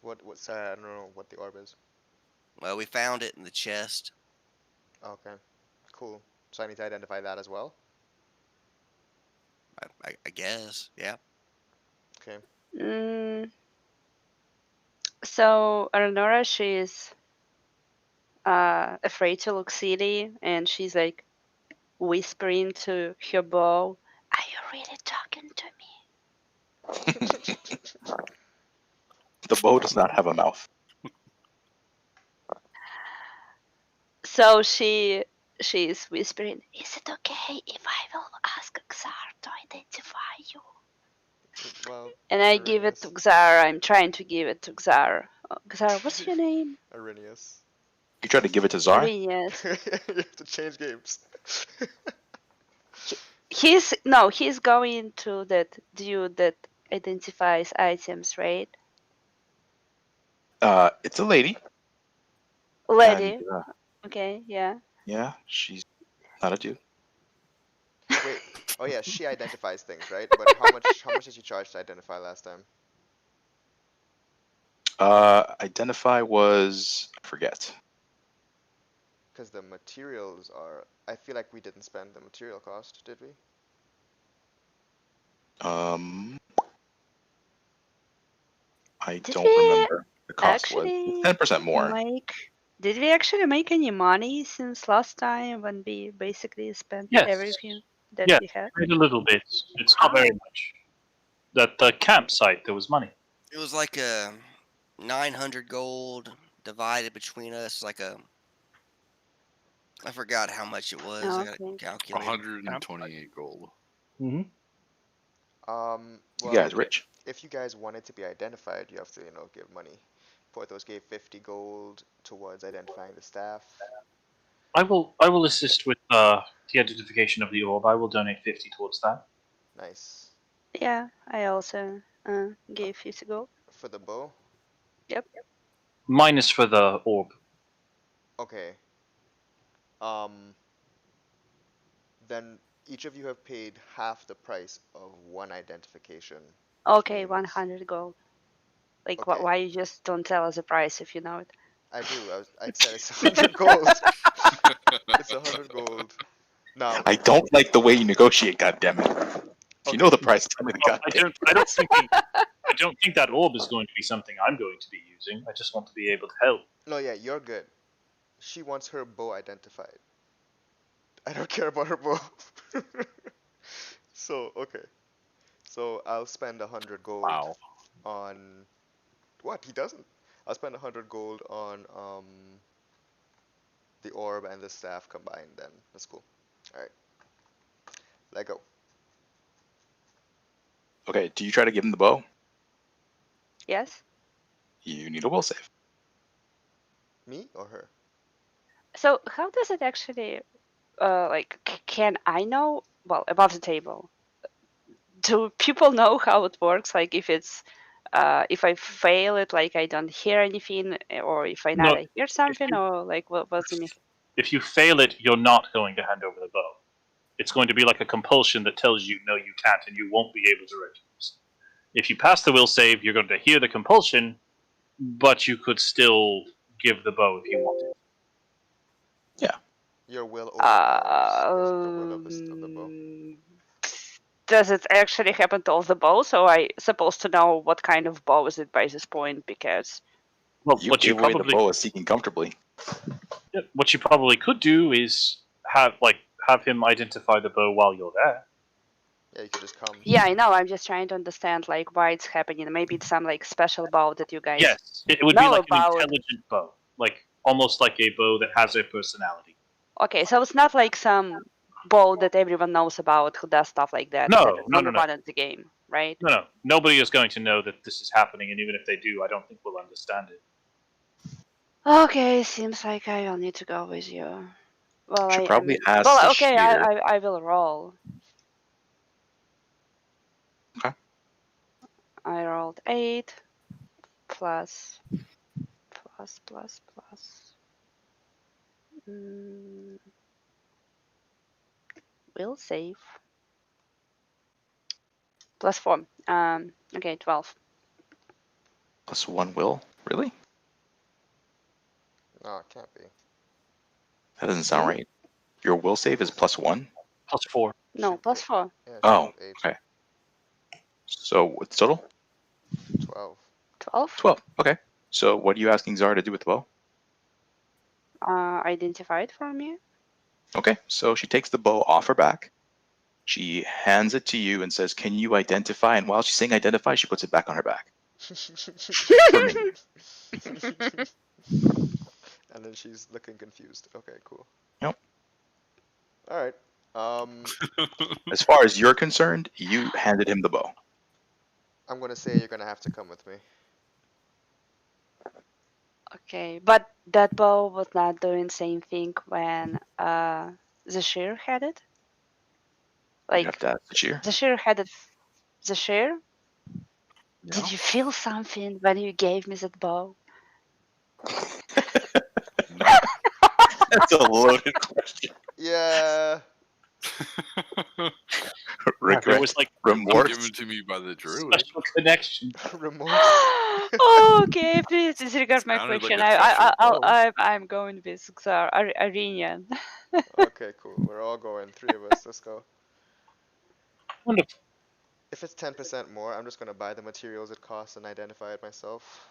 What? Sorry, I don't know what the orb is. Well, we found it in the chest. Okay. Cool. So I need to identify that as well. I guess. Yeah. Okay. So Aranora, she's afraid to look silly, and she's like whispering to her bow, "Are you really talking to me?" The bow does not have a mouth. So she's whispering, "Is it okay if I will ask Xar to identify you?" Well. And I give it to Xar. I'm trying to give it to Xar. Xar, what's your name? Arrhenius. You try to give it to Zar? Arrhenius. You have to change games. He's going to that dude that identifies items, right? It's a lady. Lady. And, Okay, yeah. yeah, she's not a dude. Wait. Oh yeah, she identifies things, right? But how much did she charge to identify last time? Identify was I forget. Because the materials are. I feel like we didn't spend the material cost, did we? I Did don't we remember. The cost was actually 10% more. Did we actually make any money since last time when we basically spent Yes. everything that Yeah, we had? a little bit. It's not very much. At the campsite, there was money. It was like a 900 gold divided between us. Like a. I forgot how much it was. I got to Okay. calculate. 128 gold. Mm-hmm. Well, You guys rich? if you guys wanted to be identified, you have to, give money. Porthos gave 50 gold towards identifying the staff. I will assist with the identification of the orb. I will donate 50 towards that. Nice. Yeah, I also gave 50 gold. For the bow? Yep. Minus for the orb. Okay. Then each of you have paid half the price of one identification. Okay, means- 100 gold. Like, Okay. why you just don't tell us the price if you know it? I do. I said it's 100 gold. It's 100 gold. Now, I don't like the way you negotiate, goddammit. If you know the price, tell me the Well, goddamn. I don't think that orb is going to be something I'm going to be using. I just want to be able to help. no, yeah, you're good. She wants her bow identified. I don't care about her bow. So, okay. So I'll spend 100 gold Wow. on what? He doesn't. I'll spend 100 gold on the orb and the staff combined then. That's cool. Alright. Let go. Okay, do you try to give him the bow? Yes. You need a will save. Me or her? So how does it actually, can I know, well, above the table? Do people know how it works? Like if it's if I fail it, like I don't hear anything, or if I No, not hear something, or like what's the mechanism? If you fail it, you're not going to hand over the bow. It's going to be like a compulsion that tells you no, you can't, and you won't be able to refuse. If you pass the will save, you're going to hear the compulsion, but you could still give the bow if you wanted. Your will overpowers the will of the bow. Does it actually happen to all the bows? So I supposed to know what kind of bow is it by this point, because Well, You what you gave away the probably bow of seeking comfortably. could do is have him identify the bow while you're there. Yeah, you could just come. yeah, I know. I'm just trying to understand like why it's happening. Maybe it's some like special bow that you guys Yes, it would be know like an about. intelligent bow, like almost like a bow that has a personality. Okay, so it's not like some bow that everyone knows about who does stuff like that. No, That no, no, only no. one in the game, right? No. Nobody is going to know that this is happening, and even if they do, I don't think we'll understand it. Okay, seems like I will need to go with you. Well, Should I probably mean, ask well, the okay, shear. I will roll. Okay. I rolled 8 plus. Will save. +4. Okay, 12. Plus 1 will? Really? No, it can't be. That doesn't sound right. Your will save is plus 1? +4. No, Should +4. Yeah, it should Oh, have 8. okay. So what's total? 12. 12. 12. Okay. So what are you asking Zara to do with the bow? Identify it for me. Okay. So she takes the bow off her back. She hands it to you and says, "Can you identify?" And while she's saying identify, she puts it back on her back. For me. And then she's looking confused. Okay, cool. Yep. Alright. As far as you're concerned, you handed him the bow. I'm gonna say you're gonna have to come with me. Okay, but that bow was not doing same thing when the shear had it. You have Like to ask the shear. the shear had it. The shear. Did you feel something when you gave me that bow? That's a loaded question. Yeah. Regret, There was like remorse. Given to me by the druid. special connection. Remorse. Oh, okay, please disregard my Sounded like question. a special bow. I'm going with Xar Arenian. Okay, cool. We're all going. 3 of us. Let's go. Wonderful. If it's 10% more, I'm just gonna buy the materials it costs and identify it myself.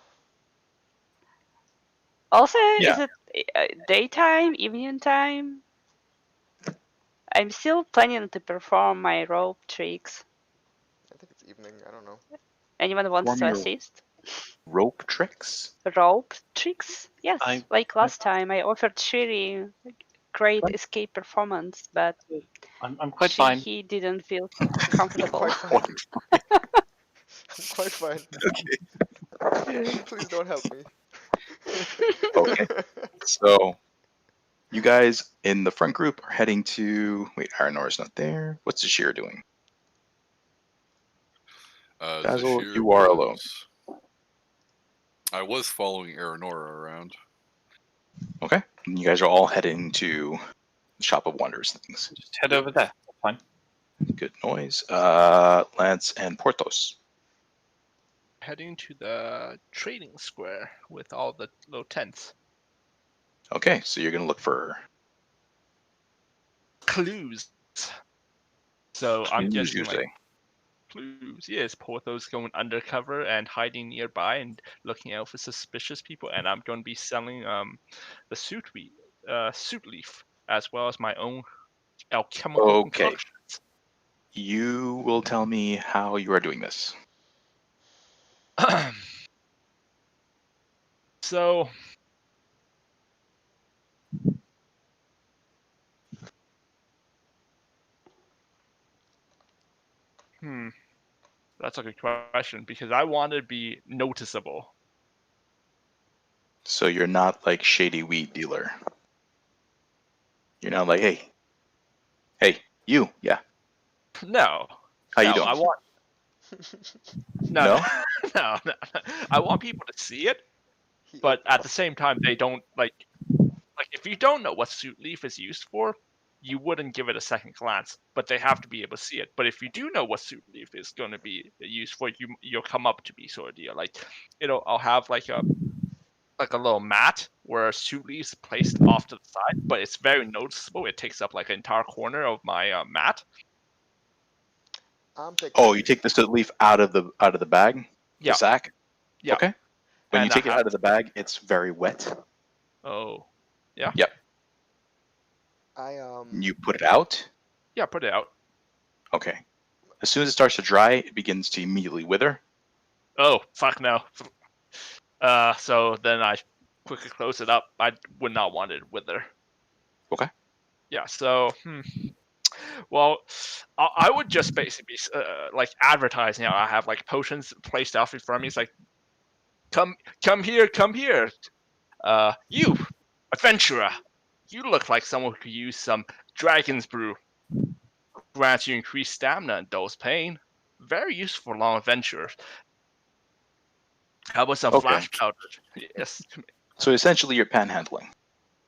Also, Yeah. is it daytime, evening time? I'm still planning to perform my rope tricks. I think it's evening. I don't know. Anyone wants Perform to your- assist? Rope tricks? Rope tricks? Yes, I- like last time I offered Shiri great escape performance, but I'm quite fine. he didn't feel I'm comfortable. quite fine. I'm quite fine. Please don't help me. Okay. So, you guys in the front group are heading to. Wait, Aranora's not there. What's the shear doing? Basil, Zashir you are alone. I was following Aranora around. Okay. And you guys are all heading to the Shop of Wonders things. Just head over there. That's fine. Good noise. Lance and Porthos. Heading to the trading square with all the little tents. Okay, so you're gonna look for Clues. So I'm clues, guessing you like say. clues. Yes, Porthos going undercover and hiding nearby and looking out for suspicious people, and I'm going to be selling the suit leaf as well as my own alchemical Okay. concoctions. You will tell me how you are doing this. So that's a good question because I want to be noticeable. So you're not like shady weed dealer. You're not like, hey, you, yeah. No. How you no, doing? I want No? no, no. I want people to see it, He but opened at the same time, they don't like if you don't know what suit leaf is used for, you wouldn't give it a second glance. But they have to be able to see it. But if you do know what suit leaf is going to be used for, you'll come up to be sort of deal. Like I'll have like a little mat where suit leaves placed off to the side, but it's very noticeable. It takes up like an entire corner of my mat. I'm taking Oh, a you picture. take the soot leaf out of the bag, Yeah, the sack. yeah. Okay. When you And I take it have out of the bag, it's very wet. oh, yeah, Yep. I You put it out. yeah. Put it out. Okay. As soon as it starts to dry, it begins to immediately wither. Oh, fuck no. So then I quickly close it up. I would not want it wither. Okay. Yeah. So, well, I would just basically like advertising. I have like potions placed out in front of me. It's like, come here, come here. You, adventurer. You look like someone who could use some dragon's brew. Grants you increased stamina and dulls pain. Very useful for long adventures. How about some Okay. flash powder? Yes. So essentially, you're panhandling.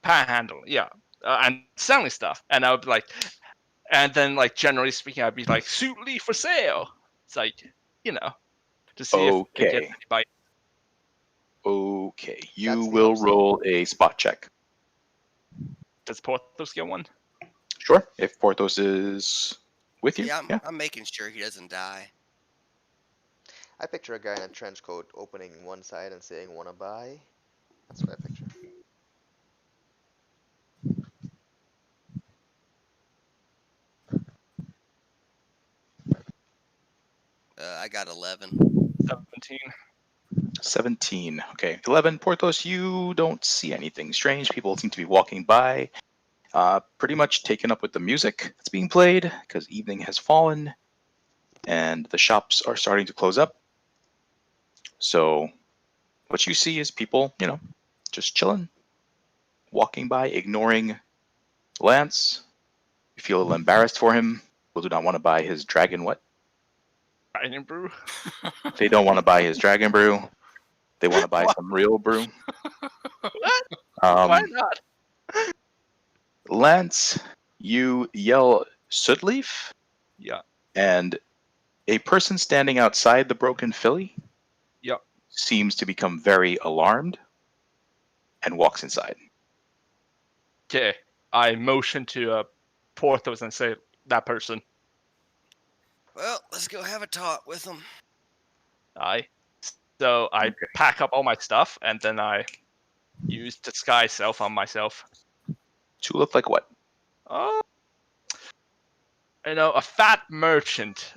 Panhandle, yeah. And selling stuff. And I would be like, and then like generally speaking, I'd be like, suit leaf for sale. It's like, to see if it gets Okay. anybody. Okay. You That's the will upsell. roll a spot check. Does Porthos get one? Sure. If Porthos is with you. Yeah, I'm making sure he doesn't die. I picture a guy in a trench coat opening one side and saying "wanna buy." That's what I picture. I got 11. 17. 17. Okay. 11. Porthos, you don't see anything strange. People seem to be walking by, pretty much taken up with the music that's being played because evening has fallen and the shops are starting to close up. So what you see is people, just chilling, walking by, ignoring Lance. You feel a little embarrassed for him. People do not want to buy his dragon what? Dragon brew. They don't want to buy his dragon brew. They want to buy some real brew. What? Why not? Lance, you yell Sootleaf, Yeah. and a person standing outside the broken filly Yep. seems to become very alarmed and walks inside. Okay. I motion to Porthos and say that person. Well, let's go have a talk with him. Aye. So I Okay. pack up all my stuff and then I use disguise self on myself. To look like what? Oh, a fat merchant,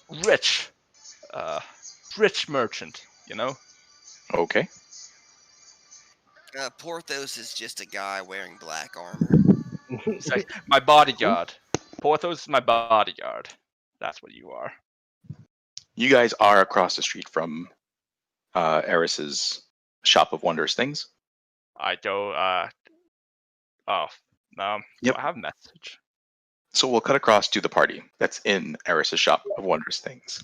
rich merchant, Okay. Porthos is just a guy wearing black armor. It's like my bodyguard. Porthos is my bodyguard. That's what you are. You guys are across the street from Eris's Shop of Wondrous Things. I go. Yep. I have a message. So we'll cut across to the party that's in Eris's Shop of Wondrous Things.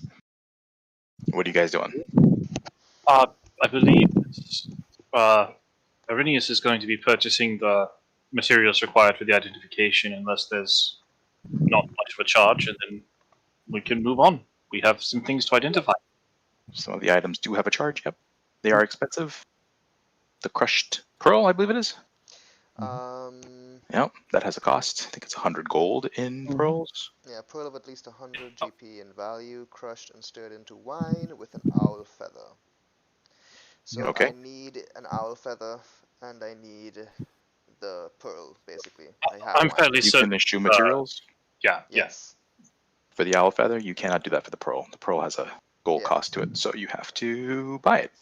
What are you guys doing? I believe Arrhenius is going to be purchasing the materials required for the identification unless there's not much of a charge, and then we can move on. We have some things to identify. Some of the items do have a charge. Yep. They are expensive. The crushed pearl, I believe it is. Yep, that has a cost. I think it's 100 gold in pearls. Yeah, pearl of at least 100 GP in value, crushed and stirred into wine with an owl feather. So Okay. I need an owl feather, and I need the pearl, basically. I have I'm one. fairly You certain. can eschew materials Yeah. Yes. for the owl feather. You cannot do that for the pearl. The pearl has a gold Yeah. cost to it, so you have to buy it.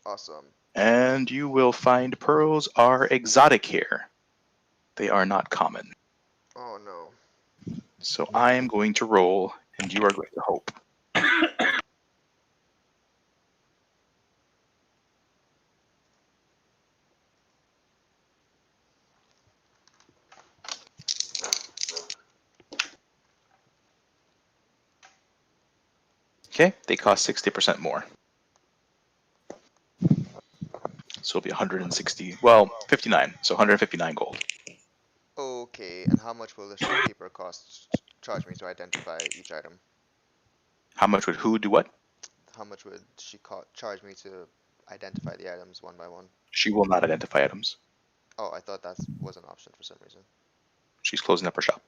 Awesome. And you will find pearls are exotic here. They are not common. Oh no. So I am going to roll, and you are going to hope. Okay, they cost 60% more. So it'll be 160. Well, 59. So 159 gold. Okay, and how much will the shopkeeper charge me to identify each item? How much would who do what? How much would she charge me to identify the items one by one? She will not identify items. Oh, I thought that was an option for some reason. She's closing up her shop.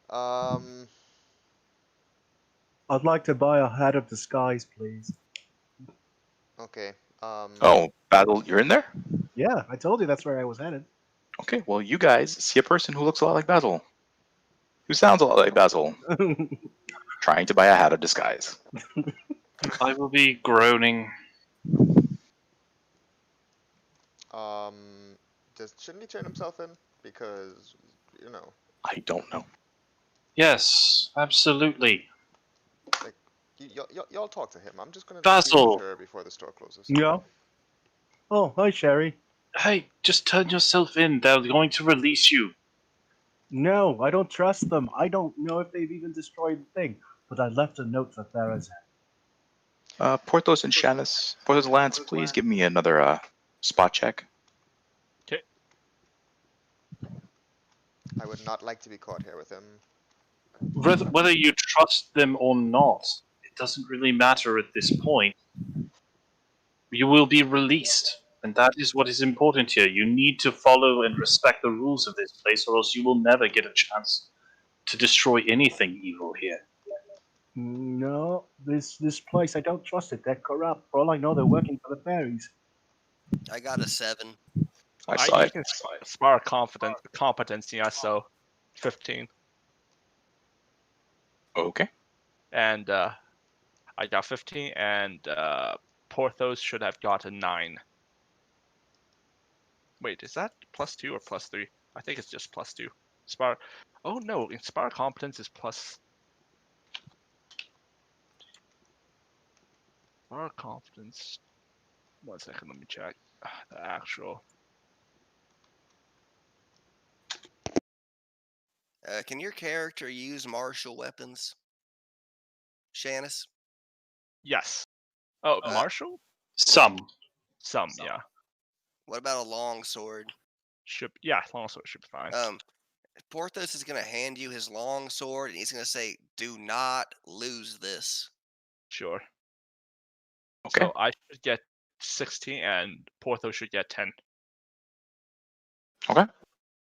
Um, I'd like to buy a hat of disguise, please. okay. Oh, Basil, you're in there? Yeah, I told you that's where I was headed. Okay, well, you guys see a person who looks a lot like Basil. Who sounds a lot like Basil. Trying to buy a hat of disguise. I will be groaning. Shouldn't he turn himself in? Because, you know, I don't know. Yes, absolutely. y'all talk to him. I'm just gonna Basil! deal with her before the store closes. Yeah. Oh, hi, Sherry. Hey, just turn yourself in. They're going to release you. No, I don't trust them. I don't know if they've even destroyed the thing, but I left a note for Thera's hat. Porthos and Shannis. Porthos and Lance, please give me another spot check. I would not like to be caught here with him. Whether you trust them or not, it doesn't really matter at this point. You will be released, and that is what is important here. You need to follow and respect the rules of this place, or else you will never get a chance to destroy anything evil here. No, this place, I don't trust it. They're corrupt. For all I know, they're working for the fairies. I got a 7. I saw You it. can spar competency, so 15. Okay. And I got 15, and Porthos should have got a 9. Wait, is that +2 or +3? I think it's just +2. Spar. Oh no, Inspire competence is plus. Spar competence. 1 second, let me check the actual. Can your character use martial weapons, Shannis? Yes. Oh, Marshall? Some. Some, yeah. What about a long sword? Yeah, longsword should be fine. Porthos is going to hand you his long sword, and he's going to say, "Do not lose this." Sure. Okay. So I should get 16, and Porthos should get 10. Okay.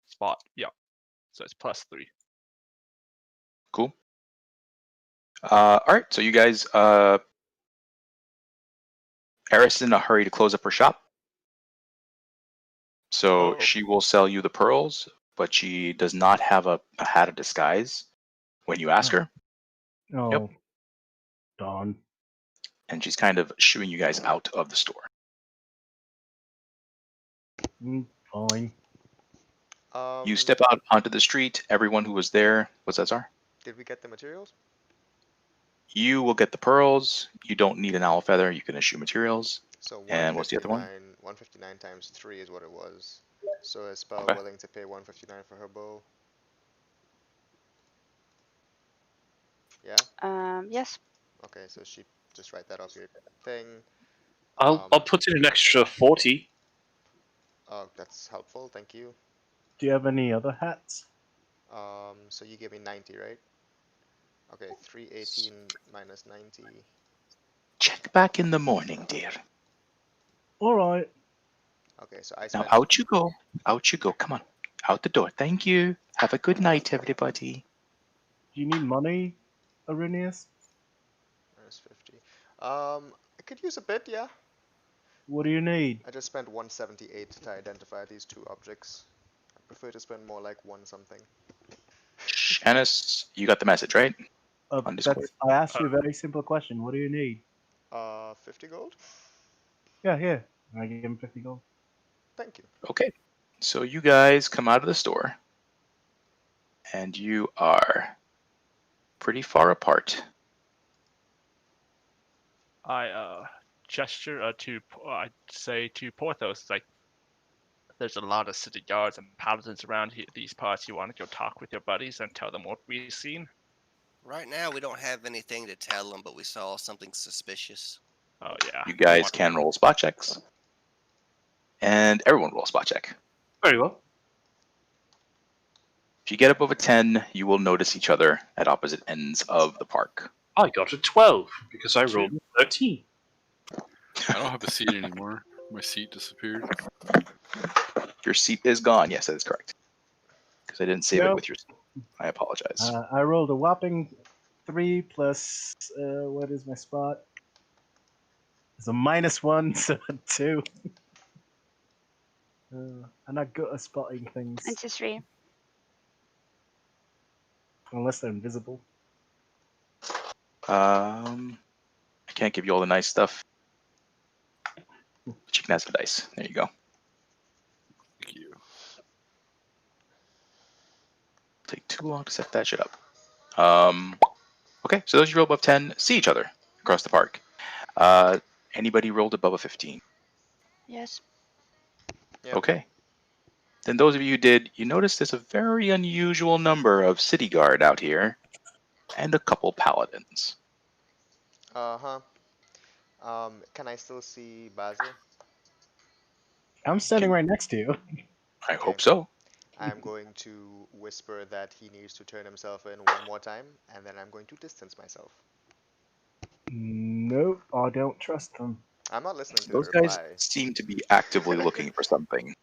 Spot, yeah. So it's +3. Cool. All right. So you guys, Eris is in a hurry to close up her shop. So she will sell you the pearls, but she does not have a hat of disguise when you ask her. Oh, Yep. darn. And she's kind of shooing you guys out of the store. Fine. You step out onto the street. Everyone who was there, what's that, Czar? Did we get the materials? You will get the pearls. You don't need an owl feather. You can issue materials. So And what's the other one? 159 times 3 is what it was. So is Spell Okay. willing to pay 159 for her bow? Yeah? Yes. Okay, so she just write that off your thing. I'll put in an extra 40. Oh, that's helpful, thank you. Do you have any other hats? So you gave me 90, right? Okay, 318 minus 90. Check back in the morning, dear. All right. Okay, so I Now spent... out you go. Out you go. Come on. Out the door. Thank you. Have a good night, everybody. Do you need money, Arrhenius? Minus 50. I could use a bit, yeah. What do you need? I just spent 178 to identify these two objects. I prefer to spend more like one something. Shannis, you got the message, right? On Discord. I asked you a very simple question. What do you need? 50 gold? Yeah, here. I give him 50 gold. Thank you. Okay. So you guys come out of the store. And you are pretty far apart. I gesture I'd say to Porthos, like, there's a lot of city guards and paladins around here, these parts. You want to go talk with your buddies and tell them what we've seen? Right now, we don't have anything to tell them, but we saw something suspicious. Oh yeah. You guys can roll spot checks. And everyone roll a spot check. Very well. If you get above a 10, you will notice each other at opposite ends of the park. I got a 12 because I rolled a 13. I don't have a seat anymore. My seat disappeared. Your seat is gone. Yes, that is correct. Because I didn't save it Nope. with your seat. I apologize. I rolled a whopping 3 plus, what is my spot? It's a -1, so a 2. I'm not good at spotting things 23. unless they're invisible. I can't give you all the nice stuff. But you can have some dice. There you go. Thank you. Take too long to set that shit up. Okay, so those you roll above 10 see each other across the park. Anybody rolled above a 15? Yes. Yep. Okay. Then those of you who did, you notice there's a very unusual number of city guard out here, and a couple paladins. Uh-huh. Can I still see Basil? I'm standing Can- right next to you. I Okay. hope so. I'm going to whisper that he needs to turn himself in one more time, and then I'm going to distance myself. Nope, I don't trust them. I'm not listening to Those the guys reply. seem to be actively looking for something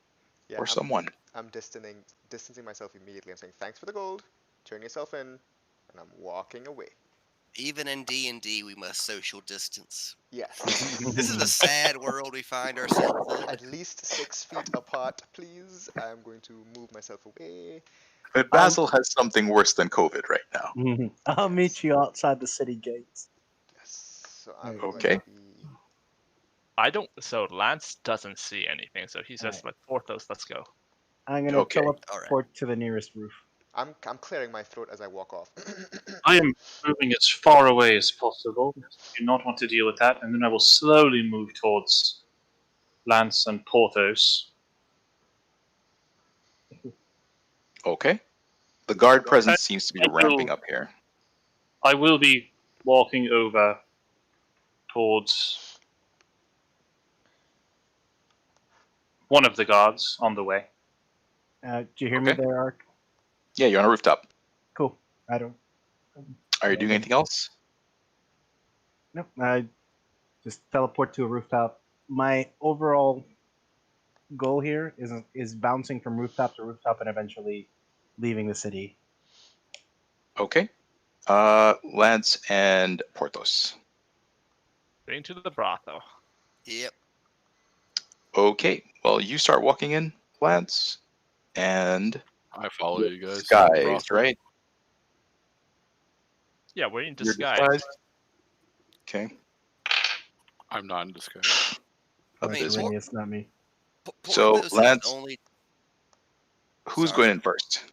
Yeah, or someone. I'm distancing myself immediately. I'm saying, thanks for the gold. Turn yourself in, and I'm walking away. Even in D&D, we must social distance. Yes. This is a sad world we find ourselves in. At least 6 feet apart, please. I'm going to move myself away. But Basil has something worse than COVID right now. I'll meet you outside the city gates. Yes. So I'm There going you Okay. to be... I don't. So Lance doesn't see anything. So he says, Alright. "Like Porthos, let's go." I'm gonna Okay. teleport to the nearest roof. I'm clearing my throat as I walk off. I am moving as far away as possible. I do not want to deal with that, and then I will slowly move towards Lance and Porthos. Okay. The guard presence I- seems to be I will- ramping up here. I will be walking over towards one of the guards on the way. Do you hear me Okay. there, Ark? Yeah, you're on a rooftop. Cool. I don't. Are you doing anything else? Nope. I just teleport to a rooftop. My overall goal here is bouncing from rooftop to rooftop and eventually leaving the city. Okay. Lance and Porthos. Going to the brothel. Yep. Okay. Well, you start walking in, Lance, and I follow you guys. disguised, right? Yeah, we're in You're disguise. disguised. Okay. I'm not in disguise. Of mean, this Por- one. It's not me. So, Porthos is Lance- only Who's Sorry. going in first?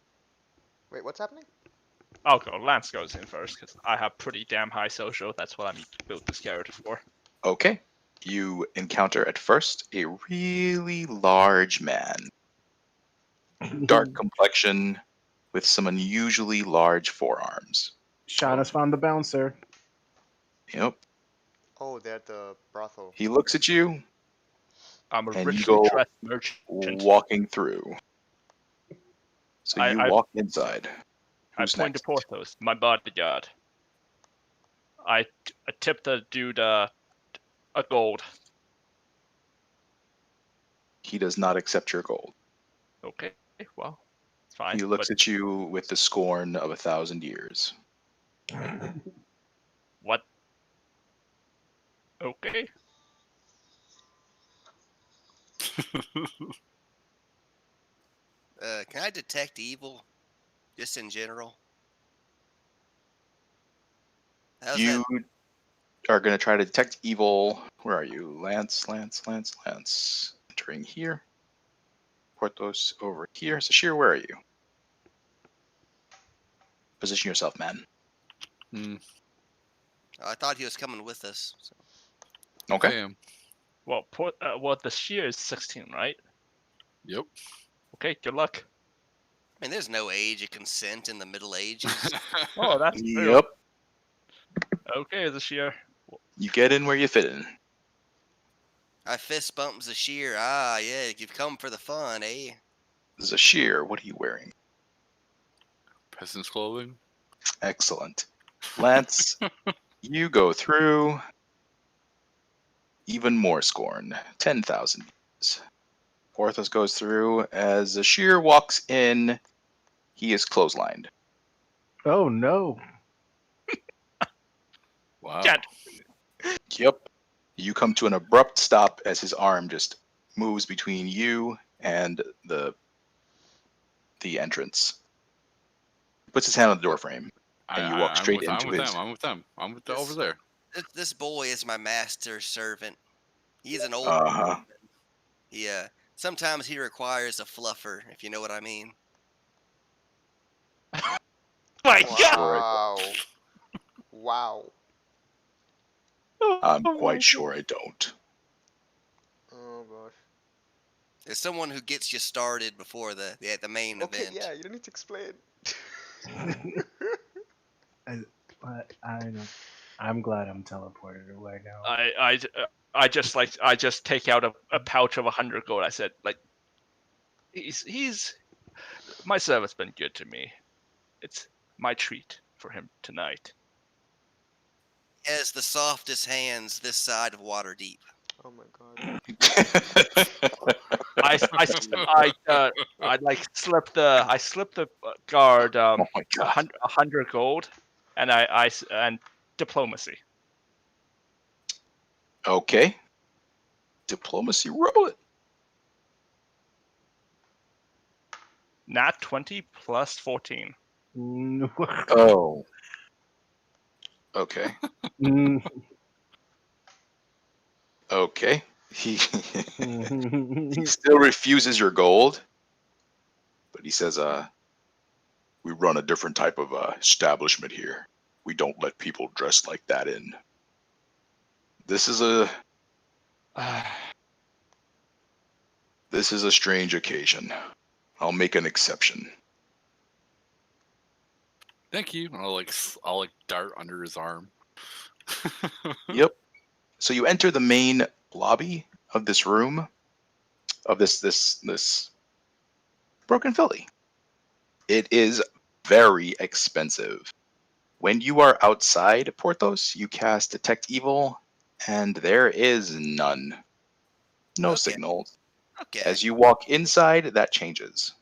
Wait, what's happening? I'll go. Lance goes in first because I have pretty damn high social. That's what I'm built this character for. Okay. You encounter at first a really large man, dark complexion, with some unusually large forearms. Sean has found the bouncer. Yep. Oh, they're at the brothel. He looks at you, I'm a And you richly go dressed merchant. walking through. So you I- walk inside. I Who's point next? to Porthos, my bodyguard. I tip the dude a gold. He does not accept your gold. Okay, well, it's fine. He looks but at you with the scorn of 1,000 years. what? Okay. Can I detect evil, just in general? How's You that? are going to try to detect evil. Where are you? Lance. Entering here. Porthos over here. Sashir, where are you? Position yourself, man. I thought he was coming with us. So. Okay. Damn. Well, the shear is 16, right? Yep. Okay, good luck. I mean, there's no age of consent in the Middle Ages. Oh, that's true. Yep. Okay, the shear. You get in where you fit in. I fist bumps Zashir. Ah, yeah, you've come for the fun, eh? Zashir, what are you wearing? Peasant's clothing. Excellent. Lance, you go through even more scorn. 10,000 views. Porthos goes through. As Zashir walks in, he is clotheslined. Oh no! Wow. Cat. Yep. You come to an abrupt stop as his arm just moves between you and the entrance. He puts his hand on the doorframe, and you walk I'm straight with, into his. I'm with them. I'm with the, over This- there. This boy is my master's servant. He's an old. Uh-huh. Yeah. Sometimes he requires a fluffer, if you know what I mean. My God! Wow. Wow. I'm Oh my quite sure I don't. Oh gosh. There's someone who gets you started before the main Okay, event. yeah, you don't need to explain. I don't. I'm glad I'm teleported away now. I just take out a pouch of 100 gold. I said, like, he's my servant's been good to me. It's my treat for him tonight. He has the softest hands this side of Waterdeep. Oh my god. I like slip the guard Oh my god. 100 gold, and and diplomacy. Okay. Diplomacy, roll it. Nat 20 plus 14. Mm, Oh. Okay. mm, Okay. He still refuses your gold, but he says, we run a different type of establishment here. We don't let people dressed like that in. This is a strange occasion. I'll make an exception. Thank you. I'll like dart under his arm. Yep. So you enter the main lobby of this room, of this Broken Philly. It is very expensive. When you are outside Porthos, you cast Detect Evil, and there is none. No Okay. signal. Okay. As you walk inside, that changes.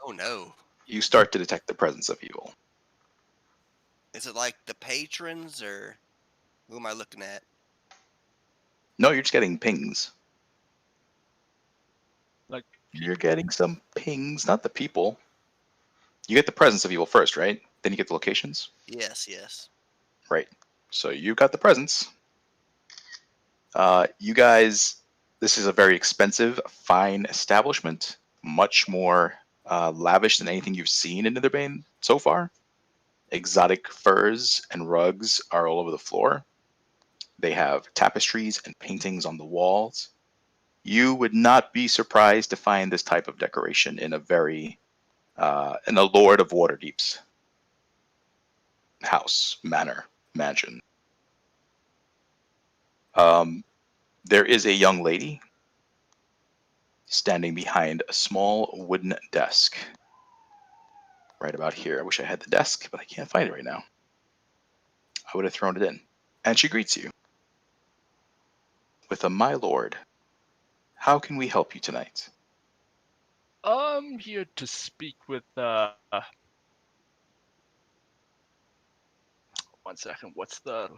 Oh no. You start to detect the presence of evil. Is it like the patrons or who am I looking at? No, you're just getting pings. Like You're getting some pings, not the people. You get the presence of evil first, right? Then you get the locations. Yes, yes. Right. So you got the presence. You guys, this is a very expensive, fine establishment. Much more lavish than anything you've seen in Nitherbane so far. Exotic furs and rugs are all over the floor. They have tapestries and paintings on the walls. You would not be surprised to find this type of decoration in in a Lord of Waterdeep's house, manor, mansion. There is a young lady standing behind a small wooden desk. Right about here. I wish I had the desk, but I can't find it right now. I would have thrown it in. And she greets you with a "My lord, how can we help you tonight?" I'm here to speak with one second. What's the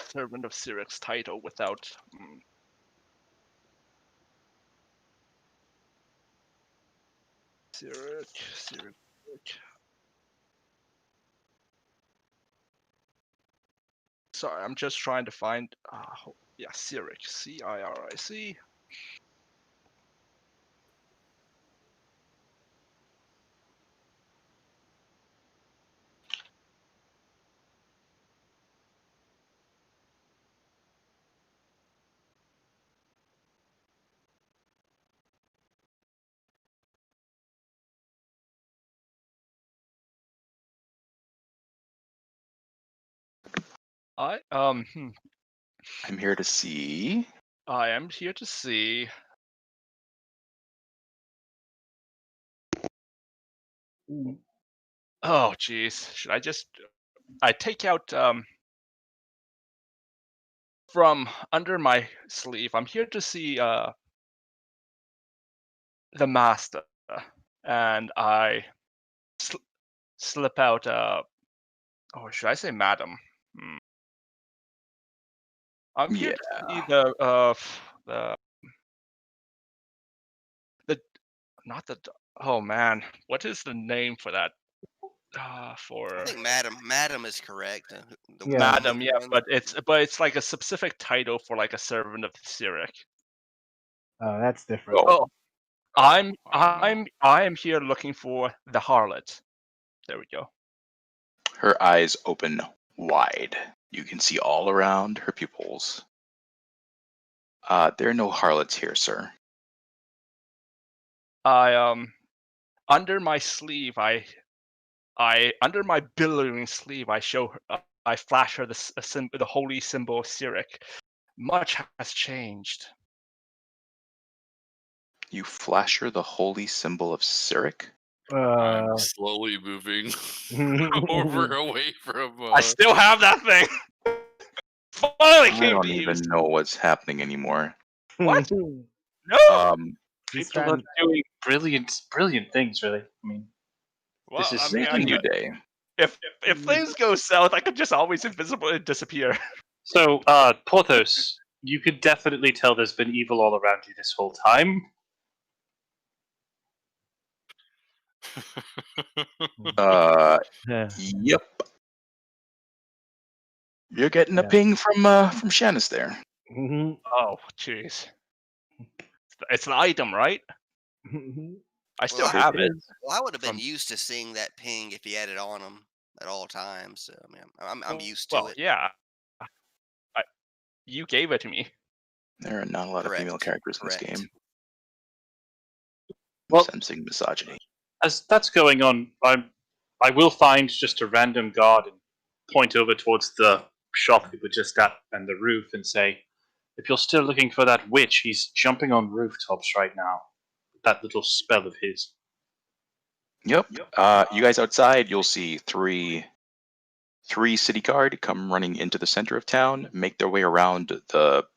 servant of Syric's title without? Cyric. Sorry, I'm just trying to find. Yeah, Cyric. Ciric. I I'm here to see. I am here to see. Oh, jeez. Should I just? I take out from under my sleeve. I'm here to see the master, and I slip out. Oh, should I say madam? I'm here to see the not the. Oh man, what is the name for that? For I think Madam is correct. The Yeah. madam, yeah, one. but it's like a specific title for like a servant of Cyric. Oh, that's different. Oh, I don't know. I am here looking for the harlot. There we go. Her eyes open wide. You can see all around her pupils. There are no harlots here, sir. I under my sleeve, I under my billowing sleeve, I show her. I flash her the holy symbol of Cyric. Much has changed. You flash her the holy symbol of Cyric. I'm slowly moving over away from. I still have that thing. Finally I came don't to even use. know what's happening anymore. What? He's No. People are trying. doing brilliant things, really. I mean, Well, this is I mean, It's a new day. if things go south, I could just always invisible and disappear. so. Porthos, you could definitely tell there's been evil all around you this whole time. Yep. You're getting a Yeah. ping from Shanice there. Oh, jeez. It's an item, right? I still Well, have it. Well, I would have been From- used to seeing that ping if he had it on him at all times. So I mean, I'm used to Well, it. yeah. You gave it to me. There are not a lot of female Correct. characters in this Correct. game. Well- Sensing misogyny. As that's going on, I will find just a random guard and point over towards the shop we were just at and the roof and say, if you're still looking for that witch, he's jumping on rooftops right now. That little spell of his. Yep. You guys outside, you'll see three city guard come running into the center of town, make their way around the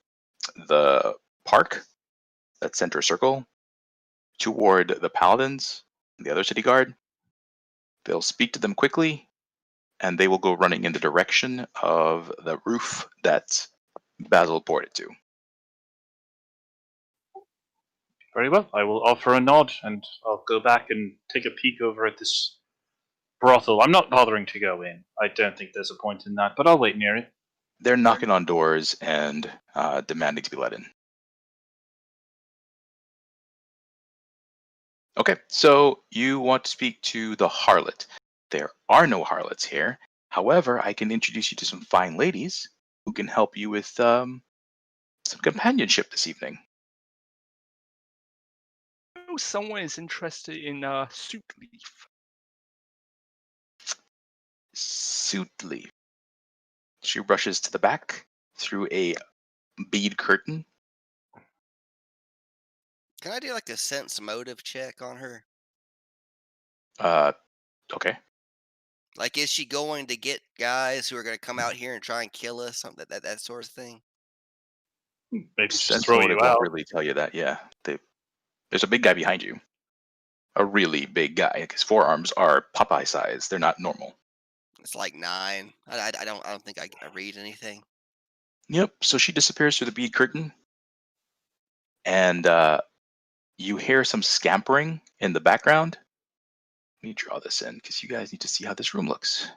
park, that center circle, toward the paladins, the other city guard. They'll speak to them quickly, and they will go running in the direction of the roof that Basil pointed to. Very well. I will offer a nod and I'll go back and take a peek over at this brothel. I'm not bothering to go in. I don't think there's a point in that, but I'll wait near it. They're knocking on doors and demanding to be let in. Okay, so you want to speak to the harlot. There are no harlots here. However, I can introduce you to some fine ladies who can help you with some companionship this evening. Oh, someone is interested in suit leaf. Suit leaf. She rushes to the back through a bead curtain. Can I do like a sense motive check on her? Okay. Like, is she going to get guys who are going to come out here and try and kill us? Something that sort of thing. Maybe just Sense throw motive you out. won't really tell you that. Yeah, there's a big guy behind you. A really big guy. His forearms are Popeye size. They're not normal. It's like 9. I don't think I read anything. Yep. So she disappears through the bead curtain, and you hear some scampering in the background. Let me draw this in because you guys need to see how this room looks.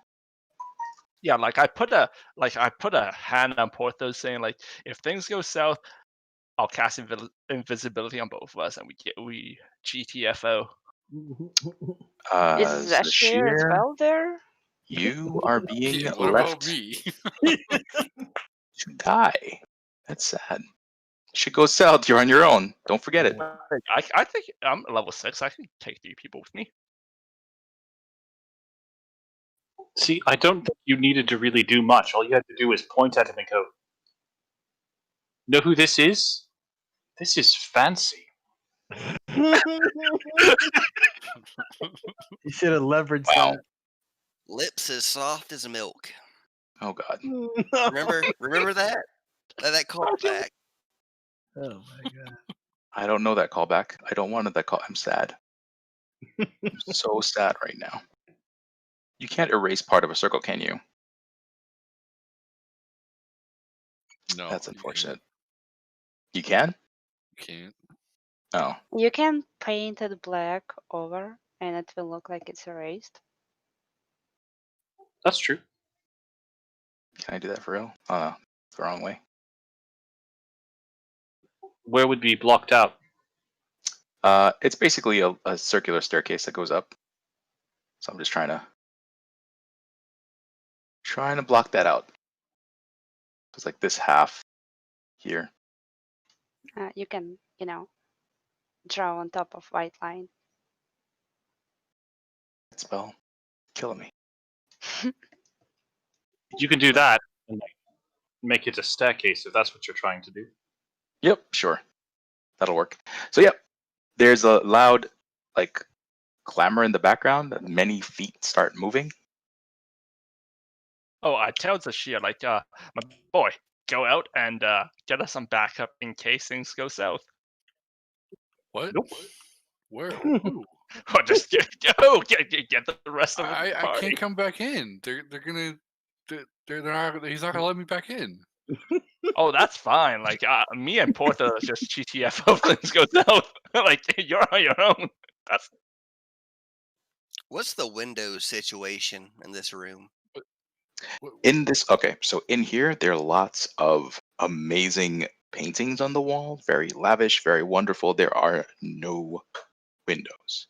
Yeah, like I put a hand on Porthos saying like, if things go south, I'll cast invisibility on both of us, and we GTFO. Is Zashir as well there? You are being Yeah, what about left me? to die. That's sad. Shit goes south, you're on your own. Don't forget it. I think I'm level 6. I can take 3 people with me. See, I don't think you needed to really do much. All you had to do was point at him and go, Know who this is? This is fancy. You should have leveraged Wow. Lips as soft as milk. Oh god. that. Remember that? That callback. Oh my god. I don't know that callback. I don't want that call. I'm sad. I'm so sad right now. You can't erase part of a circle, can you? No, That's you unfortunate. You can? can't. Oh. You can paint it black over and it will look like it's erased. That's true. Can I do that for real? The wrong way. Where would be blocked out? It's basically a circular staircase that goes up. So I'm just trying to block that out. It's like this half here. You can, draw on top of white line. That spell killing me. You can do that and make it a staircase if that's what you're trying to do. Yep, sure. That'll work. So yep, there's a loud like clamor in the background. Many feet start moving. Oh, I tell Zashir, like, my boy, go out and get us some backup in case things go south. What? Nope. Where? Who? Or just get the rest of the I party. can't come back in. They're gonna. They're not. He's not gonna let me back in. Oh, that's fine. Like, me and Porta just GTFO things go south. Like, you're on your own. That's What's the window situation in this room? In this, okay, so in here, there are lots of amazing paintings on the wall. Very lavish, very wonderful. There are no windows.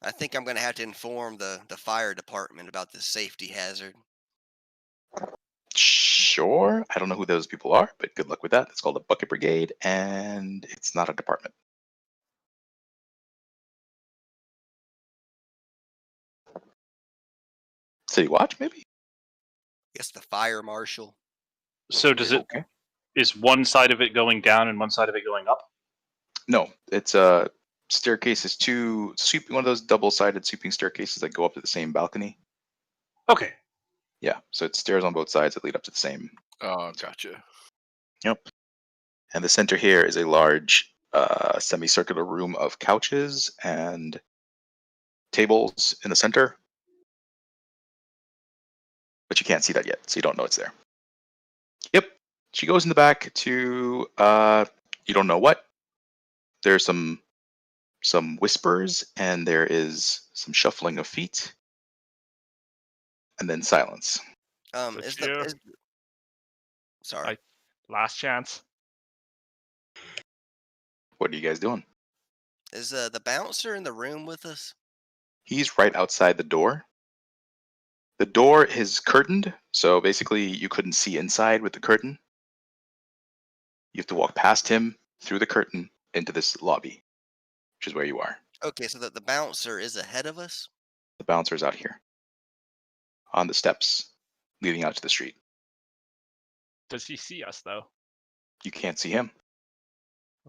I think I'm gonna have to inform the fire department about this safety hazard. Sure, I don't know who those people are, but good luck with that. It's called a bucket brigade, and it's not a department. City Watch, maybe? Guess the fire marshal. So does it? Okay. Is one side of it going down and one side of it going up? No, it's a staircase is one of those double-sided sweeping staircases that go up to the same balcony. Okay. Yeah, so it's stairs on both sides that lead up to the same. Oh, gotcha. Yep. And the center here is a large semicircular room of couches and tables in the center. But you can't see that yet, so you don't know it's there. Yep. She goes in the back to you don't know what. There's some whispers and there is some shuffling of feet. And then silence. Sorry. last chance. What are you guys doing? Is the bouncer in the room with us? He's right outside the door. The door is curtained, so basically you couldn't see inside with the curtain. You have to walk past him, through the curtain, into this lobby, which is where you are. Okay, so the bouncer is ahead of us? The bouncer's out here, on the steps, leading out to the street. Does he see us, though? You can't see him.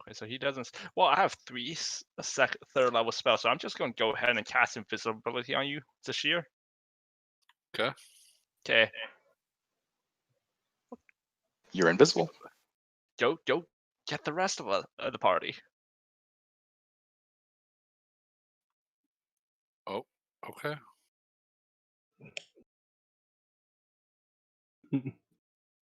Okay, so he doesn't. Well, I have third level spells, so I'm just going to go ahead and cast invisibility on you, Zashir. Okay. Okay. You're invisible. Go, get the rest of the party. Oh, okay.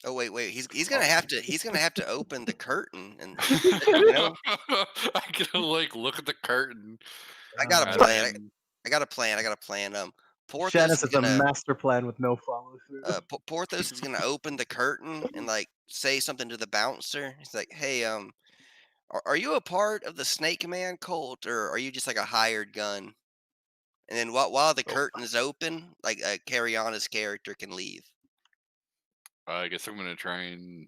Oh wait, he's gonna have to open the curtain and you know, I gotta look at the curtain. I got a and plan. then- I got a plan. Porthos Shannis is has a gonna master plan with no follow through. Porthos is gonna open the curtain and like say something to the bouncer. He's like, "Hey, are you a part of the Snake Man cult, or are you just like a hired gun?" And then while the curtain is open, like Carriana's character can leave. I guess I'm gonna try and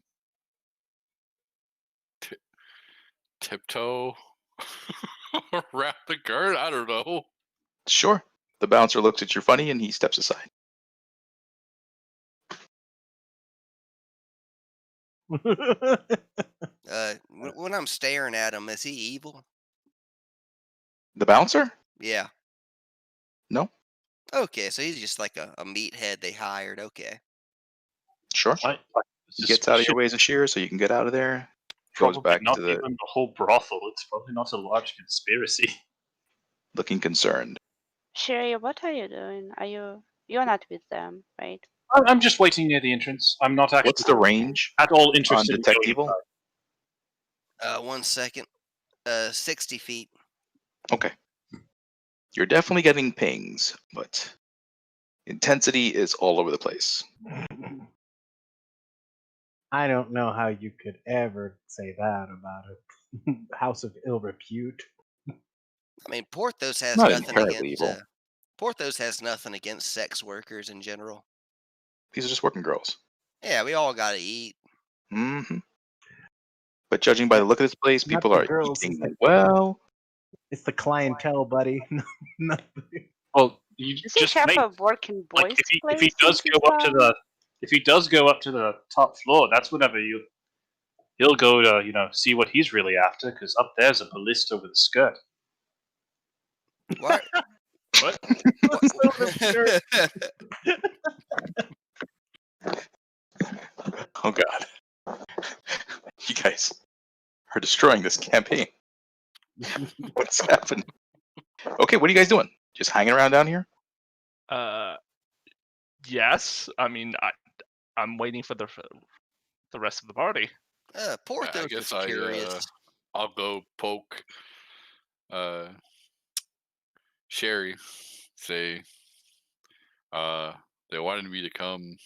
tiptoe around the curtain. I don't know. Sure. The bouncer looks at you funny and he steps aside. When I'm staring at him, is he evil? The bouncer? Yeah. No. Okay, so he's just like a meathead they hired. Okay. Sure. I He gets out of your ways of shear, so you can get out of there. Goes Probably back not to the even the whole brothel. It's probably not a large conspiracy. looking concerned. Sherry, what are you doing? You're not with them, right? I'm just waiting near the entrance. I'm not actually What's the range at all on interested in detect going evil? inside. 1 second. 60 feet. Okay. You're definitely getting pings, but intensity is all over the place. I don't know how you could ever say that about a house of ill repute. I mean, Porthos has Not nothing inherently against. evil. Porthos has nothing against sex workers in general. These are just working girls. Yeah, we all gotta eat. hmm But judging by the look of this place, Not people the are girls, eating it's well. It's the clientele, buddy. Well, you Does he just have made a working like boys if he place in does his go up to town? the if he does go up to the top floor, that's whenever he'll go to see what he's really after, because up there's a ballista with a skirt. What? What? Oh god. You guys are destroying this campaign. What's happening? Okay, what are you guys doing? Just hanging around down here? Yes. I mean, I'm waiting for the rest of the party. I Porthos guess is curious. I'll go poke Sherry. Say, they wanted me to come